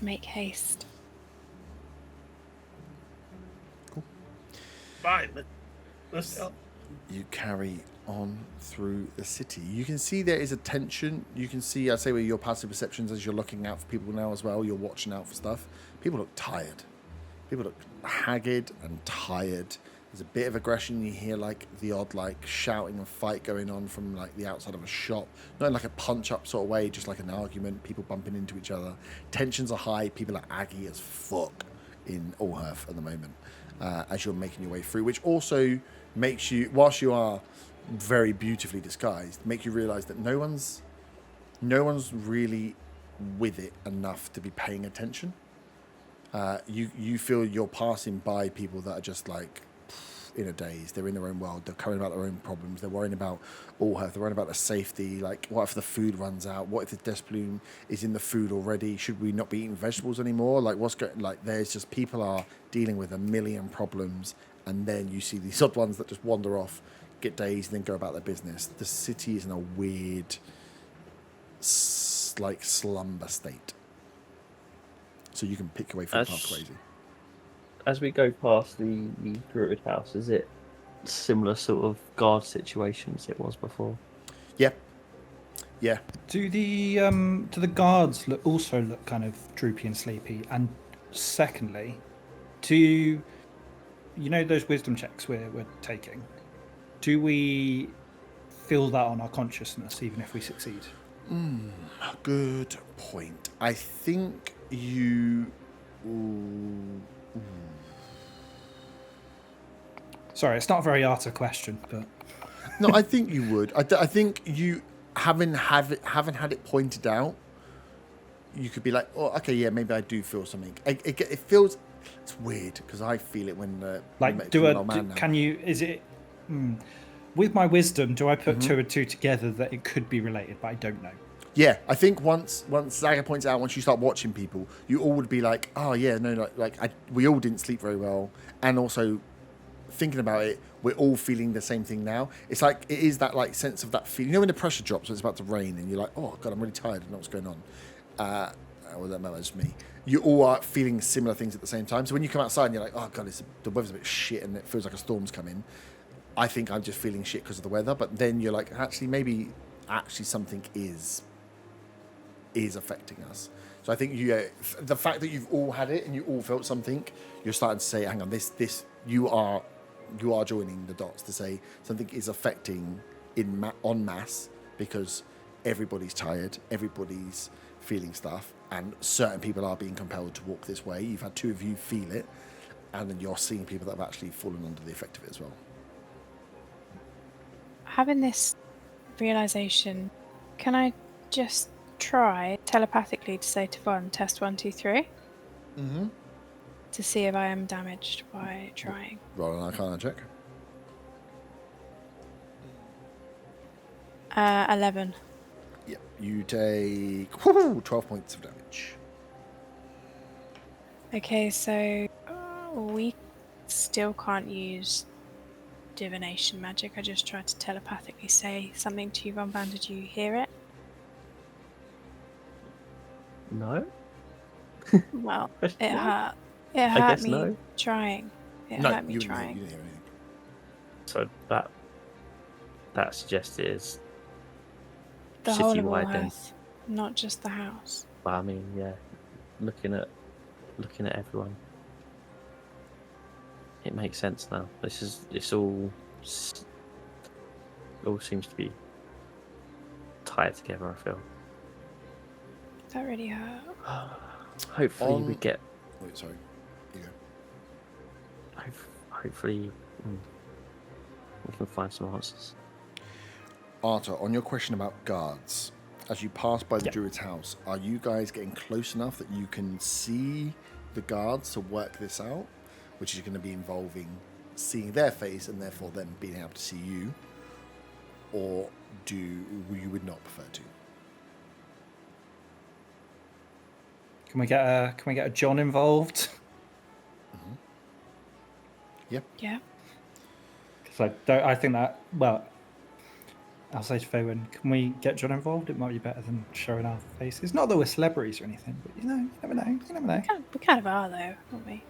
make haste. Fine, let's go. You carry on through the city. You can see there is a tension. You can see, I'd say, with your passive perceptions as you're looking out for people now as well. You're watching out for stuff. People look tired. People look haggard and tired. There's a bit of aggression. You hear like the odd like shouting and fight going on from like the outside of a shop. Not in like a punch-up sort of way, just like an argument. People bumping into each other. Tensions are high. People are aggy as fuck in Allhearth at the moment. As you're making your way through, which also makes you, whilst you are very beautifully disguised, make you realise that no one's really with it enough to be paying attention. You feel you're passing by people that are just like in a daze. They're in their own world. They're caring about their own problems. They're worrying about Allhearth. They're worrying about their safety. Like, what if the food runs out? What if the death bloom is in the food already? Should we not be eating vegetables anymore? Like, what's going? Like, there's just people are dealing with a million problems, and then you see these odd ones that just wander off, get dazed, and then go about their business. The city is in a weird, like, slumber state. So you can pick your way through the path crazy. As we go past the Druid house, is it similar sort of guard situation as it was before? Yeah. Do the guards also look kind of droopy and sleepy? And secondly, do you know those wisdom checks we're taking? Do we feel that on our consciousness even if we succeed? Good point. I think you. Sorry, it's not a very arty question, but No, I think you would. I think you haven't had it pointed out. You could be like, oh, okay, yeah, maybe I do feel something. It feels. It's weird because I feel it when with my wisdom, do I put two and two together that it could be related, but I don't know. Yeah, I think once Zaga points out, once you start watching people, you all would be like, oh yeah, no, we all didn't sleep very well, and also thinking about it, we're all feeling the same thing now. It's like it is that like sense of that feeling. You know when the pressure drops, when it's about to rain, and you're like, oh god, I'm really tired. I don't know what's going on. Well, that matters to me. You all are feeling similar things at the same time. So when you come outside and you're like, oh god, the weather's a bit shit, and it feels like a storm's coming. I think I'm just feeling shit because of the weather. But then you're like, maybe something is affecting us. So I think the fact that you've all had it and you all felt something, you're starting to say, hang on, this you are joining the dots to say something is affecting en masse because everybody's tired, everybody's feeling stuff, and certain people are being compelled to walk this way. You've had two of you feel it, and then you're seeing people that have actually fallen under the effect of it as well. Having this realization, can I just try telepathically to say to Von, test 1, 2, 3? Mm-hmm. To see if I am damaged by trying. Roll an Arcana check. 11. Yep. You take 12 points of damage. Okay, so we still can't use divination magic. I just tried to telepathically say something to you, Von Ban. Did you hear it? No. Well, Question it mark? hurt. It I hurt guess me no. trying. It No, hurt me you trying. didn't hear anything. So that suggests it is The whole of citywide then. Allhearth, not just the house. But I mean, yeah, looking at everyone, it makes sense now. It's all seems to be tied together. I feel. That really hurt. Hopefully we get. Wait, sorry. You go. Hopefully we can find some answers. Arthur, on your question about guards, as you pass by the Yeah. druid's house, are you guys getting close enough that you can see the guards to work this out, which is going to be involving seeing their face and therefore them being able to see you, or you would not prefer to? Can we get a John involved? Yeah. Yeah. Because I think that, well, I'll say to Faywin, can we get John involved? It might be better than showing our faces. Not that we're celebrities or anything, but you never know. You never know. We kind of are, though, aren't we?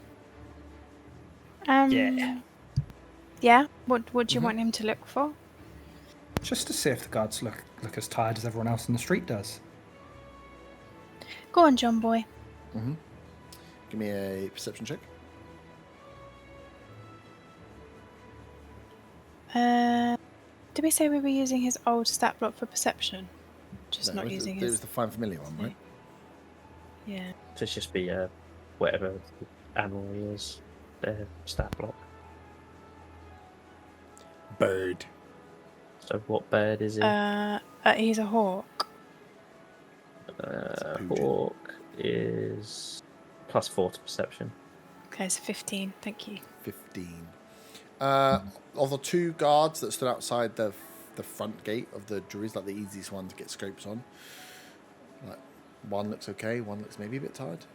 Yeah. Yeah. What do you want him to look for? Just to see if the guards look as tired as everyone else in the street does. Go on, John boy. Give me a perception check. Did we say we were using his old stat block for perception? Just No, not it using was his. the Find Familiar one, right? Yeah. So it's just be whatever the animal is, their stat block. Bird. So what bird is it? He's a hawk. Poojin. Hawk is +4 to perception. Okay, so 15. Thank you. 15. Of the two guards that stood outside the front gate of the druids, like the easiest one to get scopes on, like one looks okay, one looks maybe a bit tired.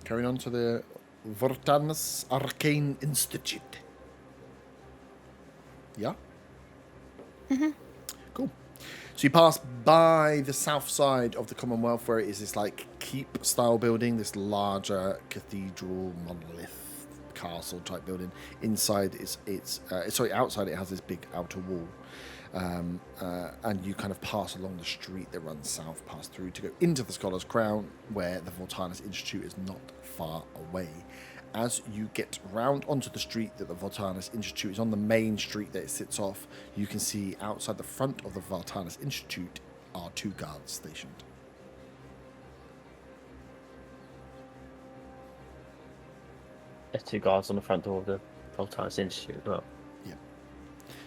Carrying on to the Vortanus Arcane Institute. Yeah? Cool. So you pass by the south side of the Commonwealth, where it is this like keep style building, this larger cathedral monolith castle type building. Inside outside it has this big outer wall, and you kind of pass along the street that runs south, pass through to go into the Scholar's Crown, where the Vortanus Institute is not far away. As you get round onto the street that the Vortanus Institute is on, the main street that it sits off, you can see outside the front of the Vortanus Institute are two guards stationed. There's 2 guards on the front door of the Voltaris Institute as well. Yeah.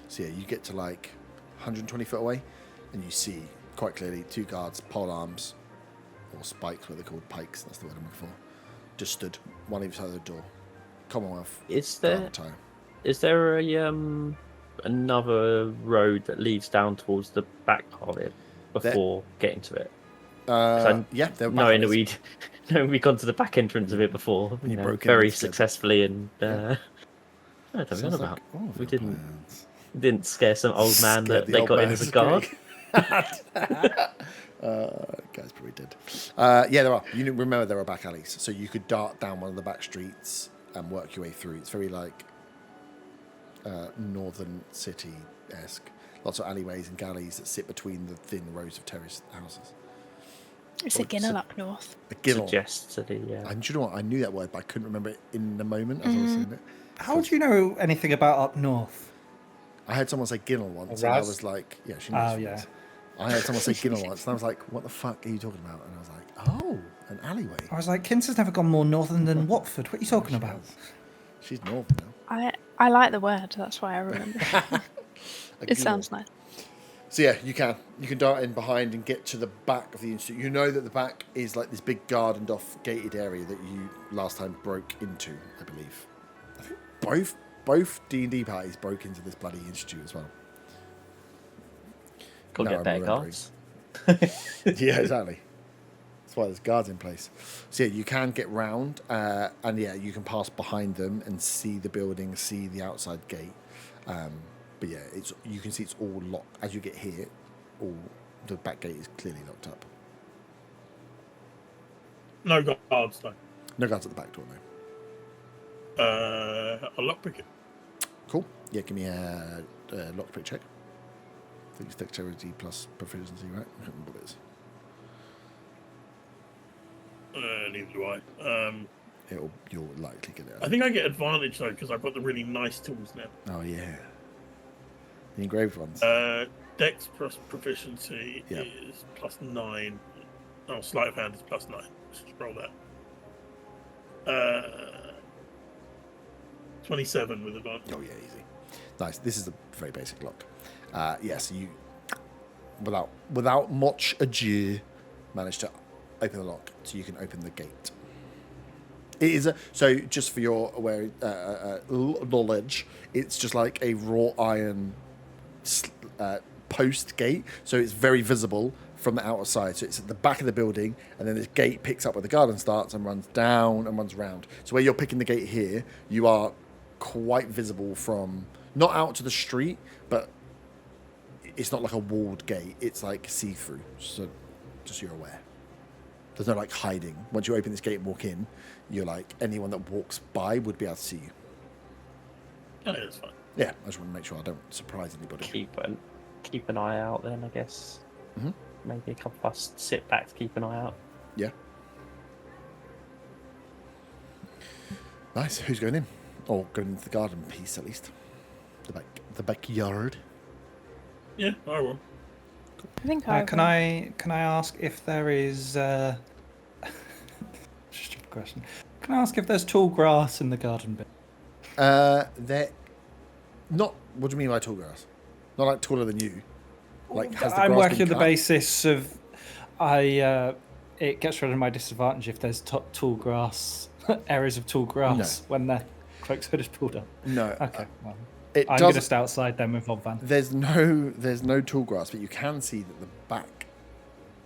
So yeah, you get to like 120 foot away, and you see quite clearly 2 guards, pole arms, or spikes, what they're called, pikes, that's the word I'm looking for, just stood one either side of the door. Commonwealth. Is guard there attire. another road that leads down towards the back part of it before getting to it? Yeah, they're back Knowing on that this. we'd gone to the back entrance of it before, You broke in very with the successfly, and I don't know Sounds about. like all of We your didn't plans. didn't scare some old man Scared that the they old got in man as a as guard. Guy's probably dead. Yeah, there are. You remember there are back alleys, so you could dart down one of the back streets and work your way through. It's very like northern city-esque. Lots of alleyways and galleys that sit between the thin rows of terraced houses. It's a ginnel up north. A ginnel. Suggests to the. And do you know what? I knew that word, but I couldn't remember it in the moment as I was saying it. How do you know anything about up north? I heard someone say ginnel once, and I was like, yeah, she knows. Yeah. I heard someone say ginnel once, and I was like, what the fuck are you talking about? And I was like, oh, an alleyway. I was like, Kins has never gone more northern than Watford. What are you talking about? She's north now. I like the word. That's why I remember. It sounds nice. So yeah, you can dart in behind and get to the back of the institute. You know that the back is like this big gardened off gated area that you last time broke into, I believe. I think both D&D parties broke into this bloody institute as well. Go No, get I'm better remembering. guards. Yeah, exactly. That's why there's guards in place. So yeah, you can get round, and yeah, you can pass behind them and see the building, see the outside gate. But yeah, you can see it's all locked. As you get here, the back gate is clearly locked up. No guards, though. No guards at the back door, no. I'll lockpick it. Cool. Yeah, give me a lockpick check. I think it's dexterity plus proficiency, right? I can't remember what it is. Neither do I. You'll likely get it. I think I get advantage, though, because I've got the really nice tools now. Oh, yeah. The engraved ones. Dex plus proficiency Yep. is +9. Oh, sleight of hand is +9. Let's just roll that. 27 with advantage. Oh, yeah, easy. Nice. This is a very basic lock. Yeah, so you, without much ado, manage to open the lock so you can open the gate. It is so just for your knowledge, it's just like a wrought iron post gate, so it's very visible from the outside. So it's at the back of the building, and then this gate picks up where the garden starts and runs down and runs round. So where you're picking the gate here, you are quite visible from not out to the street, but it's not like a walled gate. It's like see-through. So just so you're aware. There's no like hiding. Once you open this gate and walk in, you're like anyone that walks by would be able to see you. Oh, yeah, that's fine. Yeah, I just want to make sure I don't surprise anybody. Keep an eye out then, I guess. Mhm. Maybe a couple of us sit back to keep an eye out. Yeah. Nice. Who's going in? Or going into the garden piece at least. The backyard. Yeah, I will. I think I Can I ask if there is just a question? Can I ask if there's tall grass in the garden bit? They're not. What do you mean by tall grass? Not like taller than you. Like has the I'm grass working been on the cut? basis of it gets rid of my disadvantage if there's tall grass areas of tall grass when the cloak's hood is pulled up. No. Okay, well, It I'm does. just outside then with Van. There's no tall grass, but you can see that the back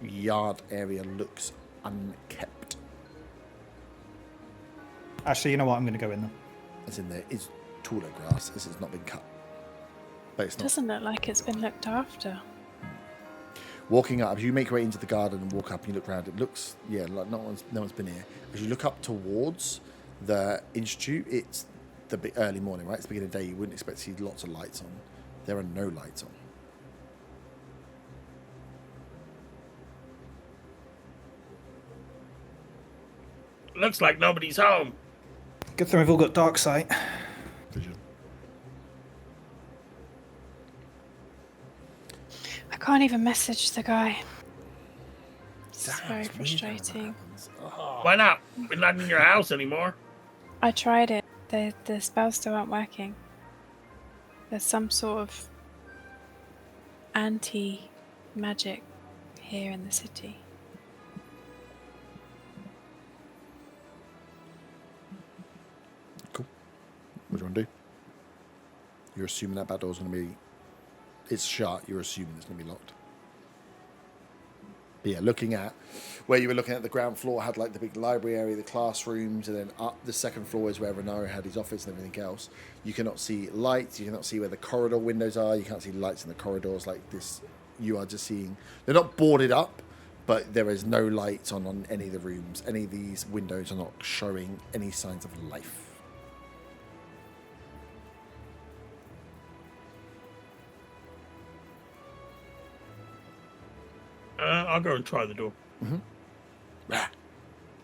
yard area looks unkept. Actually, you know what? I'm going to go in there. As in there is taller grass, as it's not been cut. But it's not. Doesn't look like it's been looked after. Walking up, as you make your way into the garden and walk up and you look around, it looks, yeah, like no one's been here. As you look up towards the institute, it's the early morning, right? It's the beginning of the day. You wouldn't expect to see lots of lights on. There are no lights on. Looks like nobody's home. Good thing we've all got dark sight. Vision. I can't even message the guy. It's Damn, very it's weird how that frustrating. happens. Oh. Why not? We're not in your house anymore. I tried it. The spells still aren't working. There's some sort of anti-magic here in the city. Cool. What do you want to do? You're assuming that back door's going to be... It's shut. You're assuming it's going to be locked. But yeah, looking at where you were looking at, the ground floor had like the big library area, the classrooms, and then up the second floor is where Renaro had his office and everything else. You cannot see lights. You cannot see where the corridor windows are. You can't see lights in the corridors like this. You are just seeing... They're not boarded up, but there is no lights on any of the rooms. Any of these windows are not showing any signs of life. I'll go and try the door.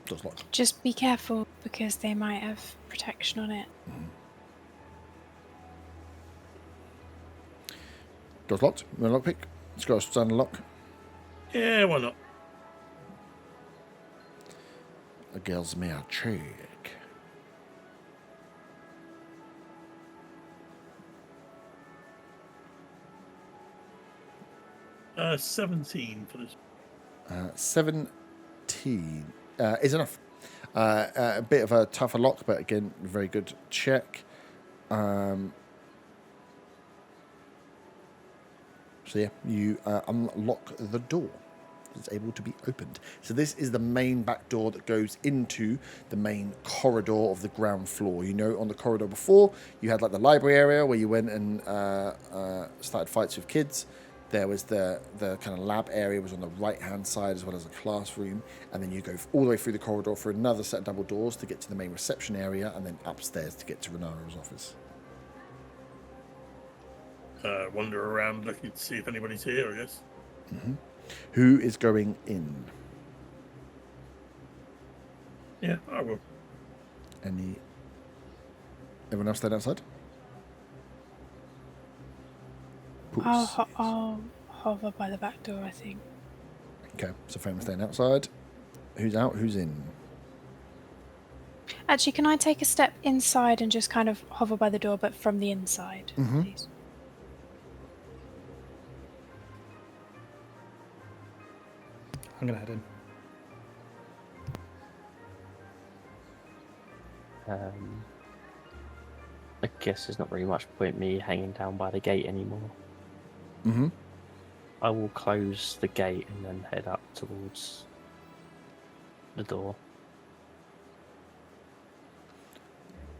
Door's locked. Just be careful because they might have protection on it. Door's locked. You want a lockpick? It's got a standard lock. Yeah, why not? The girls may a check. 17 for this. 17 is enough. A bit of a tougher lock, but again, very good check. So yeah, you unlock the door. It's able to be opened. So this is the main back door that goes into the main corridor of the ground floor. You know, on the corridor before, you had like the library area where you went and started fights with kids. There was the kind of lab area was on the right-hand side as well as a classroom. And then you go all the way through the corridor for another set of double doors to get to the main reception area and then upstairs to get to Renaro's office. Wander around looking to see if anybody's here, I guess. Mm-hmm. Who is going in? Yeah, I will. Everyone else staying outside? I'll hover by the back door, I think. Okay, so Fame staying outside. Who's out? Who's in? Actually, can I take a step inside and just kind of hover by the door, but from the inside, please? I'm gonna head in. I guess there's not very much point me hanging down by the gate anymore. Mm-hmm. I will close the gate and then head up towards the door.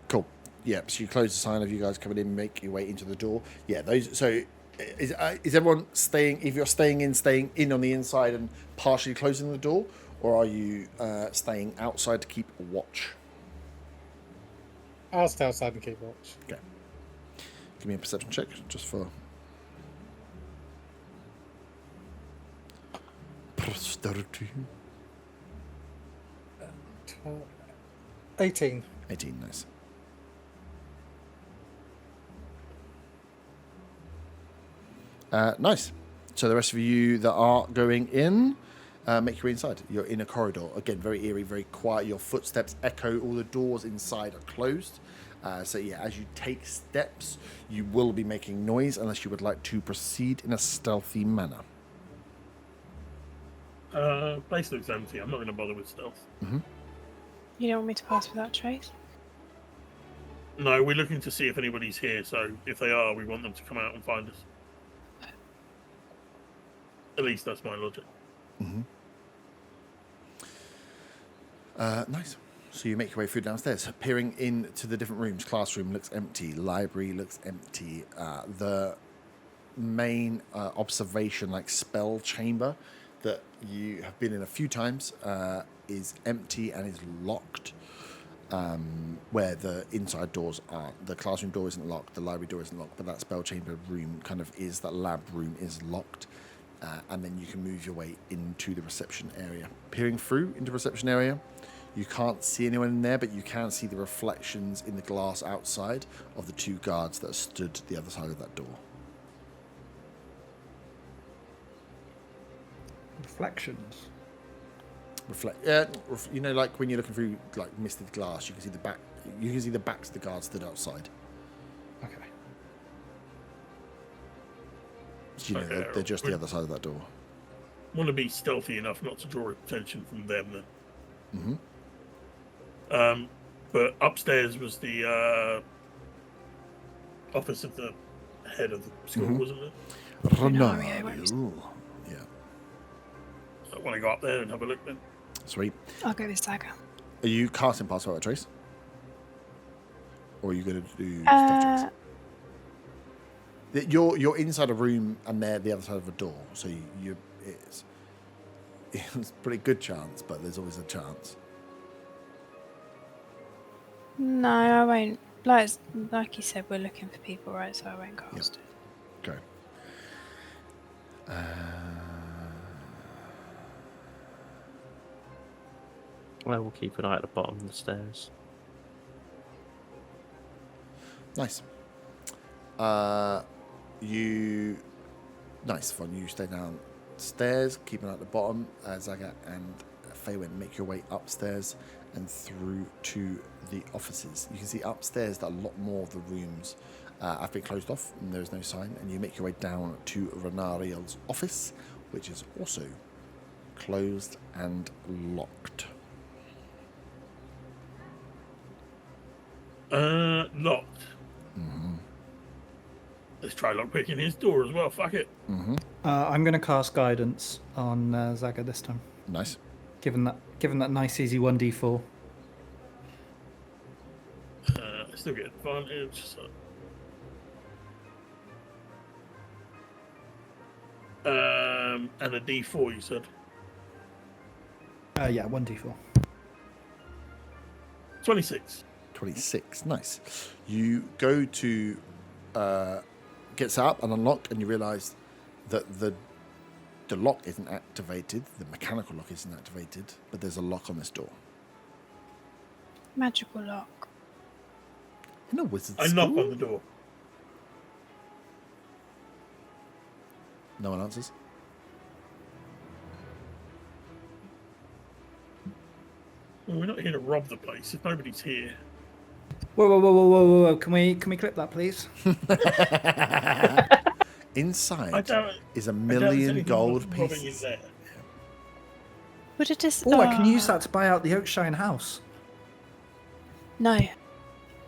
Cool. Yeah, so you close the sign of you guys coming in, make your way into the door. Yeah, those. So is everyone staying? If you're staying in on the inside and partially closing the door, or are you staying outside to keep watch? I'll stay outside and keep watch. Okay. Give me a perception check, just for posterity. 18. 18, nice. Nice. So the rest of you that are going in, make your way inside. You're in a corridor. Again, very eerie, very quiet. Your footsteps echo. All the doors inside are closed. So yeah, as you take steps, you will be making noise unless you would like to proceed in a stealthy manner. Place looks empty. I'm not going to bother with stealth. Mm-hmm. You don't want me to pass without trace? No, we're looking to see if anybody's here. So if they are, we want them to come out and find us. At least that's my logic. Mm-hmm. Nice. So you make your way through downstairs, peering into the different rooms. Classroom looks empty. Library looks empty. The main observation, like spell chamber that you have been in a few times, is empty and is locked. Where the inside doors aren't. The classroom door isn't locked. The library door isn't locked. But that spell chamber room kind of is. That lab room is locked. And then you can move your way into the reception area. Peering through into the reception area, you can't see anyone in there, but you can see the reflections in the glass outside of the two guards that stood the other side of that door. Reflections. You know, like when you're looking through like misted glass, you can see the back. You can see the backs of the guards stood outside. Okay. So, you know, they're just the other side of that door. Want to be stealthy enough not to draw attention from them then. Mm-hmm. But upstairs was the office of the head of the school, wasn't it? Renario. Yeah. I want to go up there and have a look then. Sweet. I'll go with Saga. Are you casting Pass Without Trace? Or are you going to do stealth checks? You're inside a room and they're the other side of a door, so it's a pretty good chance, but there's always a chance. No, I won't. Like you said, we're looking for people, right? So I won't cast it. Okay. I will keep an eye at the bottom of the stairs. Nice. Nice fun. You stay downstairs, keep an eye at the bottom. Zaga and Faywin make your way upstairs and through to the offices. You can see upstairs that a lot more of the rooms have been closed off and there is no sign. And you make your way down to Renariel's office, which is also closed and locked. Locked. Let's try lockpicking his door as well. Fuck it. I'm going to cast guidance on Zaga this time. Nice. Given that nice easy 1d4. I still get advantage. So. And a D4, you said. Yeah, 1d4. 26. 26. Nice. You go to get set up and unlock, and you realise that the lock isn't activated. The mechanical lock isn't activated, but there's a lock on this door. Magical lock. In a wizard's I school? knock on the door. No one answers. Well, we're not here to rob the place. If nobody's here, Whoa. Can we clip that, please? Inside is a I doubt there's million anything gold robbing in pieces. there. Would it just? Oh, I can use that to buy out the Oakshine house. No.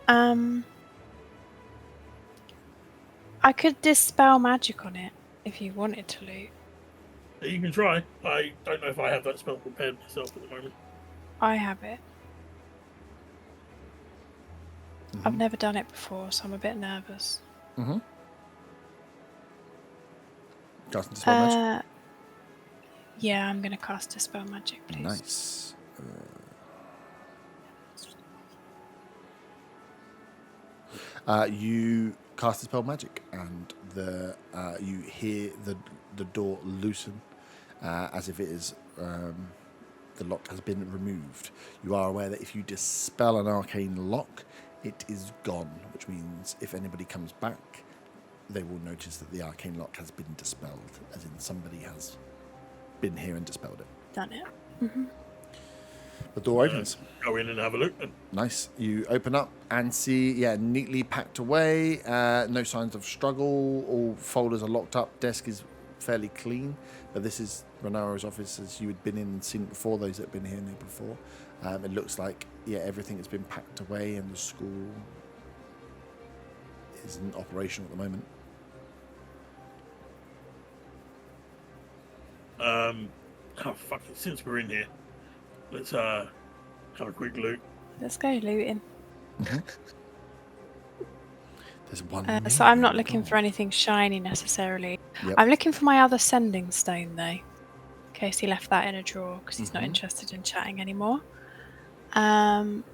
I could dispel magic on it if you wanted to loot. You can try. I don't know if I have that spell prepared myself at the moment. I have it. I've never done it before, so I'm a bit nervous. Cast dispel magic. Yeah, I'm going to cast Dispel Magic, please. Nice. You cast dispel magic, and you hear the door loosen as if it is the lock has been removed. You are aware that if you dispel an arcane lock, it is gone, which means if anybody comes back, they will notice that the arcane lock has been dispelled, as in somebody has been here and dispelled it. Done it. The door opens. Go in and have a look. Then. Nice. You open up and see, neatly packed away. No signs of struggle. All folders are locked up. Desk is fairly clean. But this is Renaro's office, as you had been in and seen it before, those that have been here before. It looks like, everything has been packed away and the school isn't operational at the moment. Fuck it. Since we're in here, let's have a quick look. Let's go looting. There's one. So I'm not looking for anything shiny necessarily. Yep. I'm looking for my other sending stone, though. In case he left that in a drawer because he's not interested in chatting anymore. I'm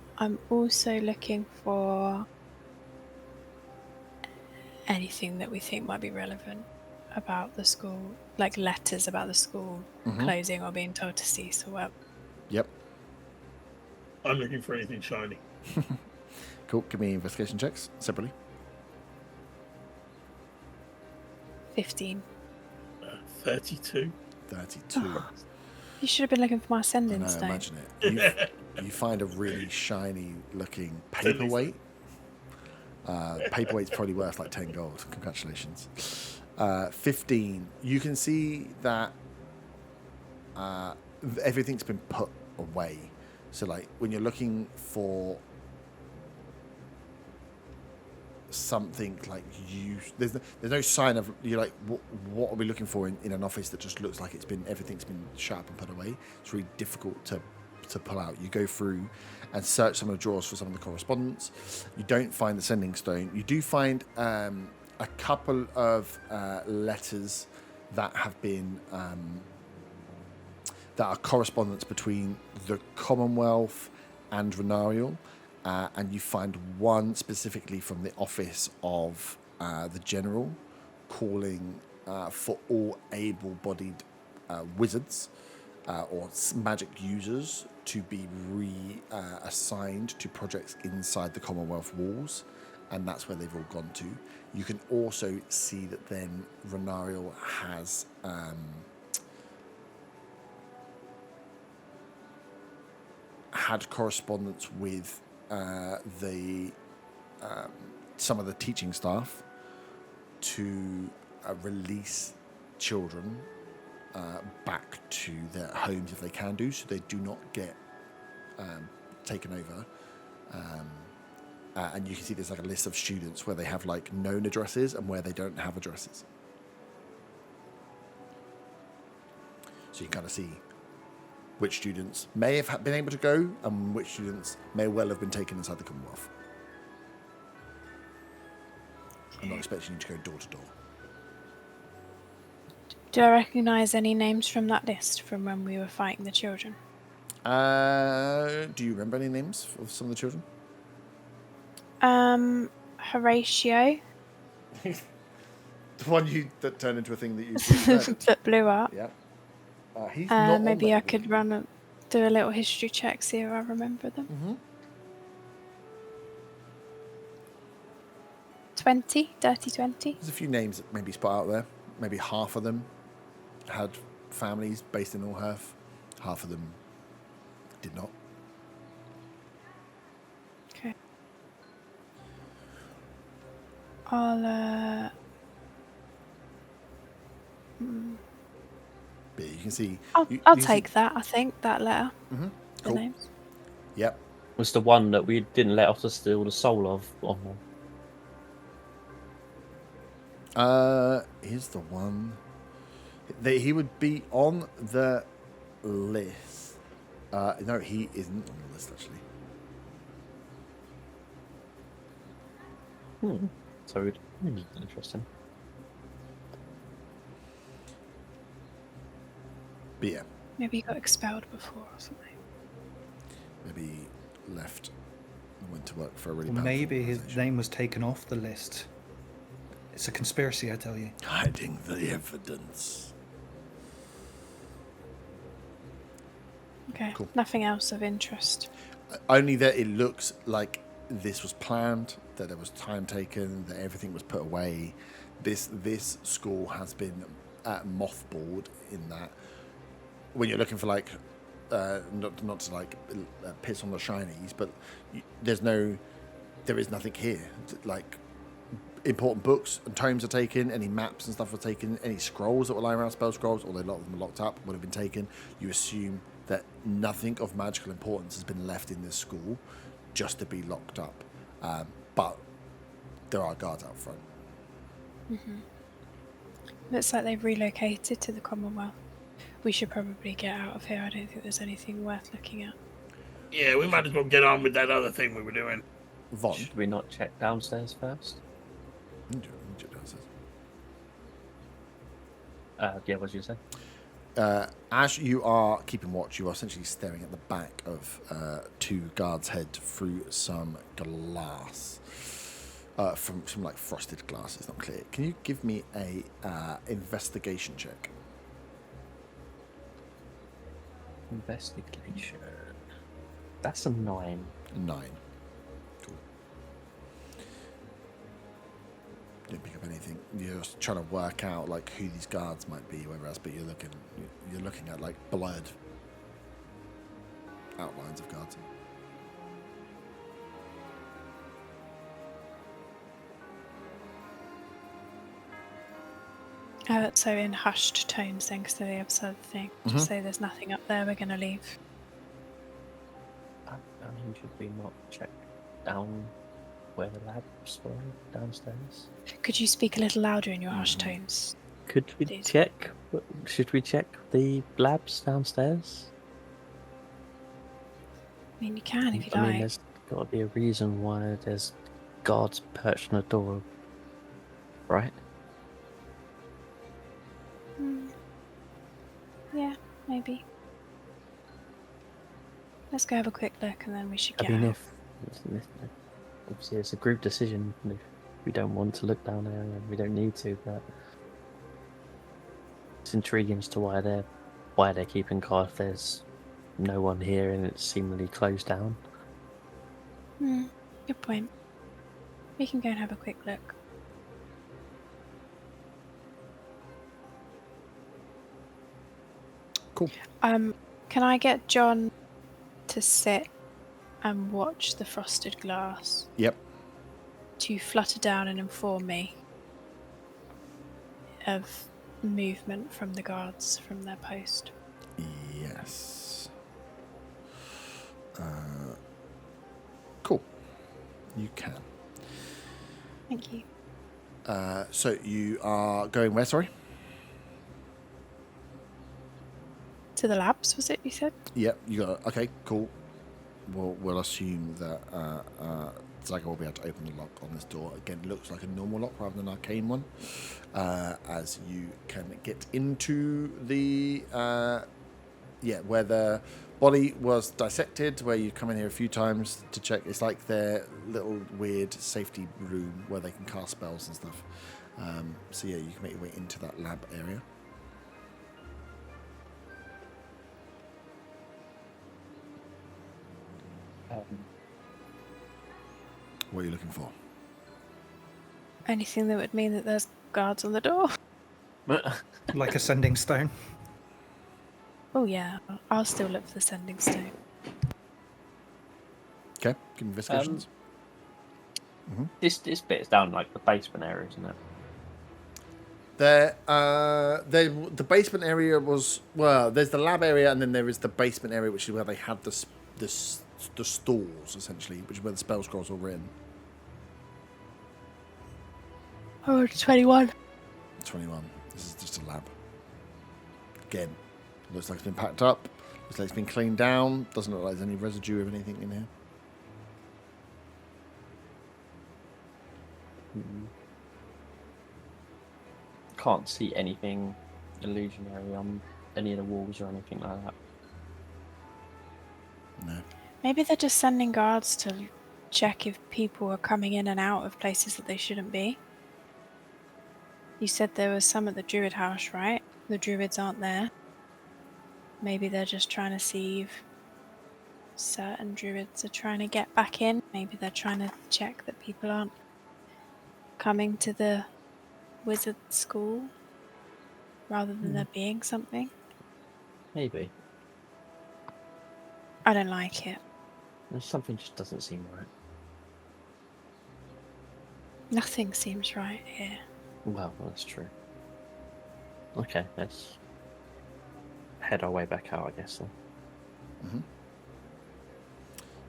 also looking for anything that we think might be relevant about the school, like letters about the school closing or being told to cease or what. Yep. I'm looking for anything shiny. Cool. Give me investigation checks separately. 15. 32. 32. You should have been looking for my I sending know, stone. imagine it. You find a really shiny looking paperweight. Paperweight's probably worth like 10 gold. Congratulations. 15. You can see that everything's been put away. So like when you're looking for something like there's no sign of, you're like, what are we looking for in an office that just looks like everything's been shut up and put away. It's really difficult to pull out. You go through and search some of the drawers for some of the correspondence. You don't find the sending stone. You do find a couple of letters that have been that are correspondence between the Commonwealth and Renariel. And you find one specifically from the office of the General calling for all able-bodied wizards or magic users to be reassigned to projects inside the Commonwealth walls, and that's where they've all gone to. You can also see that then Renariel has had correspondence with some of the teaching staff to release children back to their homes if they can do, so they do not get taken over. And you can see there's like a list of students where they have like known addresses and where they don't have addresses. So you can kind of see which students may have been able to go and which students may well have been taken inside the Commonwealth. I'm not expecting you to go door to door. Do I recognise any names from that list from when we were fighting the children? Do you remember any names of some of the children? Horatio. The one that turned into a thing that you That blew up. Yeah. He's not maybe on I that could do a little history check, see if I remember them. Mm-hmm. 20, dirty 20. There's a few names that maybe spot out there. Maybe half of them had families based in Allhearth. Half of them did not. Okay. I'll But you can see. I'll take that. I think that letter. Mm-hmm. The Cool. names. Yep. Was the one that we didn't let us steal the soul of on one. Here's the one. He would be on the list. No, he isn't on the list actually. So interesting. But yeah, Maybe he got expelled before or something. maybe he left and went to work for a really powerful Maybe his organisation. name was taken off the list. It's a conspiracy, I tell you. Hiding the evidence. Okay. Cool. Nothing else of interest. Only that it looks like this was planned, that there was time taken, that everything was put away. This school has been mothballed in that when you're looking for like not to like piss on the shinies, but there is nothing here. Like important books and tomes are taken, any maps and stuff were taken, any scrolls that were lying around, spell scrolls, although a lot of them are locked up, would have been taken. You assume that nothing of magical importance has been left in this school just to be locked up. But there are guards out front. Mm-hmm. Looks like they've relocated to the Commonwealth. We should probably get out of here. I don't think there's anything worth looking at. Yeah, we might as well get on with that other thing we were doing. Von. Should we not check downstairs first? Yeah, what did you say? As you are keeping watch, you are essentially staring at the back of two guards' head through some glass. From some like frosted glass, it's not clear. Can you give me a investigation check? Investigation. That's a 9. 9. Cool. Don't pick up anything. You're just trying to work out like who these guards might be, whatever else. But you're looking at like blurred outlines of guards. So in hushed tones then, because they're the other side of the thing. Just say there's nothing up there, we're going to leave. I mean, should we not check down where the labs were downstairs? Could you speak a little louder in your hushed tones? Could we Please. check? Should we check the labs downstairs? I mean, you can if you I mean, like. there's got to be a reason why there's guards perched on the door, right? Yeah, maybe. Let's go have a quick look and then we should I get mean, out. if obviously it's a group decision, if we don't want to look down there, and we don't need to, but it's intriguing as to why they're why they're keeping guard if there's no one here and it's seemingly closed down. Good point. We can go and have a quick look. Cool. Can I get John to sit and watch the frosted glass Yep. to flutter down and inform me of movement from the guards from their post? Yes. Cool. You can. Thank you. So you are going where, sorry? To the labs, was it you said? Yep, you got. Okay, cool. We'll assume that Zaga will be able to open the lock on this door. Again, it looks like a normal lock rather than an arcane one. As you can get into the where the body was dissected, where you come in here a few times to check. It's like their little weird safety room where they can cast spells and stuff. So yeah, you can make your way into that lab area. What are you looking for? Anything that would mean that there's guards on the door? Like a sending stone. Oh yeah, I'll still look for the sending stone. Okay, give me investigations. This bit is down like the basement area, isn't it? The basement area was, well, there's the lab area and then there is the basement area, which is where they had the stores, essentially, which is where the spell scrolls were written. Oh, 21. 21. This is just a lab. Again, looks like it's been packed up. Looks like it's been cleaned down. Doesn't look like there's any residue of anything in here. Can't see anything illusionary on any of the walls or anything like that. No. Maybe they're just sending guards to check if people are coming in and out of places that they shouldn't be. You said there was some at the druid house, right? The druids aren't there. Maybe they're just trying to see if certain druids are trying to get back in. Maybe they're trying to check that people aren't coming to the wizard school rather than there being something. Maybe. I don't like it. Something just doesn't seem right. Nothing seems right here. Well, that's true. Okay, let's head our way back out, I guess. Then.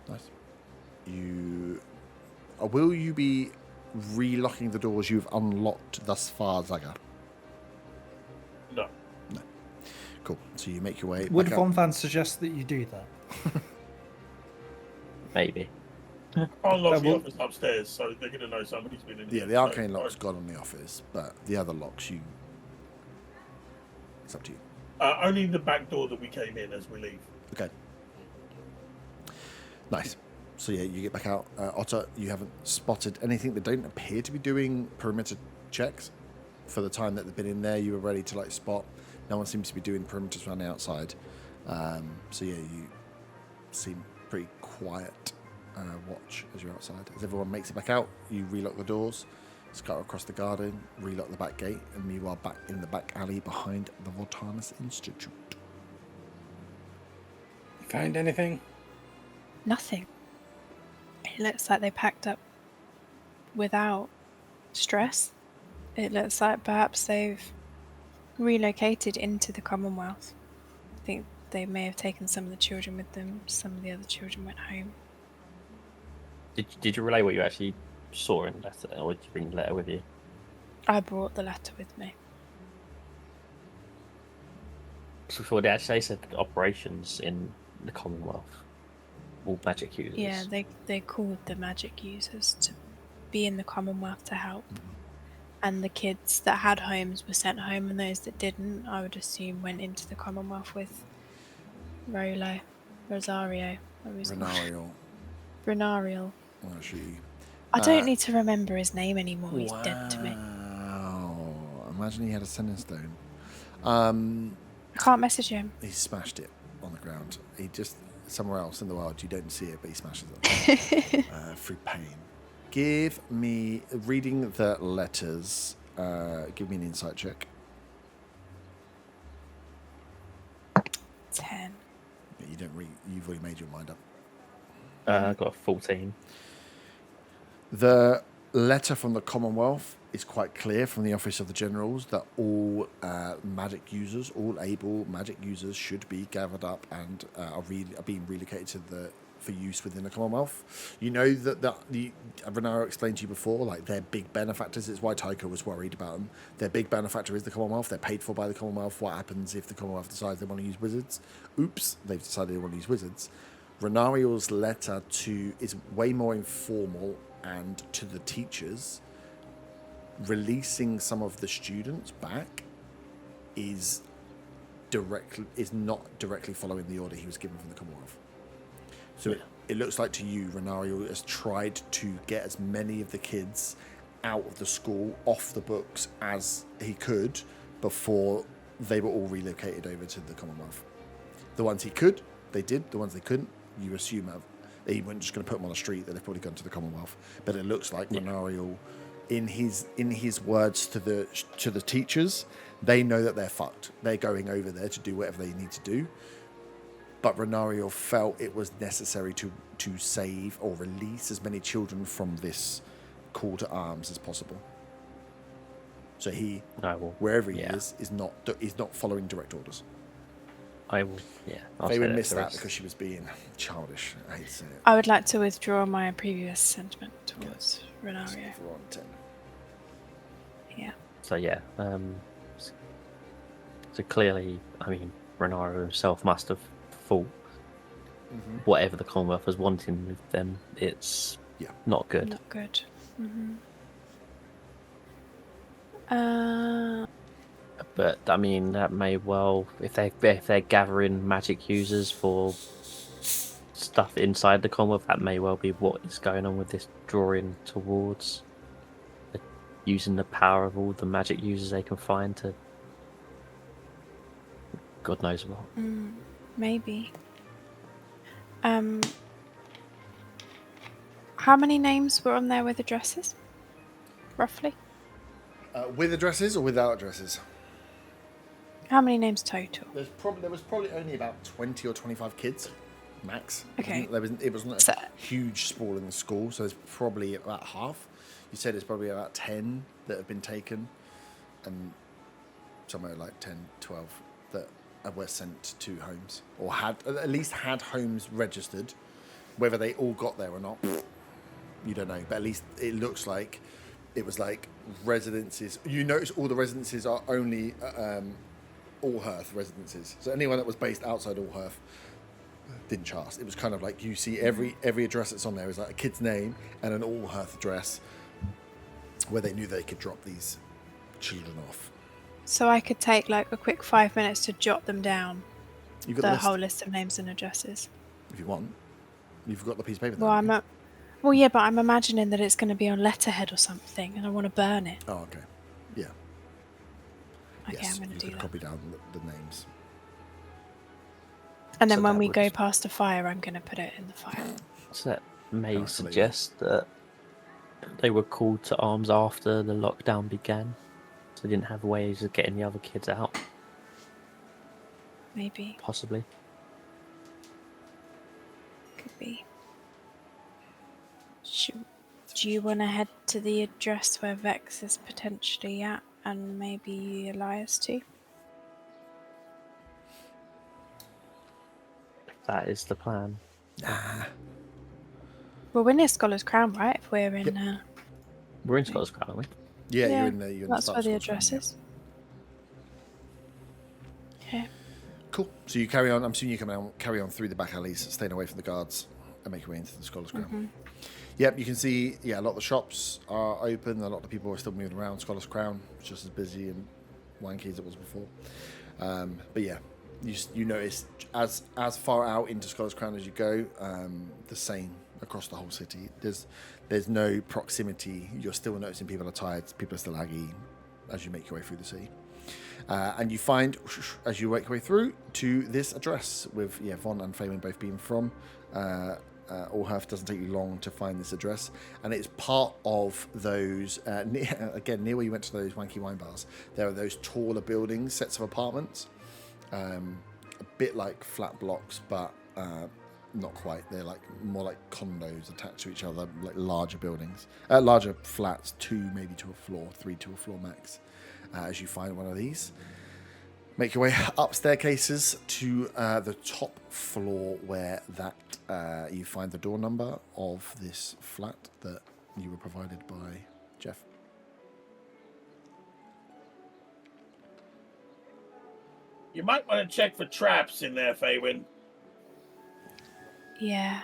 Nice. Will you be relocking the doors you've unlocked thus far, Zaga? No. No. Cool. So you make your way Would back out. Von Van suggest that you do that? Maybe. I'll lock the will- office upstairs, so they're going to know somebody's been in here. Yeah, the arcane lock's gone on the office, but the other locks, it's up to you. Only the back door that we came in as we leave. Okay. Nice. So yeah, you get back out. Otter, you haven't spotted anything. They don't appear to be doing perimeter checks. For the time that they've been in there, you were ready to like spot. No one seems to be doing perimeters around the outside. So yeah, you seem pretty quiet. Watch as you're outside. As everyone makes it back out, you relock the doors, scatter across the garden, relock the back gate, and you are back in the back alley behind the Voltanus Institute. You find anything? Nothing. It looks like they packed up without stress. It looks like perhaps they've relocated into the Commonwealth. I think they may have taken some of the children with them. Some of the other children went home. Did you relay what you actually saw in the letter, or did you bring the letter with you? I brought the letter with me. So before they actually said operations in the Commonwealth, all magic users. Yeah, they called the magic users to be in the Commonwealth to help. And the kids that had homes were sent home, and those that didn't, I would assume, went into the Commonwealth with Rosario. Renariel. Brunariel. Actually, I don't need to remember his name anymore. He's dead to me. Wow. Imagine he had a sending stone. I can't message him. He smashed it on the ground. He just, somewhere else in the world, you don't see it, but he smashes it through pain. Give me, reading the letters, give me an insight check. 10. You don't read, you've already made your mind up. I got a 14. The letter from the Commonwealth is quite clear from the Office of the Generals that all magic users, all able magic users, should be gathered up and are being relocated for use within the Commonwealth. You know that the Renaro explained to you before, like they're big benefactors. It's why Tycho was worried about them. Their big benefactor is the Commonwealth. They're paid for by the Commonwealth. What happens if the Commonwealth decides they want to use wizards? Oops, they've decided they want to use wizards. Renariel's letter is way more informal and to the teachers. Releasing some of the students back is not directly following the order he was given from the Commonwealth. So it looks like to you, Renariel has tried to get as many of the kids out of the school, off the books as he could before they were all relocated over to the Commonwealth. The ones he could, they did. The ones they couldn't, you assume they weren't just going to put them on the street, that they've probably gone to the Commonwealth. But it looks like Renariel, in his words to the teachers, they know that they're fucked. They're going over there to do whatever they need to do. But Renariel felt it was necessary to save or release as many children from this call to arms as possible. So he, wherever he is not following direct orders. I will, Faye missed that because she was being childish. I hate to say it. I would like to withdraw my previous sentiment towards Renario. We're on 10. Yeah. So so clearly, I mean, Renario himself must have thought whatever the Commonwealth was wanting with them, it's not good. Not good. But I mean, that may well, if they're gathering magic users for stuff inside the Commonwealth, that may well be what is going on with this drawing towards using the power of all the magic users they can find to God knows what. Maybe. How many names were on there with addresses? Roughly? With addresses or without addresses? How many names total? There was probably only about 20 or 25 kids, max. Okay. It wasn't a huge sprawling school, so there's probably about half. You said there's probably about 10 that have been taken, and somewhere like 10, 12 that were sent to homes, or at least had homes registered. Whether they all got there or not, you don't know. But at least it looks like it was like residences. You notice all the residences are only Allhearth residences. So anyone that was based outside Allhearth didn't chance. It was kind of like you see every address that's on there is like a kid's name and an Allhearth address where they knew they could drop these children off. So I could take like a quick 5 minutes to jot them down. You've got the list, whole list of names and addresses. if you want. You've got the piece of paper. Well, well, yeah, but I'm imagining that it's going to be on letterhead or something, and I want to burn it. Oh, okay. Yeah. Okay, Yes, I'm going to do you could that. copy down the names. And then So when that we would go just- past a fire, I'm going to put it in the fire. So that may Absolutely. suggest that they were called to arms after the lockdown began, so they didn't have ways of getting the other kids out, Maybe. possibly. Could be. Do you want to head to the address where Vex is potentially at, and maybe Elias too? That is the plan. Well, we're near Scholar's Crown, right? If we're in... We're in Scotland's Crown, aren't we? Yeah, Yeah, you're in there. You're in that's the where the start address screen, is. Okay. Cool. So you carry on. I'm assuming you carry on through the back alleys, staying away from the guards, and make your way into the Scholar's Crown. Yep, you can see. Yeah, a lot of the shops are open. A lot of people are still moving around. Scholar's Crown, it's just as busy and wanky as it was before. But yeah, you notice as far out into Scholar's Crown as you go, the same across the whole city. There's no proximity. You're still noticing people are tired. People are still aggy as you make your way through the city. And you find, as you work your way through, to this address with Von and Feynman both being from. Allhearth. Doesn't take you long to find this address, and it's part of those near where you went to those wanky wine bars. There are those taller buildings, sets of apartments, a bit like flat blocks, but not quite. They're like more like condos attached to each other, like larger buildings, larger flats, 2 maybe to a floor, 3 to a floor max. As you find one of these, make your way up staircases to the top floor where that you find the door number of this flat that you were provided by Jeff. You might want to check for traps in there, Faywin. Yeah.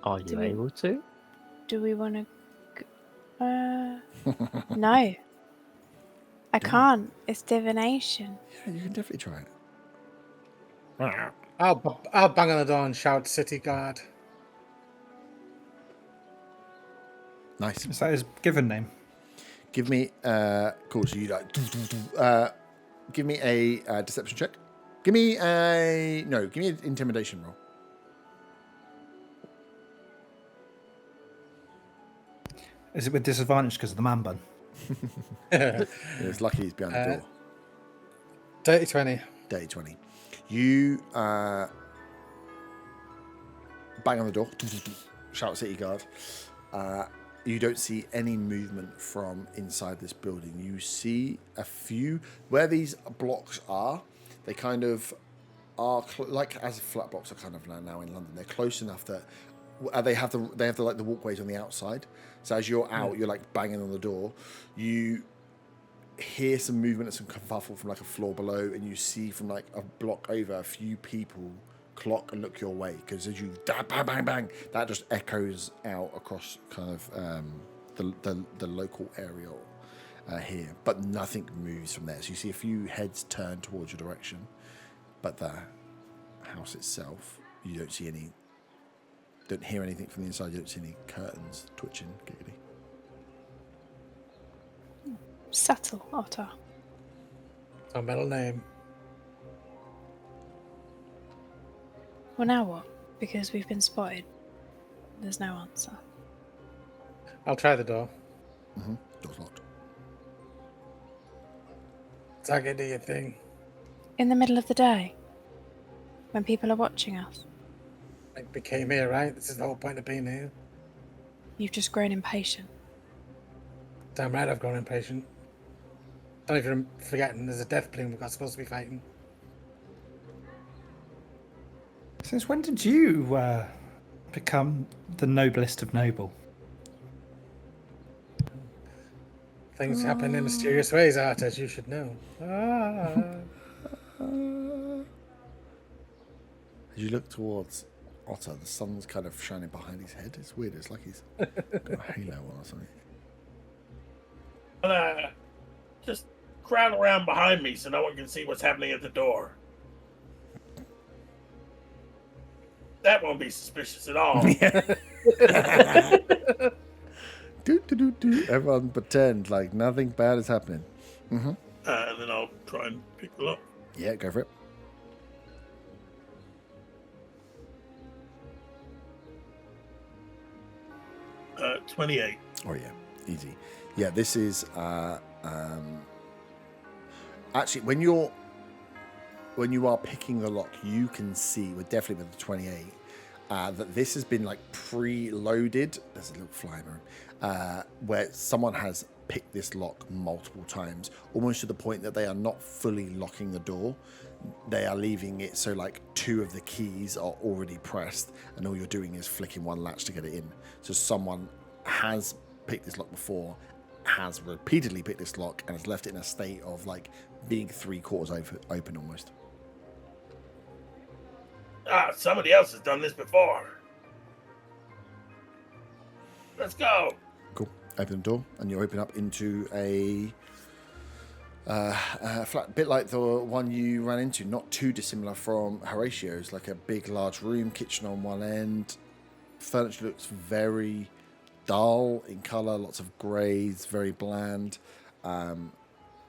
Are you able to? Do we want to? No. I can't. It's divination. Yeah, you can definitely try it. I'll bang on the door and shout "City Guard." Nice. Is that his given name? Give me cool. So you like give me a deception check. Give me an intimidation roll. Is it with disadvantage because of the man bun? It's lucky he's behind the door. Dirty 20. Dirty 20. You bang on the door, shout City Guard. You don't see any movement from inside this building. You see a few, where these blocks are, they kind of are, like as flat blocks are kind of now in London, they're close enough that they have the walkways on the outside. So as you're out, you're like banging on the door. You hear some movement and some kerfuffle from like a floor below, and you see from like a block over a few people clock and look your way, because as you bang bang bang, that just echoes out across kind of the local area here, but nothing moves from there. So you see a few heads turn towards your direction, but the house itself, you don't see any. Don't hear anything from the inside. You don't see any curtains twitching, giggly. Subtle, Otter. Our middle name. Well, now what? Because we've been spotted. There's no answer. I'll try the door. Door's locked. Tag it, do your thing. In the middle of the day, when people are watching us, Like, we came here, right? This is the whole point of being here. you've just grown impatient. Damn right I've grown impatient. Don't even forgetting there's a death plume we're supposed to be fighting. Since when did you become the noblest of noble? Things happen in mysterious ways, Art, as you should know. As you look towards Otter, the sun's kind of shining behind his head. It's weird. It's like he's got a halo on or something. Just crowd around behind me so no one can see what's happening at the door. That won't be suspicious at all. Do. Everyone pretend like nothing bad is happening. And then I'll try and pick the lock. Yeah, go for it. Uh, 28. Oh yeah, easy. Yeah, this is actually when you are picking the lock, you can see, well, definitely with the 28, that this has been like pre-loaded. There's a little fly in the room where someone has picked this lock multiple times, almost to the point that they are not fully locking the door. They are leaving it so like 2 of the keys are already pressed, and all you're doing is flicking one latch to get it in. So someone has picked this lock before, has repeatedly picked this lock, and has left it in a state of like being 3/4 open almost. Somebody else has done this before. Let's go. Cool. Open the door, and you open up into a flat, bit like the one you ran into, not too dissimilar from Horatio's, like a big, large room, kitchen on one end. Furniture looks very dull in colour, lots of greys, very bland.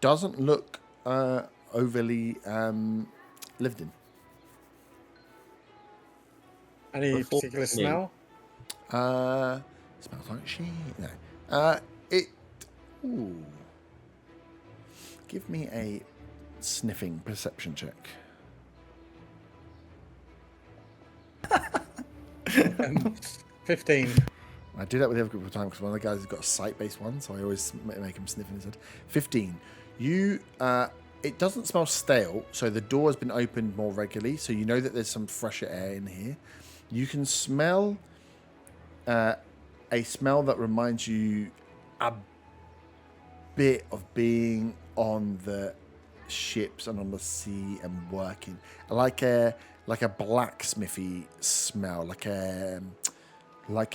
Doesn't look overly lived in. Any Before particular me. smell? Smells like shit. No. Ooh. Give me a sniffing perception check. 15. I do that with every group of time because one of the guys has got a sight-based one, so I always make him sniff in his head. 15. You, it doesn't smell stale, so the door has been opened more regularly, so you know that there's some fresher air in here. You can smell a smell that reminds you a bit of being on the ships and on the sea and working, like a blacksmithy smell, like a what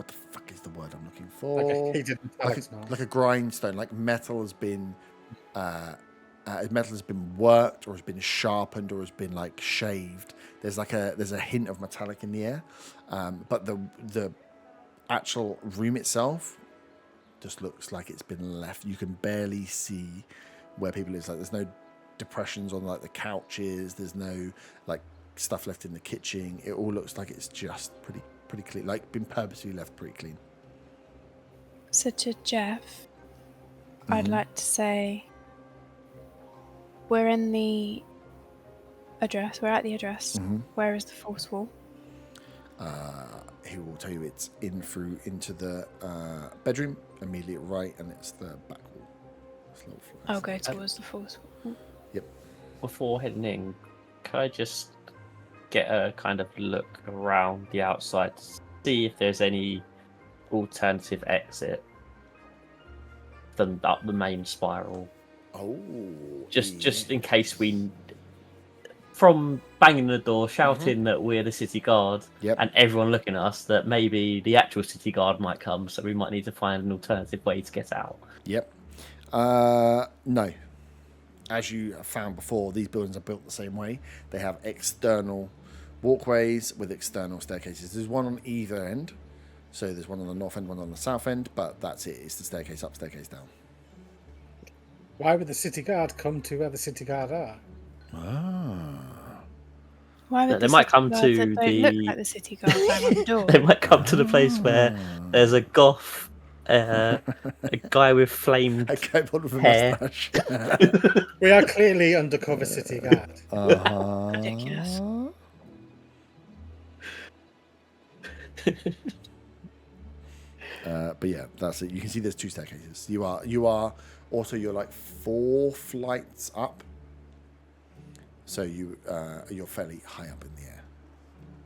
the fuck is the word I'm looking for? Like a heated metallic smell. Like a grindstone, like metal has been worked or has been sharpened or has been like shaved. There's a hint of metallic in the air, but the actual room itself just looks like it's been left. You can barely see where people live. Like there's no depressions on like the couches. There's no like stuff left in the kitchen. It all looks like it's just pretty clean, like been purposely left pretty clean. So to Jeff, I'd like to say we're in the address. We're at the address. Where is the force wall? He will tell you it's into the bedroom, immediately right, and it's the back wall. I'll go towards the force wall. Yep. Before heading in, can I just get a kind of look around the outside to see if there's any alternative exit than up the main spiral? Oh. Just in case we, from banging the door, shouting that we're the city guard, and everyone looking at us, that maybe the actual city guard might come, so we might need to find an alternative way to get out. Yep. No. As you have found before, these buildings are built the same way. They have external walkways with external staircases. There's one on either end. So there's one on the north end, one on the south end, but that's it. It's the staircase up, staircase down. Why would the city guard come to where the city guard are? Why would They the might city come guards to that don't the- look like the city guard bang on the door? They might come to the place where there's a goth, a guy with flamed I came on with a hair. mustache. We are clearly undercover city guard. Ridiculous. But yeah, that's it. You can see there's two staircases. You are also, you're like 4 flights up. So you're fairly high up in the air.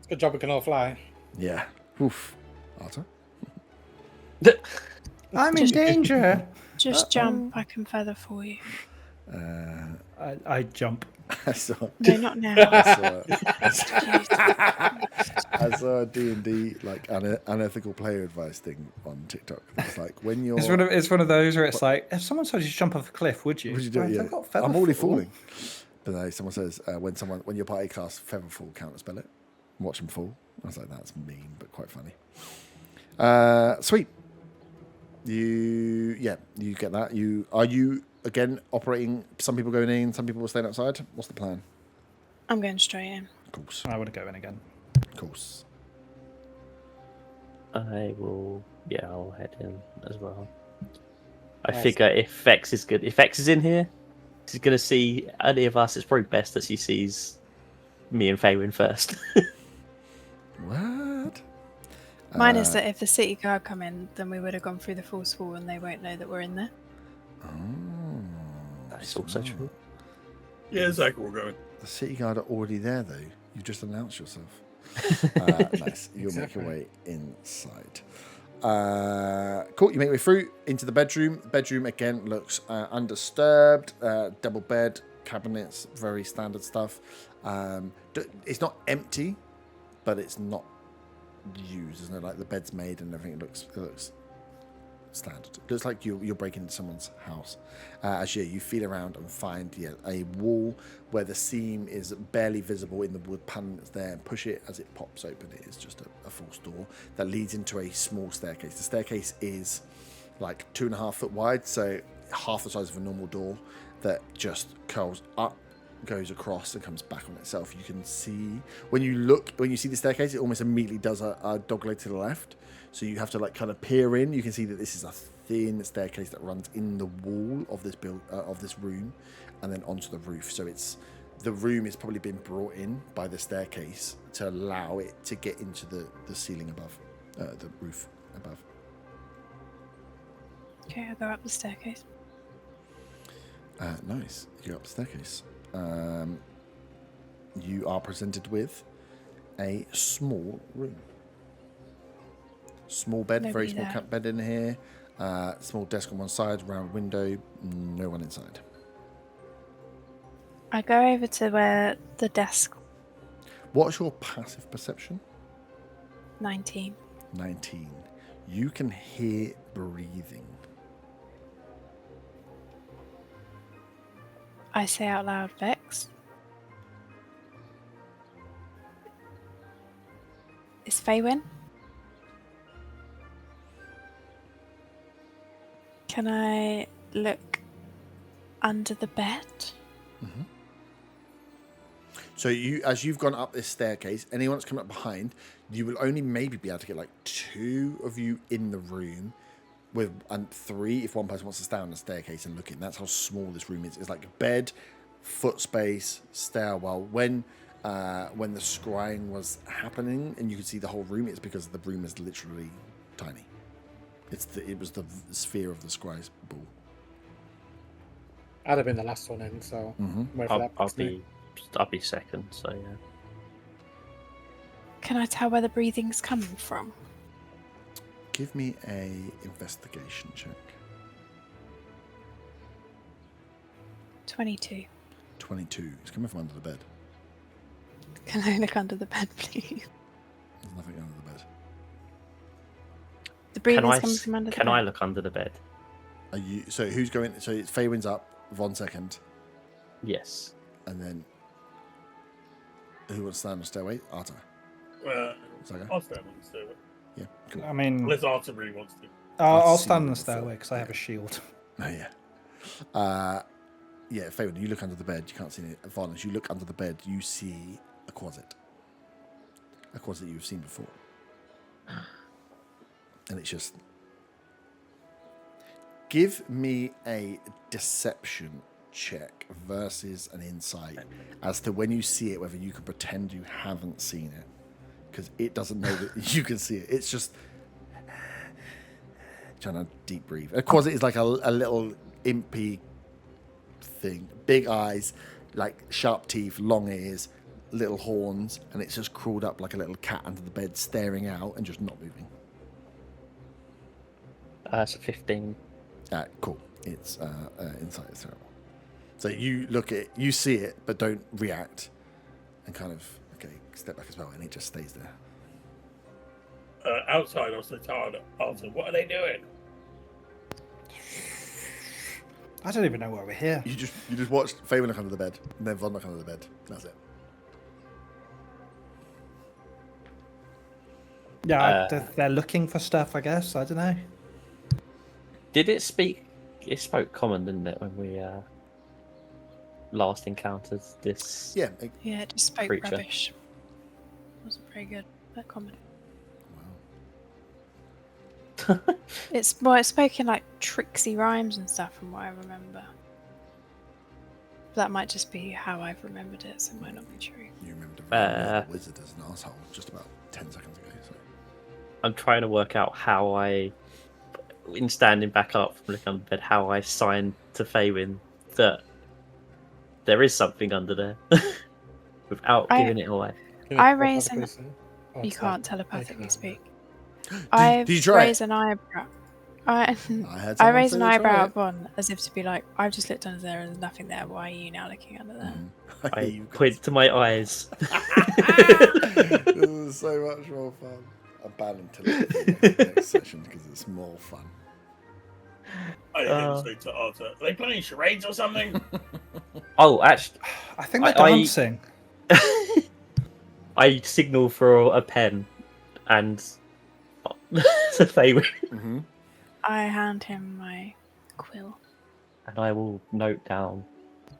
Good job we can all fly. Yeah. Oof. Arthur? I'm in danger. Just jump. I can feather for you. I jump. I saw No, not now. I saw a D&D like unethical player advice thing on TikTok. It's like when you're It's one of those where it's like, if someone told you to jump off a cliff, would you? would you do it? I've Yeah. got feather I'm already fall. falling. But no, someone says when your party casts Featherfall, counter spell it. Watch them fall. I was like, that's mean, but quite funny. Sweet. You get that. Are you again operating? Some people going in, some people will staying outside. What's the plan? I'm going straight in. Of course, I want to go in again. of course. I will. Yeah, I'll head in as well. I Nice. figure if Vex is good, if Vex is in here, she's gonna see any of us. It's probably best that she sees me and Faywin first. What? Mine is that if the city guard come in, then we would have gone through the force wall and they won't know that we're in there. That's also true. Yeah, exactly. We're going. The city guard are already there, though. You've just announced yourself. Nice. You'll make your way inside. Cool. You make your way through into the bedroom. The bedroom, again, looks undisturbed. Double bed, cabinets, very standard stuff. It's not empty, but it's not used. Isn't it? Like the bed's made and everything. It looks standard. It looks like you're breaking into someone's house. As you feel around and find a wall where the seam is barely visible in the wood panel that's there, and push it as it pops open. It is just a false door that leads into a small staircase. The staircase is like 2.5 foot wide, so half the size of a normal door that just curls up, goes across, and comes back on itself. You can see when you see the staircase, it almost immediately does a dogleg to the left. So you have to like kind of peer in. You can see that this is a thin staircase that runs in the wall of this room, and then onto the roof. So the room is probably been brought in by the staircase to allow it to get into the ceiling above, the roof above. Okay, I'll go up the staircase. Nice. You go up the staircase. You are presented with a small room. Small bed, very Nobody small there. camp bed in here. Small desk on one side, round window, no one inside. I go over to where the desk. What's your passive perception? 19. 19. You can hear breathing. I say out loud, Vex. Is Faywin? Can I look under the bed? So as you've gone up this staircase, anyone that's coming up behind, you will only maybe be able to get like 2 of you in the room, and 3 if one person wants to stay on the staircase and look in. That's how small this room is. It's like a bed, foot space, stairwell. When the scrying was happening and you could see the whole room, it's because the room is literally tiny. It was the sphere of the scry's ball. I'd have been the last one in, so wait for that. I'll be second. So yeah. Can I tell where the breathing's coming from? Give me a investigation check. 22. 22. It's coming from under the bed. Can I look under the bed, please? There's nothing under the bed. The breathing's coming from under the bed. Can I look under the bed? Are you? So who's going? So it's Faywin's up. 1 second, Yes. and then who wants to stand on the stairway? Arta. Saga? I'll stand on the stairway. Yeah. Cool. I mean, Unless Arthur really wants to. I'll seen stand it on the before. stairway because I have a shield. Oh yeah. Yeah, Faywin, you look under the bed. You can't see it. Von, as you look under the bed, you see a closet. A closet you've seen before. And it's just. Give me a deception check versus an insight as to when you see it, whether you can pretend you haven't seen it. Because it doesn't know that you can see it. It's just trying to deep breathe. A closet is like a little impy thing. Big eyes, like sharp teeth, long ears, little horns, and it's just crawled up like a little cat under the bed, staring out and just not moving. So 15. Cool. It's insight is terrible. So you look at it, you see it, but don't react, and kind of step back as well, and it just stays there. Outside, I'll say to Arthur, what are they doing? I don't even know why we're here. You just watch Faywin look under the bed, and then Von look under the bed. That's it. Yeah, they're looking for stuff, I guess. I don't know. Did it speak? It spoke common, didn't it, when we last encountered this? Yeah. Yeah, it just spoke Creature. rubbish. Wasn't very good, that comment. Wow. It spoke in like tricksy rhymes and stuff from what I remember. That might just be how I've remembered it, so it might not be true. You remember the wizard as an asshole just about 10 seconds ago. So. I'm trying to work out how in standing back up from looking under the bed, how I signed to Faywin that there is something under there without giving it away. I raise an... Oh, You sorry. can't telepathically speak. Did you try raise it? an eyebrow. I heard I someone raise say an they tried eyebrow it. at Von as if to be like, I've just looked under there and there's nothing there. Why are you now looking under there? I You guys- point to my eyes. This is so much more fun. I'm banning telepathy next session because it's more fun. I didn't say to Arthur, are they playing charades or something? Oh, actually, I think they're I- dancing. I signal for a pen and to Faywin. Mm-hmm. I hand him my quill. And I will note down.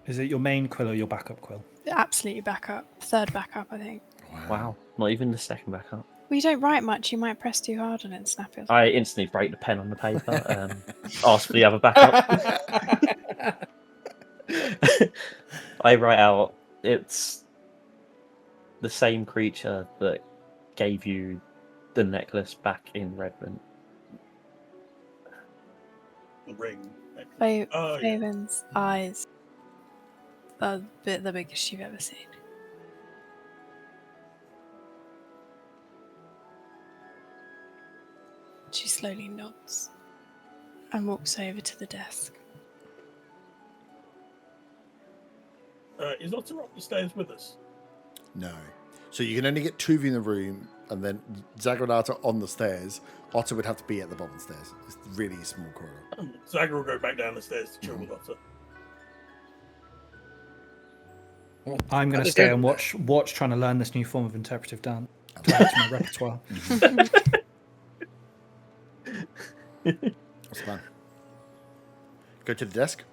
Is it your main quill or your backup quill? Absolutely backup. Third backup, I think. Wow, not even the second backup. Well, you don't write much. You might press too hard on it and snap it. I instantly break the pen on the paper. Ask for the other backup. I write out, it's the same creature that gave you the necklace back in Redvant. The ring. Fa- Oh, yeah. Faven's eyes are the biggest you've ever seen. She slowly nods and walks over to the desk. Is Otter up the stairs with us? No. So you can only get two of you in the room, and then Zagor and Otter on the stairs. Otter would have to be at the bottom of the stairs. It's really a small corridor. Zagor will go back down the stairs to chill with Otter. I'm going to stay and watch trying to learn this new form of interpretive dance. To add to my repertoire. What's the plan? Go to the desk.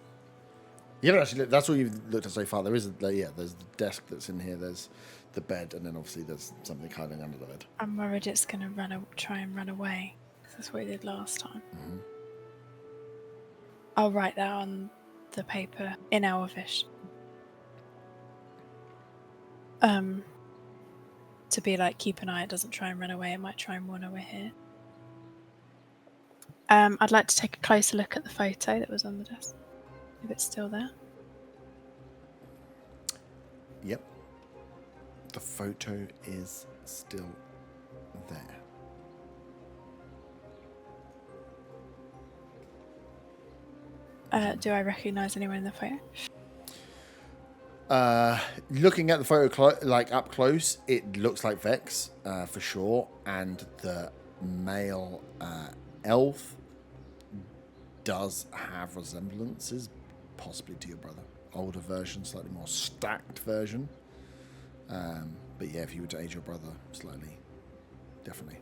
You haven't actually. That's all you've looked at so far. There's the desk that's in here. There's the bed, and then obviously there's something hiding under the bed. I'm worried it's going to try and run away. 'Cause that's what it did last time. Mm-hmm. I'll write that on the paper in Elvish. To be like, keep an eye. It doesn't try and run away. It might try and wander away here. I'd like to take a closer look at the photo that was on the desk. If it's still there. Yep. The photo is still there. Do I recognise anyone in the photo? Looking at the photo up close, it looks like Vex for sure, and the male elf does have resemblances, possibly to your brother. Older version, slightly more stacked version. But yeah, if you were to age your brother slightly, definitely.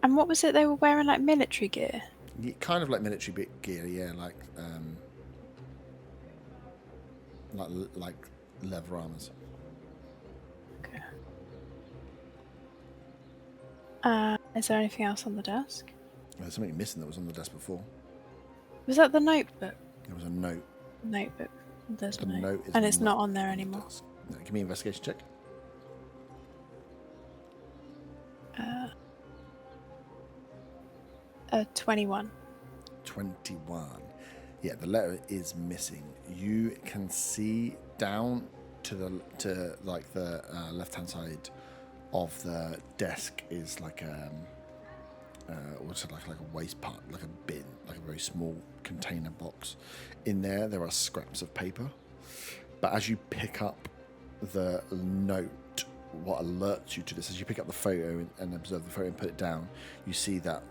And what was it they were wearing, like military gear? Yeah, kind of like military gear, yeah, like leather armors. Okay. Is there anything else on the desk? There's something missing that was on the desk before. Was that the notebook? There was a note. Notebook. There's The a note. note is And it's not on on there the anymore. desk. No, give me an investigation check. 21. 21. Yeah, the letter is missing. You can see down to the left-hand side of the desk is like what's it like a waste part, like a bin, like a very small container box. In there are scraps of paper. But as you pick up the note, what alerts you to this, as you pick up the photo and observe the photo and put it down, you see that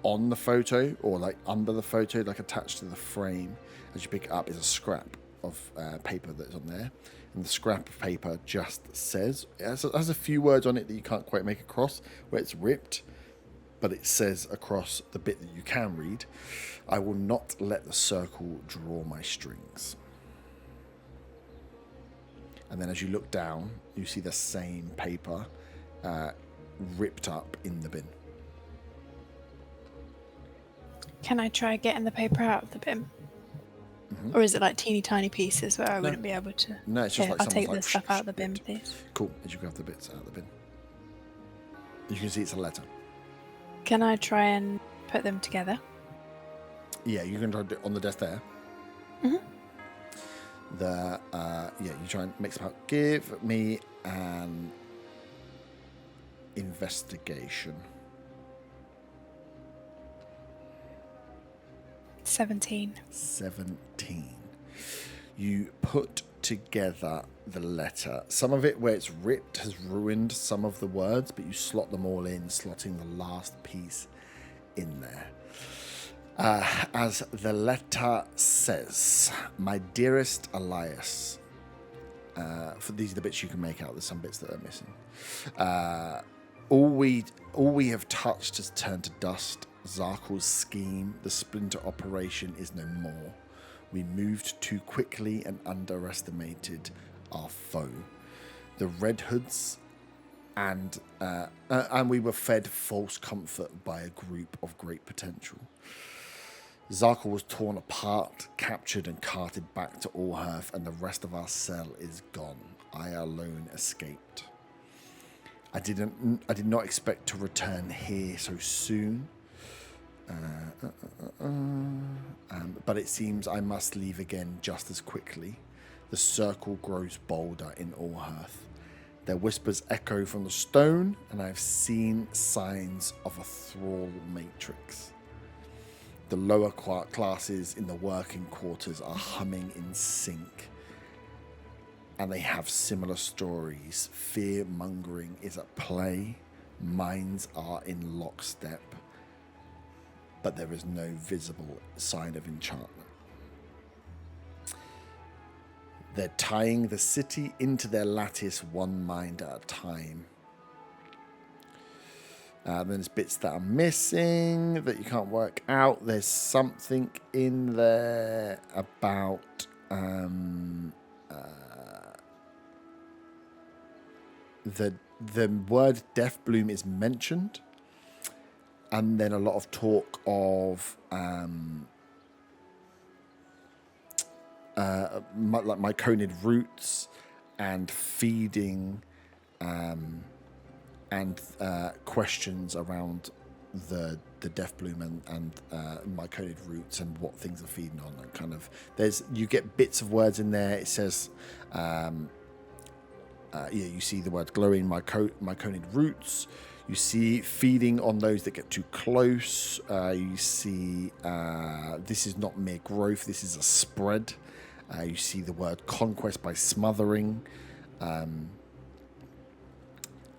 on the photo, or like under the photo, like attached to the frame, as you pick it up, is a scrap of paper that's on there. And the scrap of paper just says, it has a few words on it that you can't quite make across, where it's ripped, but it says across the bit that you can read, "I will not let the circle draw my strings." And then as you look down, you see the same paper ripped up in the bin. Can I try getting the paper out of the bin? Or is it like teeny tiny pieces where I wouldn't be able to? No, it's just Here, like I'll take someone's the like, stuff out of the bin, ripped. please. Cool. As you grab the bits out of the bin, you can see it's a letter. Can I try and put them together? Yeah, you can try to do it on the desk there. Mhm. You try and mix them up. Give me an investigation. 17. 17. You put together the letter. Some of it where it's ripped has ruined some of the words, but you slot them all in, slotting the last piece in there. As the letter says, "My dearest Elias," for these are the bits you can make out. There's some bits that are missing. All we have touched has turned to dust. Zarkal's scheme, the splinter operation, is no more. We moved too quickly and underestimated our foe. The Red Hoods, and we were fed false comfort by a group of great potential. Zarkal was torn apart, captured and carted back to Allhearth, and the rest of our cell is gone. I alone escaped. I did not expect to return here so soon. But it seems I must leave again just as quickly. The circle grows bolder in Allhearth. Their whispers echo from the stone, and I have seen signs of a thrall matrix. The lower classes in the working quarters are humming in sync, and they have similar stories. Fear-mongering is at play. Minds are in lockstep, but there is no visible sign of enchantment. They're tying the city into their lattice, one mind at a time. Then there's bits that are missing that you can't work out. There's something in there about the word Deathbloom is mentioned, and then a lot of talk of like myconid roots and feeding, and questions around the Deathbloom and myconid roots and what things are feeding on. And kind of you get bits of words in there. It says you see the word glowing myconid roots. You see feeding on those that get too close. You see this is not mere growth, this is a spread. You see the word conquest by smothering.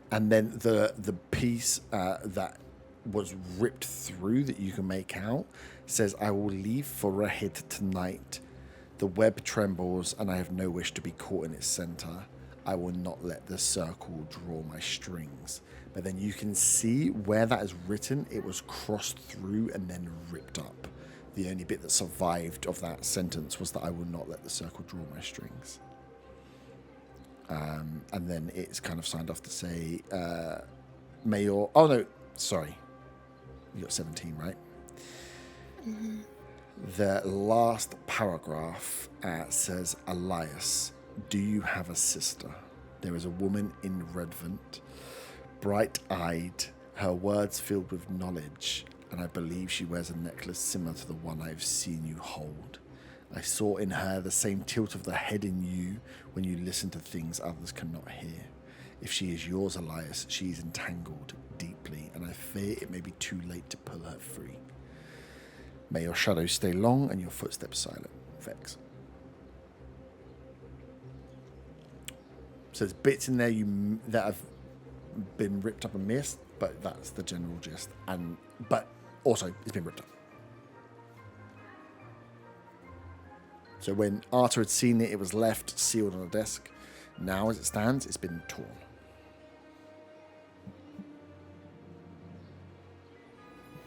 And then the piece that was ripped through that you can make out says, I will leave for Rahid tonight. The web trembles and I have no wish to be caught in its center. I will not let the circle draw my strings. But then you can see where that is written, it was crossed through and then ripped up. The only bit that survived of that sentence was that I will not let the circle draw my strings. And then it's kind of signed off to say, Mayor... Oh, no, sorry. You got 17, right? Mm-hmm. The last paragraph says, Elias, do you have a sister? There is a woman in Redvant, bright-eyed, her words filled with knowledge, and I believe she wears a necklace similar to the one I have seen you hold. I saw in her the same tilt of the head in you when you listen to things others cannot hear. If she is yours, Elias, she is entangled deeply, and I fear it may be too late to pull her free. May your shadows stay long and your footsteps silent. Vex. So there's bits in there that have been ripped up and missed, but that's the general gist. But also, it's been ripped up. So when Arta had seen it, it was left sealed on a desk. Now, as it stands, it's been torn.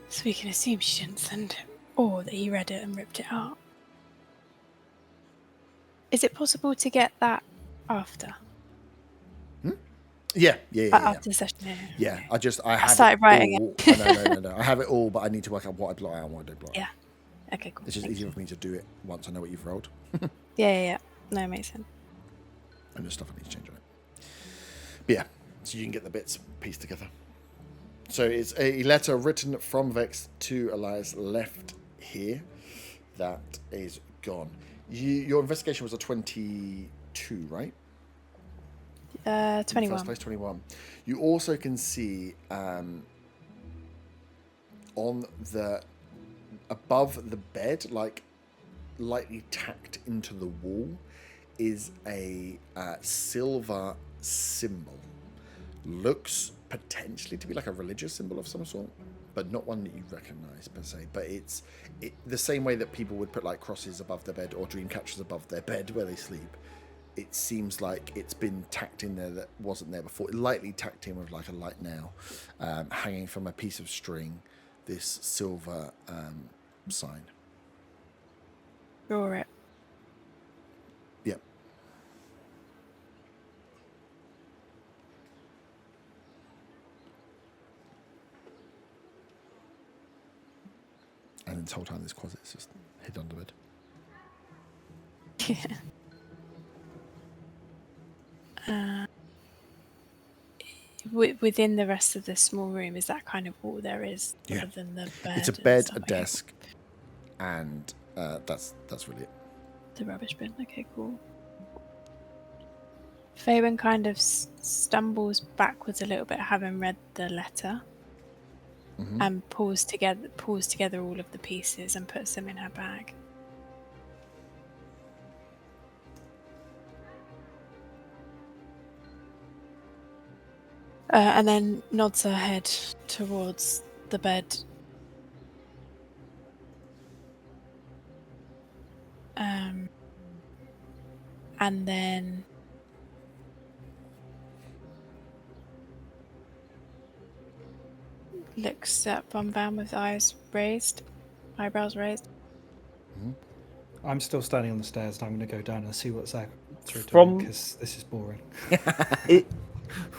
So we can assume she didn't send it, or that he read it and ripped it out. Is it possible to get that after? Yeah. After the session, yeah. I have started writing it. No. I have it all, but I need to work out what I blot out and what I don't blot out. Yeah. Okay, cool. It's just easier for me to do it once I know what you've rolled. Yeah. No, it makes sense. And there's stuff I need to change on it. But yeah, so you can get the bits pieced together. So it's a letter written from Vex to Elias left here. That is gone. Your investigation was a 22, right? 21. First place, 21. You also can see on the above the bed, like lightly tacked into the wall, is a silver symbol. Looks potentially to be like a religious symbol of some sort, but not one that you recognize per se. But it's the same way that people would put like crosses above their bed or dream catchers above their bed where they sleep. It seems like it's been tacked in there that wasn't there before. Lightly tacked in with like a light nail, hanging from a piece of string. this silver sign. Draw it. Yep. And this whole time, this closet's just hid under bed. Within the rest of the small room, is that kind of all there is, Yeah. other than the bed? It's a and bed, stuff? a Okay, desk, and that's really it. the rubbish bin. Okay, cool. Fabian kind of stumbles backwards a little bit, having read the letter, Mhm. and pulls together all of the pieces and puts them in her bag. And then nods her head towards the bed. And then looks at Von Van with eyebrows raised. I'm still standing on the stairs, and I'm going to go down and see what Zach's doing From- because this is boring. It,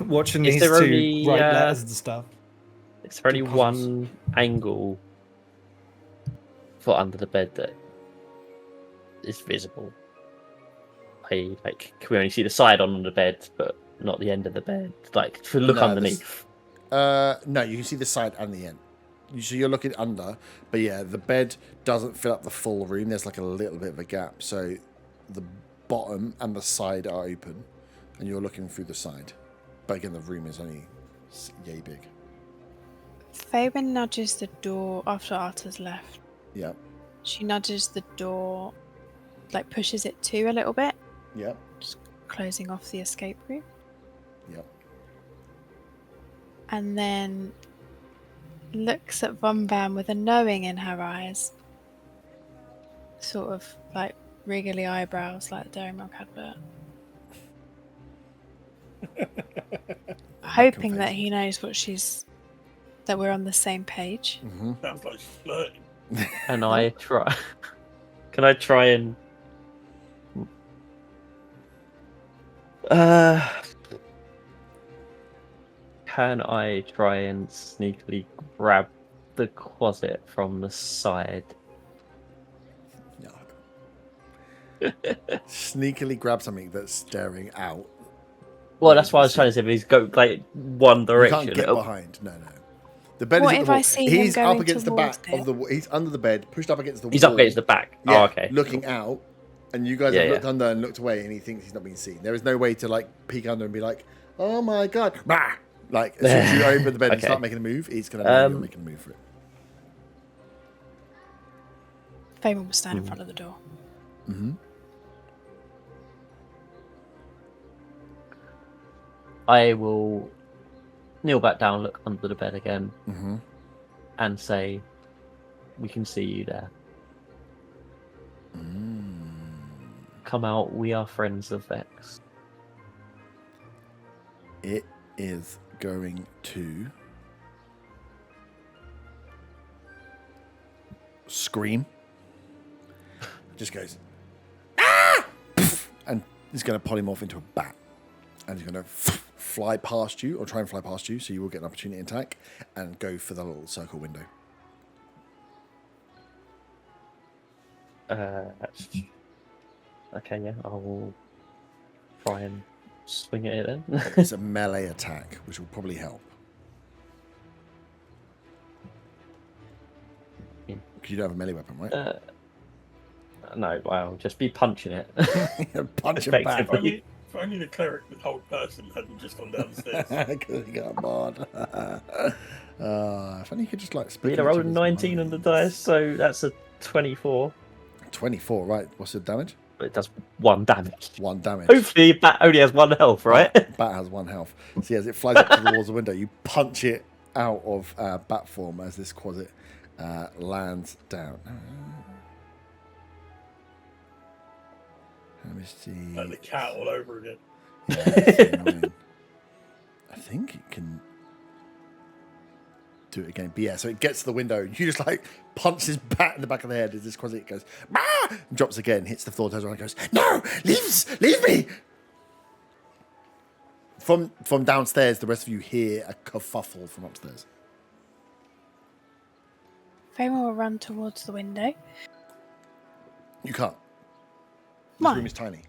Watching Is these there two only, write letters and stuff. is there only Do puzzles. one angle for under the bed that is visible? Like, can we only see the side on the bed, but not the end of the bed? Like, to look No, underneath. No, you can see the side and the end. So you're looking under, but yeah, the bed doesn't fill up the full room. There's like a little bit of a gap. So the bottom and the side are open, and you're looking through the side. But again, the room is only yay big. Fabian nudges the door after Arta's left. Yeah, She nudges the door, like pushes it to a little bit, yeah, closing off the escape route. yeah. And then looks at Von Van with a knowing in her eyes. Sort of like wriggly eyebrows like the Dairy Milk advert. Hoping that he knows that we're on the same page. Mm-hmm. Sounds like she's flirting. Can I try? Can I try and? Can I try and sneakily grab the closet from the side? No. Sneakily grab something that's staring out. Well, that's why I was trying to say. But he's go like one You direction. can't get It'll- behind. No. The bed What is at if the I wall. see him He's up going against the back towards of the. He's under the bed, pushed up against the wall. He's up against the back. Yeah, Oh, okay. looking out, and you guys Yeah, have yeah. looked under and looked away, and he thinks he's not being seen. There is no way to like peek under and be like, "Oh my god!" Bah! Like as soon as you open the bed and Okay. start making a move, he's gonna know you're making a move for it. Fabian will stand in front of the door. Mm-hmm. I will kneel back down, look under the bed again, Mm-hmm. and say, "We can see you there. Come out. We are friends of Vex." It is going to scream. Just goes, ah! And he's going to polymorph into a bat. And he's going to fly past you, or try and fly past you, so you will get an opportunity attack, and go for the little circle window. Okay, yeah, I will try and swing at it then. It's a melee attack, which will probably help. Yeah. Because you don't have a melee weapon, right? No, I'll just be punching it. Punch him back. Effectively. If only the cleric, the old person, hadn't just gone down the stairs. Because he got bored. If only you could just like speak. I rolled a 19 on the dice, so that's a 24. 24, right? What's the damage? But it does 1 damage. 1 damage. Hopefully, Bat only has 1 health, right? Bat has 1 health. So as it flies up to the walls of the window, you punch it out of bat form as this quasit lands down. Let me see. Like the cat all over again. Yeah, it's annoying. I think it can. do it again. But yeah, so it gets to the window, and you just like punch his bat in the back of the head as this Quasit goes, "Ah!" and drops again, hits the floor, turns around and goes, "No! Leave me!" From downstairs, the rest of you hear a kerfuffle from upstairs. Faymore will run towards the window. You can't. This Why? room is tiny.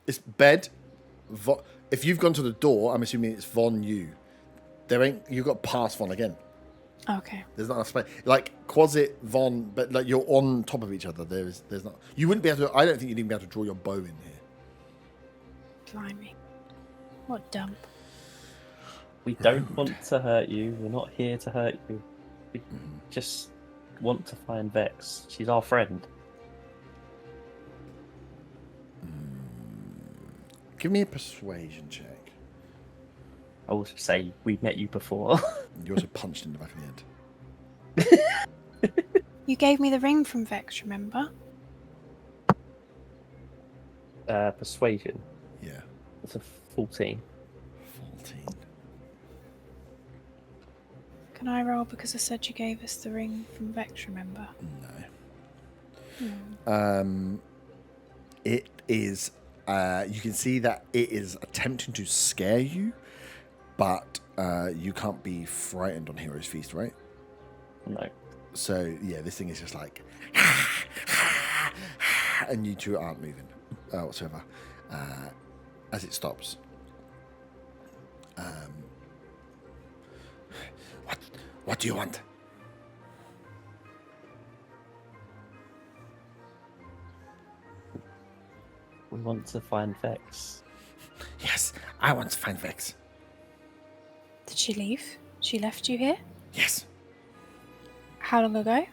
It's bed. If you've gone to the door, I'm assuming it's Von you. There ain't. You've got past Von again. Okay. There's not enough space. Like Quasit, Von, but like you're on top of each other. There's not. You wouldn't be able to. I don't think you'd even be able to draw your bow in here. Blimey. What dump. We don't want to hurt you. We're not here to hurt you. We just want to find Vex. She's our friend. Give me a persuasion check. I will say we met you before. You also punched in the back of the head. You gave me the ring from Vex, remember? Persuasion. Yeah. It's a 14. 14. Can I roll because I said you gave us the ring from Vex, remember? No. It is. You can see that it is attempting to scare you, but you can't be frightened on Hero's Feast, right? No. So yeah, this thing is just like, and you two aren't moving whatsoever as it stops. What do you want? We want to find Vex. Yes, I want to find Vex. Did she leave? She left you here? Yes. How long ago?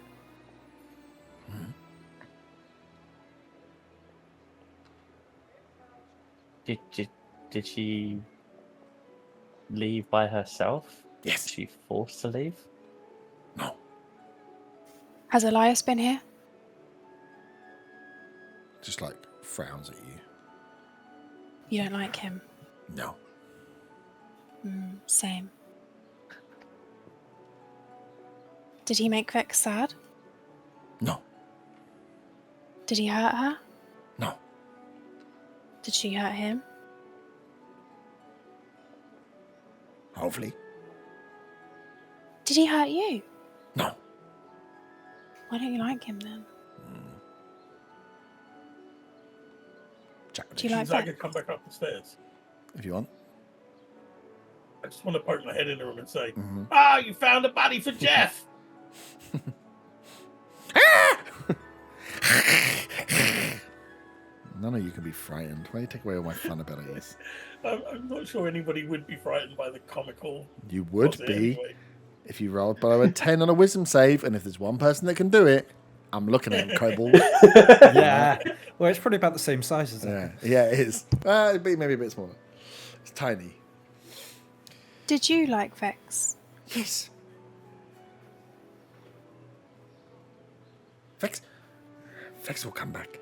Did she leave by herself? Yes. Was she forced to leave? No. Has Elias been here? Just like frowns at you. You don't like him? No. Same. Did he make Vex sad? No. Did he hurt her? No. Did she hurt him? Hopefully. Did he hurt you? No. Why don't you like him then? Do you like She's like, I Vex? could come back up the stairs. If you want. I just want to poke my head in the room and say, "Ah, you found a body for Jeff." None of you can be frightened. Why do you take away all my fun abilities? I'm not sure anybody would be frightened by the comical. You would Quasit be anyway. if you rolled below a 10 on a wisdom save, and if there's one person that can do it, I'm looking at him, Kobold. Yeah. Well, it's probably about the same size as that. Yeah, it is. It'd be maybe a bit smaller. It's tiny. Did you like Vex? Yes. Vex will come back.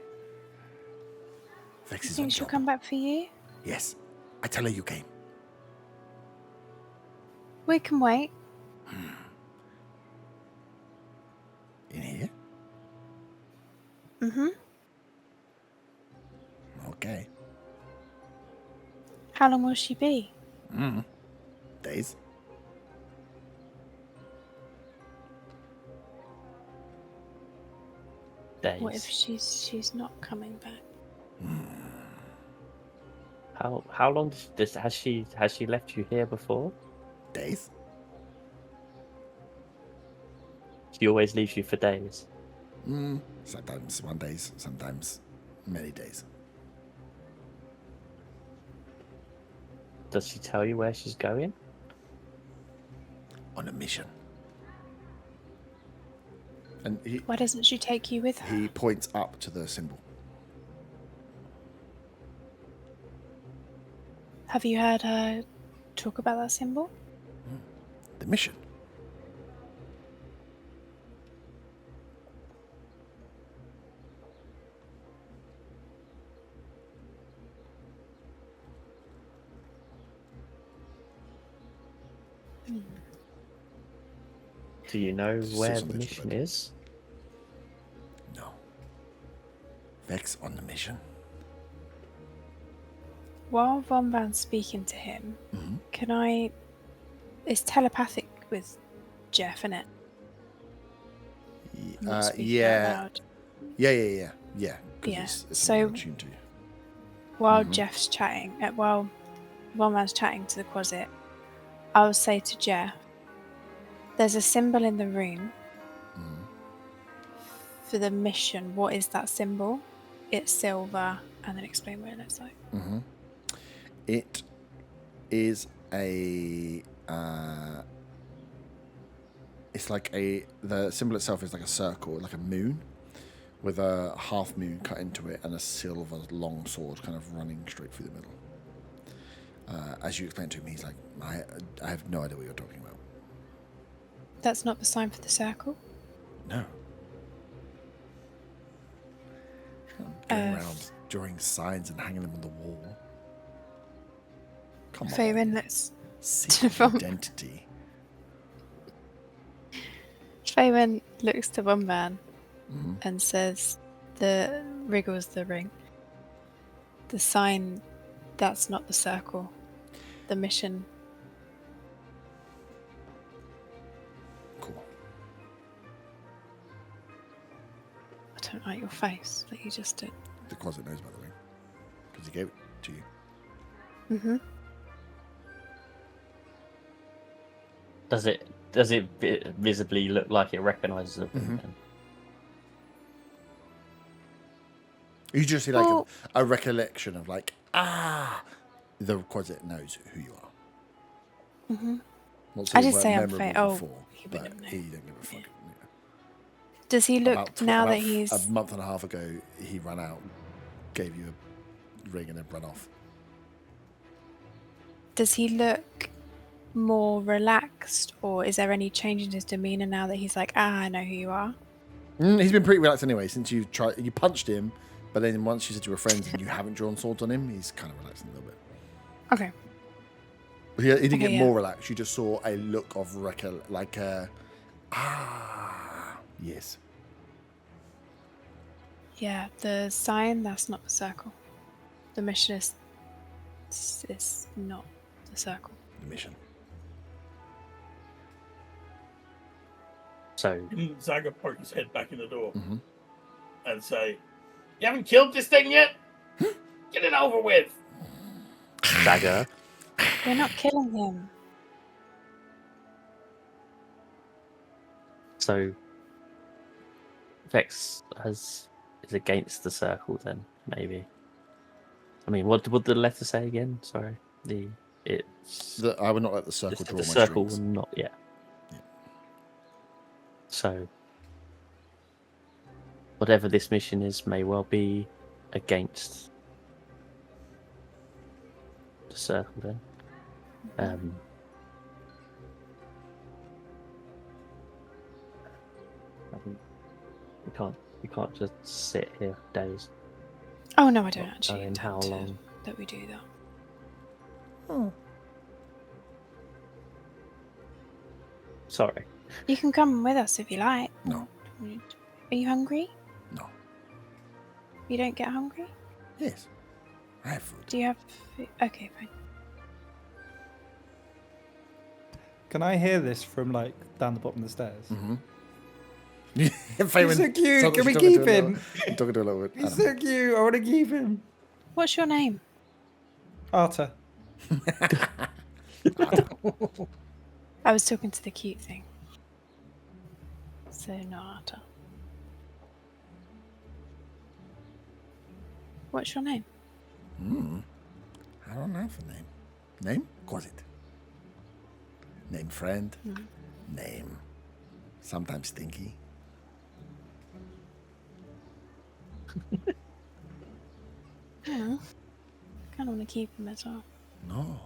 Vex You is think on she'll top. come back for you? Yes. I tell her you came. We can wait. In here? Mm-hmm. Okay. How long will she be? Days. Days. What if she's not coming back? How long has she left you here before? Days? She always leaves you for days. Sometimes 1 day, sometimes many days. Does she tell you where she's going? On a mission. And Why doesn't she take you with her? he points up to the symbol. Have you heard her talk about that symbol? The mission. Do you know where Sits on the the edge of mission the bed. is? No. Vex on the mission. While Von Van's speaking to him, Mhm. can I... It's telepathic with Jeff, innit? I'm not speaking out loud. Yeah. Yeah, Because it's so- attuned to you. While Mhm. Jeff's chatting, while Von Van's chatting to the closet, I'll say to Jeff, there's a symbol in the room Mhm. for the mission. What is that symbol? It's silver, and then explain what it looks like. Mm-hmm. It is a. It's like the symbol itself is like a circle, like a moon, with a half moon cut into it and a silver long sword kind of running straight through the middle. As you explain to him, he's like, I have no idea what you're talking about. That's not the sign for the circle? No. Going around drawing signs and hanging them on the wall. Come on. Faerun looks... Secret Vom- identity. Faerun looks to Von Van Mhm. and says, wriggles the ring. The sign, that's not the circle. The mission. Cool. I don't like your face that you just did. The closet knows about the ring. Because he gave it to you. Mm-hmm. Does it visibly look like it recognises it? Mhm. You just see like Well- a recollection of like, the closet knows who you are. Mm-hmm. Not I sort did of say I'm memorable Fae- oh, before, he but wouldn't know. he don't give a fuck. Yeah. Does he look, now that about he's... a month and a half ago, he ran out, gave you a ring and then ran off. Does he look more relaxed, or is there any change in his demeanour now that he's like, I know who you are? He's been pretty relaxed anyway since you punched him, but then once you said you were friends and you haven't drawn swords on him, he's kind of relaxing a little bit. Okay. He didn't Okay, get yeah. more relaxed. You just saw a look of yes. Yeah, the sign, that's not the circle. The mission is not the circle. The mission. So Didn't Zaga poke his head back in the door Mhm. and say, "You haven't killed this thing yet? Get it over with." Dagger, We're not killing him. so Vex is against the circle then, maybe. I mean, what would the letter say again? Sorry, I would not let the circle draw the my circle strings. will not. Yeah. So whatever this mission is may well be against the circle then. I think we can't just sit here for days. Oh no, I don't Not actually knowing how intend long. that we do that. Sorry. You can come with us if you like. No. Are you hungry? No. You don't get hungry? Yes. I have food. Do you have food? Okay, fine. Can I hear this from like down the bottom of the stairs? Mm-hmm. He's so cute. Can we keep him? Talking to a little bit. He's so cute. I want to keep him. What's your name? Arta. I was talking to the cute thing. So not Arta. What's your name? I don't have a name. Name? Quasit. Name friend. Name. Sometimes stinky. I kind of want to keep him as well. No.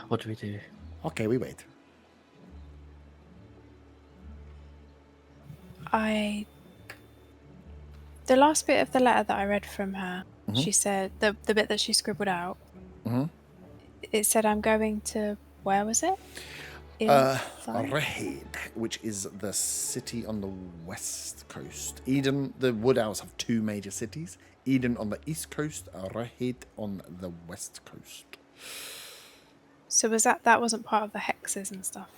What do we do? Okay, we wait. The last bit of the letter that I read from her, Mhm. she said the bit that she scribbled out. It said I'm going to, where was it? Inside? Redvant, which is the city on the west coast. Eden, the Wood Elves have two major cities. Eden on the east coast, Redvant on the west coast. So was that wasn't part of the hexes and stuff?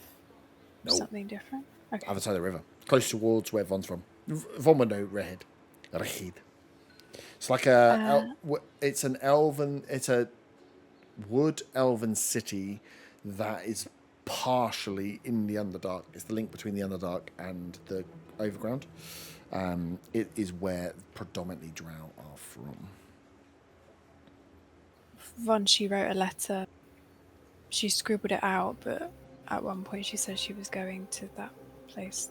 No. Something different? Okay. Other side of the river. Close towards where Von's from. Von would know Redhead. Redhead. It's like it's a wood elven city that is partially in the Underdark. It's the link between the Underdark and the Overground. It is where predominantly Drow are from. Von, she wrote a letter. She scribbled it out, but at one point she said she was going to that place.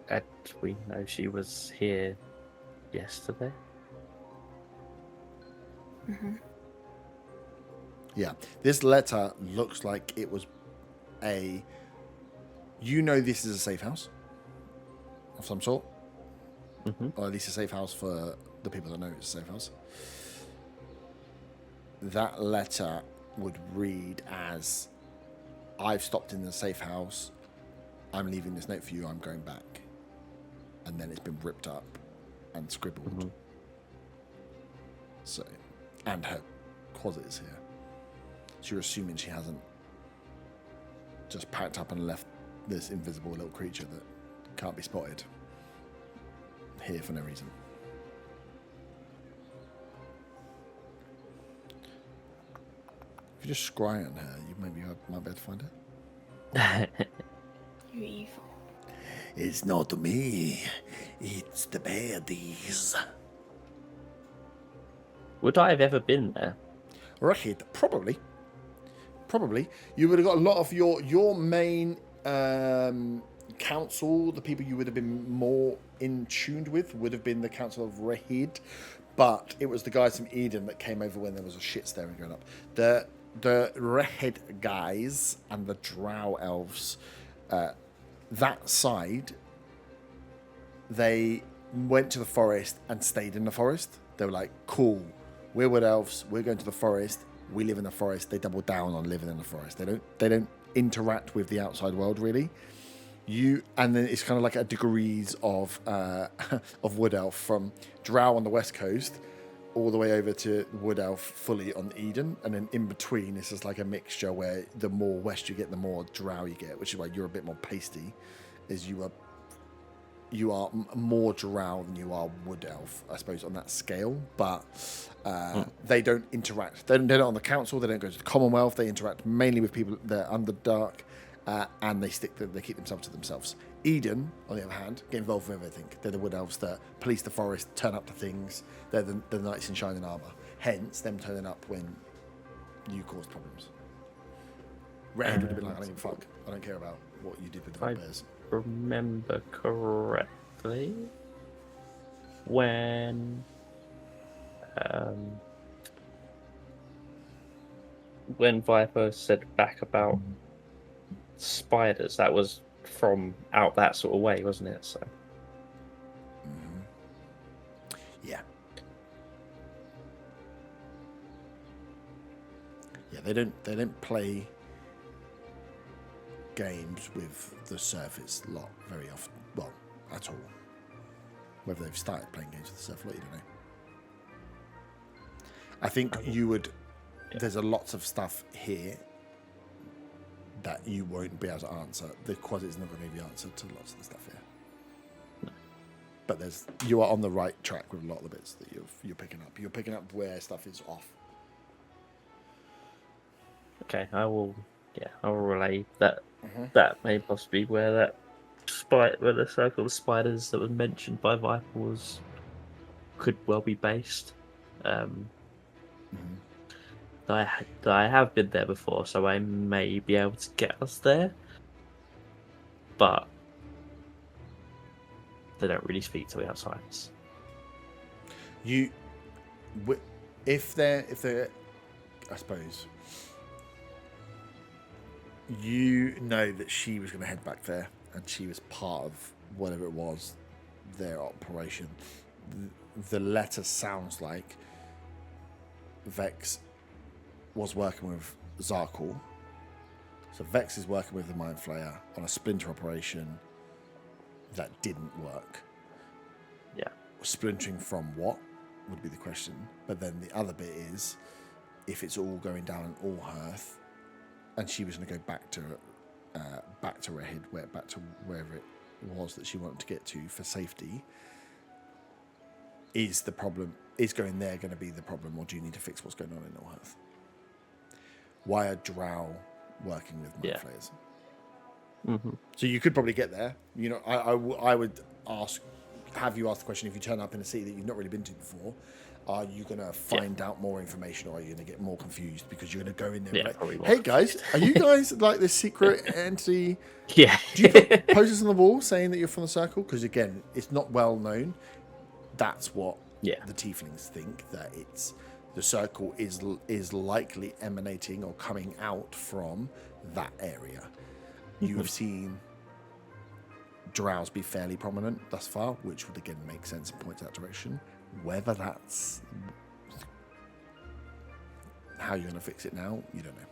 And we know she was here yesterday. Yeah, this letter looks like it was a... You know this is a safe house of some sort. Or at least a safe house for the people that know it's a safe house. That letter would read as, I've stopped in the safe house, I'm leaving this note for you, I'm going back. And then it's been ripped up and scribbled. So, and her closet is here. So you're assuming she hasn't just packed up and left this invisible little creature that can't be spotted here for no reason. If you just scry on her, you might be able to find it. You evil. It's not me. It's the baddies. Would I have ever been there? Right, probably. You would have got a lot of your main council, the people you would have been more in tuned with, would have been the Council of Rahid, but it was the guys from Eden that came over when there was a shit staring going up. The Rahid guys and the Drow elves, that side, they went to the forest and stayed in the forest. They were like, cool, we're Wood Elves, we're going to the forest, we live in the forest. They double down on living in the forest. They don't interact with the outside world really. And then it's kind of like a degrees of Wood Elf, from Drow on the west coast all the way over to Wood Elf fully on Eden, and then in between it's just like a mixture where the more west you get, the more Drow you get, which is why you're a bit more pasty, is you are more Drow than you are Wood Elf, I suppose, on that scale. But they don't interact. They're not on the council. They don't go to the Commonwealth. They interact mainly with people that are Underdark, and they keep themselves to themselves. Eden, on the other hand, get involved with everything. They're the Wood Elves that police the forest, turn up to things. They're the knights in shining armor. Hence, them turning up when you cause problems. Red would have been like, I don't give a fuck. I don't care about what you did with the bears. Remember correctly, when Viper said back about spiders, that was from out that sort of way, wasn't it? So yeah, they don't play games with the surface lot very often. Well, at all. Whether they've started playing games with the surface lot, you don't know. I think you would. Yeah. There's a lots of stuff here that you won't be able to answer. The quad's not going to give you answer to lots of the stuff here. No. But you are on the right track with a lot of the bits that you're picking up. You're picking up where stuff is off. Okay, I will relay that. That may possibly where that where the circle of spiders that was mentioned by Viper could well be based. I have been there before, so I may be able to get us there, but they don't really speak to the outsiders. If they're, I suppose, you know that she was going to head back there, and she was part of whatever it was, their operation. The letter sounds like Vex was working with Zarkul. So Vex is working with the Mind Flayer on a splinter operation that didn't work. Yeah. Splintering from what would be the question. But then the other bit is, if it's all going down in Allhearth, and she was going to go back to Redhead, back to wherever it was that she wanted to get to for safety, is going there going to be the problem, or do you need to fix what's going on in Allhearth? Why are Drow working with Mind Flayers? Mm-hmm. So you could probably get there. You know, I would have you ask the question, if you turn up in a city that you've not really been to before, are you going to find out more information, or are you going to get more confused because you're going to go in there and be like, hey guys, are you guys like this secret entity? Yeah. Do you put posters on the wall saying that you're from the Circle? Because again, it's not well known. That's what the Tieflings think, that it's the Circle is likely emanating or coming out from that area. You have seen Drows be fairly prominent thus far, which would again make sense and point that direction. Whether that's how you're going to fix it now, you don't know.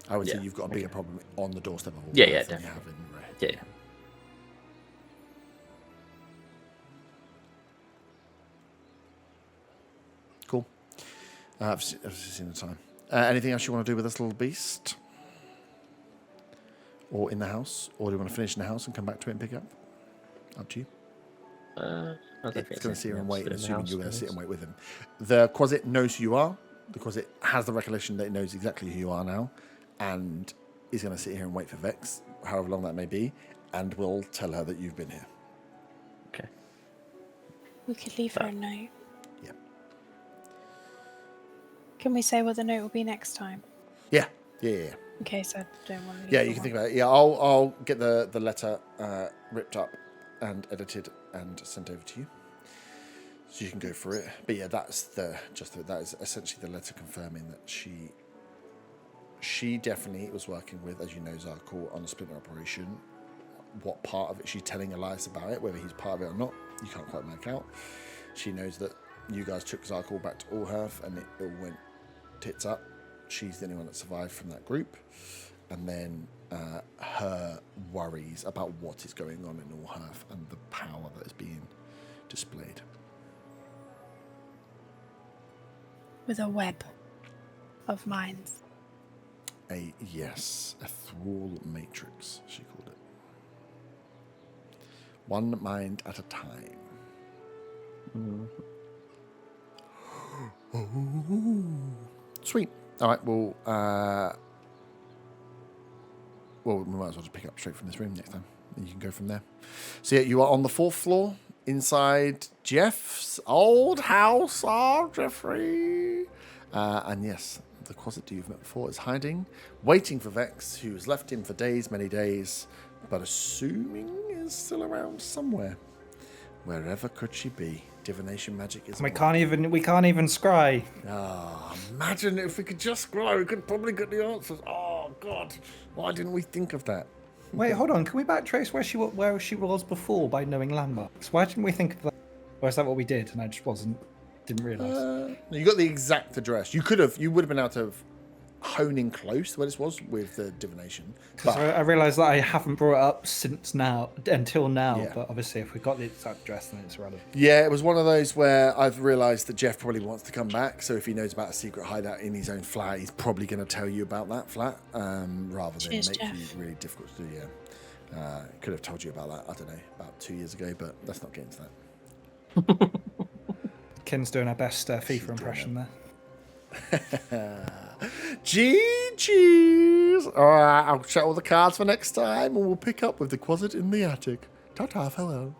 I would say you've got a bigger problem on the doorstep of all than you have in Redhead. Yeah. Cool. I've seen the time. Anything else you want to do with this little beast? Or in the house? Or do you want to finish in the house and come back to it and pick it up? Up to you. It's going to sit here and wait, assuming you're going to sit and wait with him. The Quasit knows who you are. The Quasit has the recollection that it knows exactly who you are now, and is going to sit here and wait for Vex, however long that may be, and will tell her that you've been here. Okay. We could leave her a note. Yeah. Can we say what the note will be next time? Yeah. In case I don't want to. Yeah, you can think about it. Yeah, I'll get the letter ripped up and edited and sent over to you, so you can go for it. But yeah, that is essentially the letter confirming that she definitely was working with, as you know, Zarkul on a splinter operation. What part of it she's telling Elias about it, whether he's part of it or not, you can't quite make out. She knows that you guys took Zarkul back to Allhearth and it all went tits up. She's the only one that survived from that group. And then her worries about what is going on in Allhearth and the power that is being displayed. With a web of minds. A thrall matrix, she called it. One mind at a time. Sweet. All right, well, we might as well just pick up straight from this room next time. And you can go from there. So, yeah, you are on the 4th floor inside Jeff's old house. Oh, Jeffrey. And yes, the Quasit you've met before is hiding, waiting for Vex, who has left him for days, many days, but assuming is still around somewhere. Wherever could she be? Divination magic is. We can't even scry. Imagine if we could just scry, we could probably get the answers. Oh God, why didn't we think of that? Wait, hold on. Can we backtrace where she was before by knowing landmarks? Why didn't we think of that? Or is that what we did and I just didn't realise? You got the exact address. You would have been able to hone in close to where this was with the divination. Because I realised that I haven't brought it up until now. Yeah. But obviously, if we got the exact address, then it's relevant. Yeah, it was one of those where I've realised that Jeff probably wants to come back. So if he knows about a secret hideout in his own flat, he's probably going to tell you about that flat, rather than make Jeff. you really difficult to do. Yeah, could have told you about that. I don't know, about 2 years ago, but let's not get into that. Ken's doing her best FIFA impression there. GG's. All right, I'll check all the cards for next time, and we'll pick up with the Quasit in the attic. Ta-ta, fellow.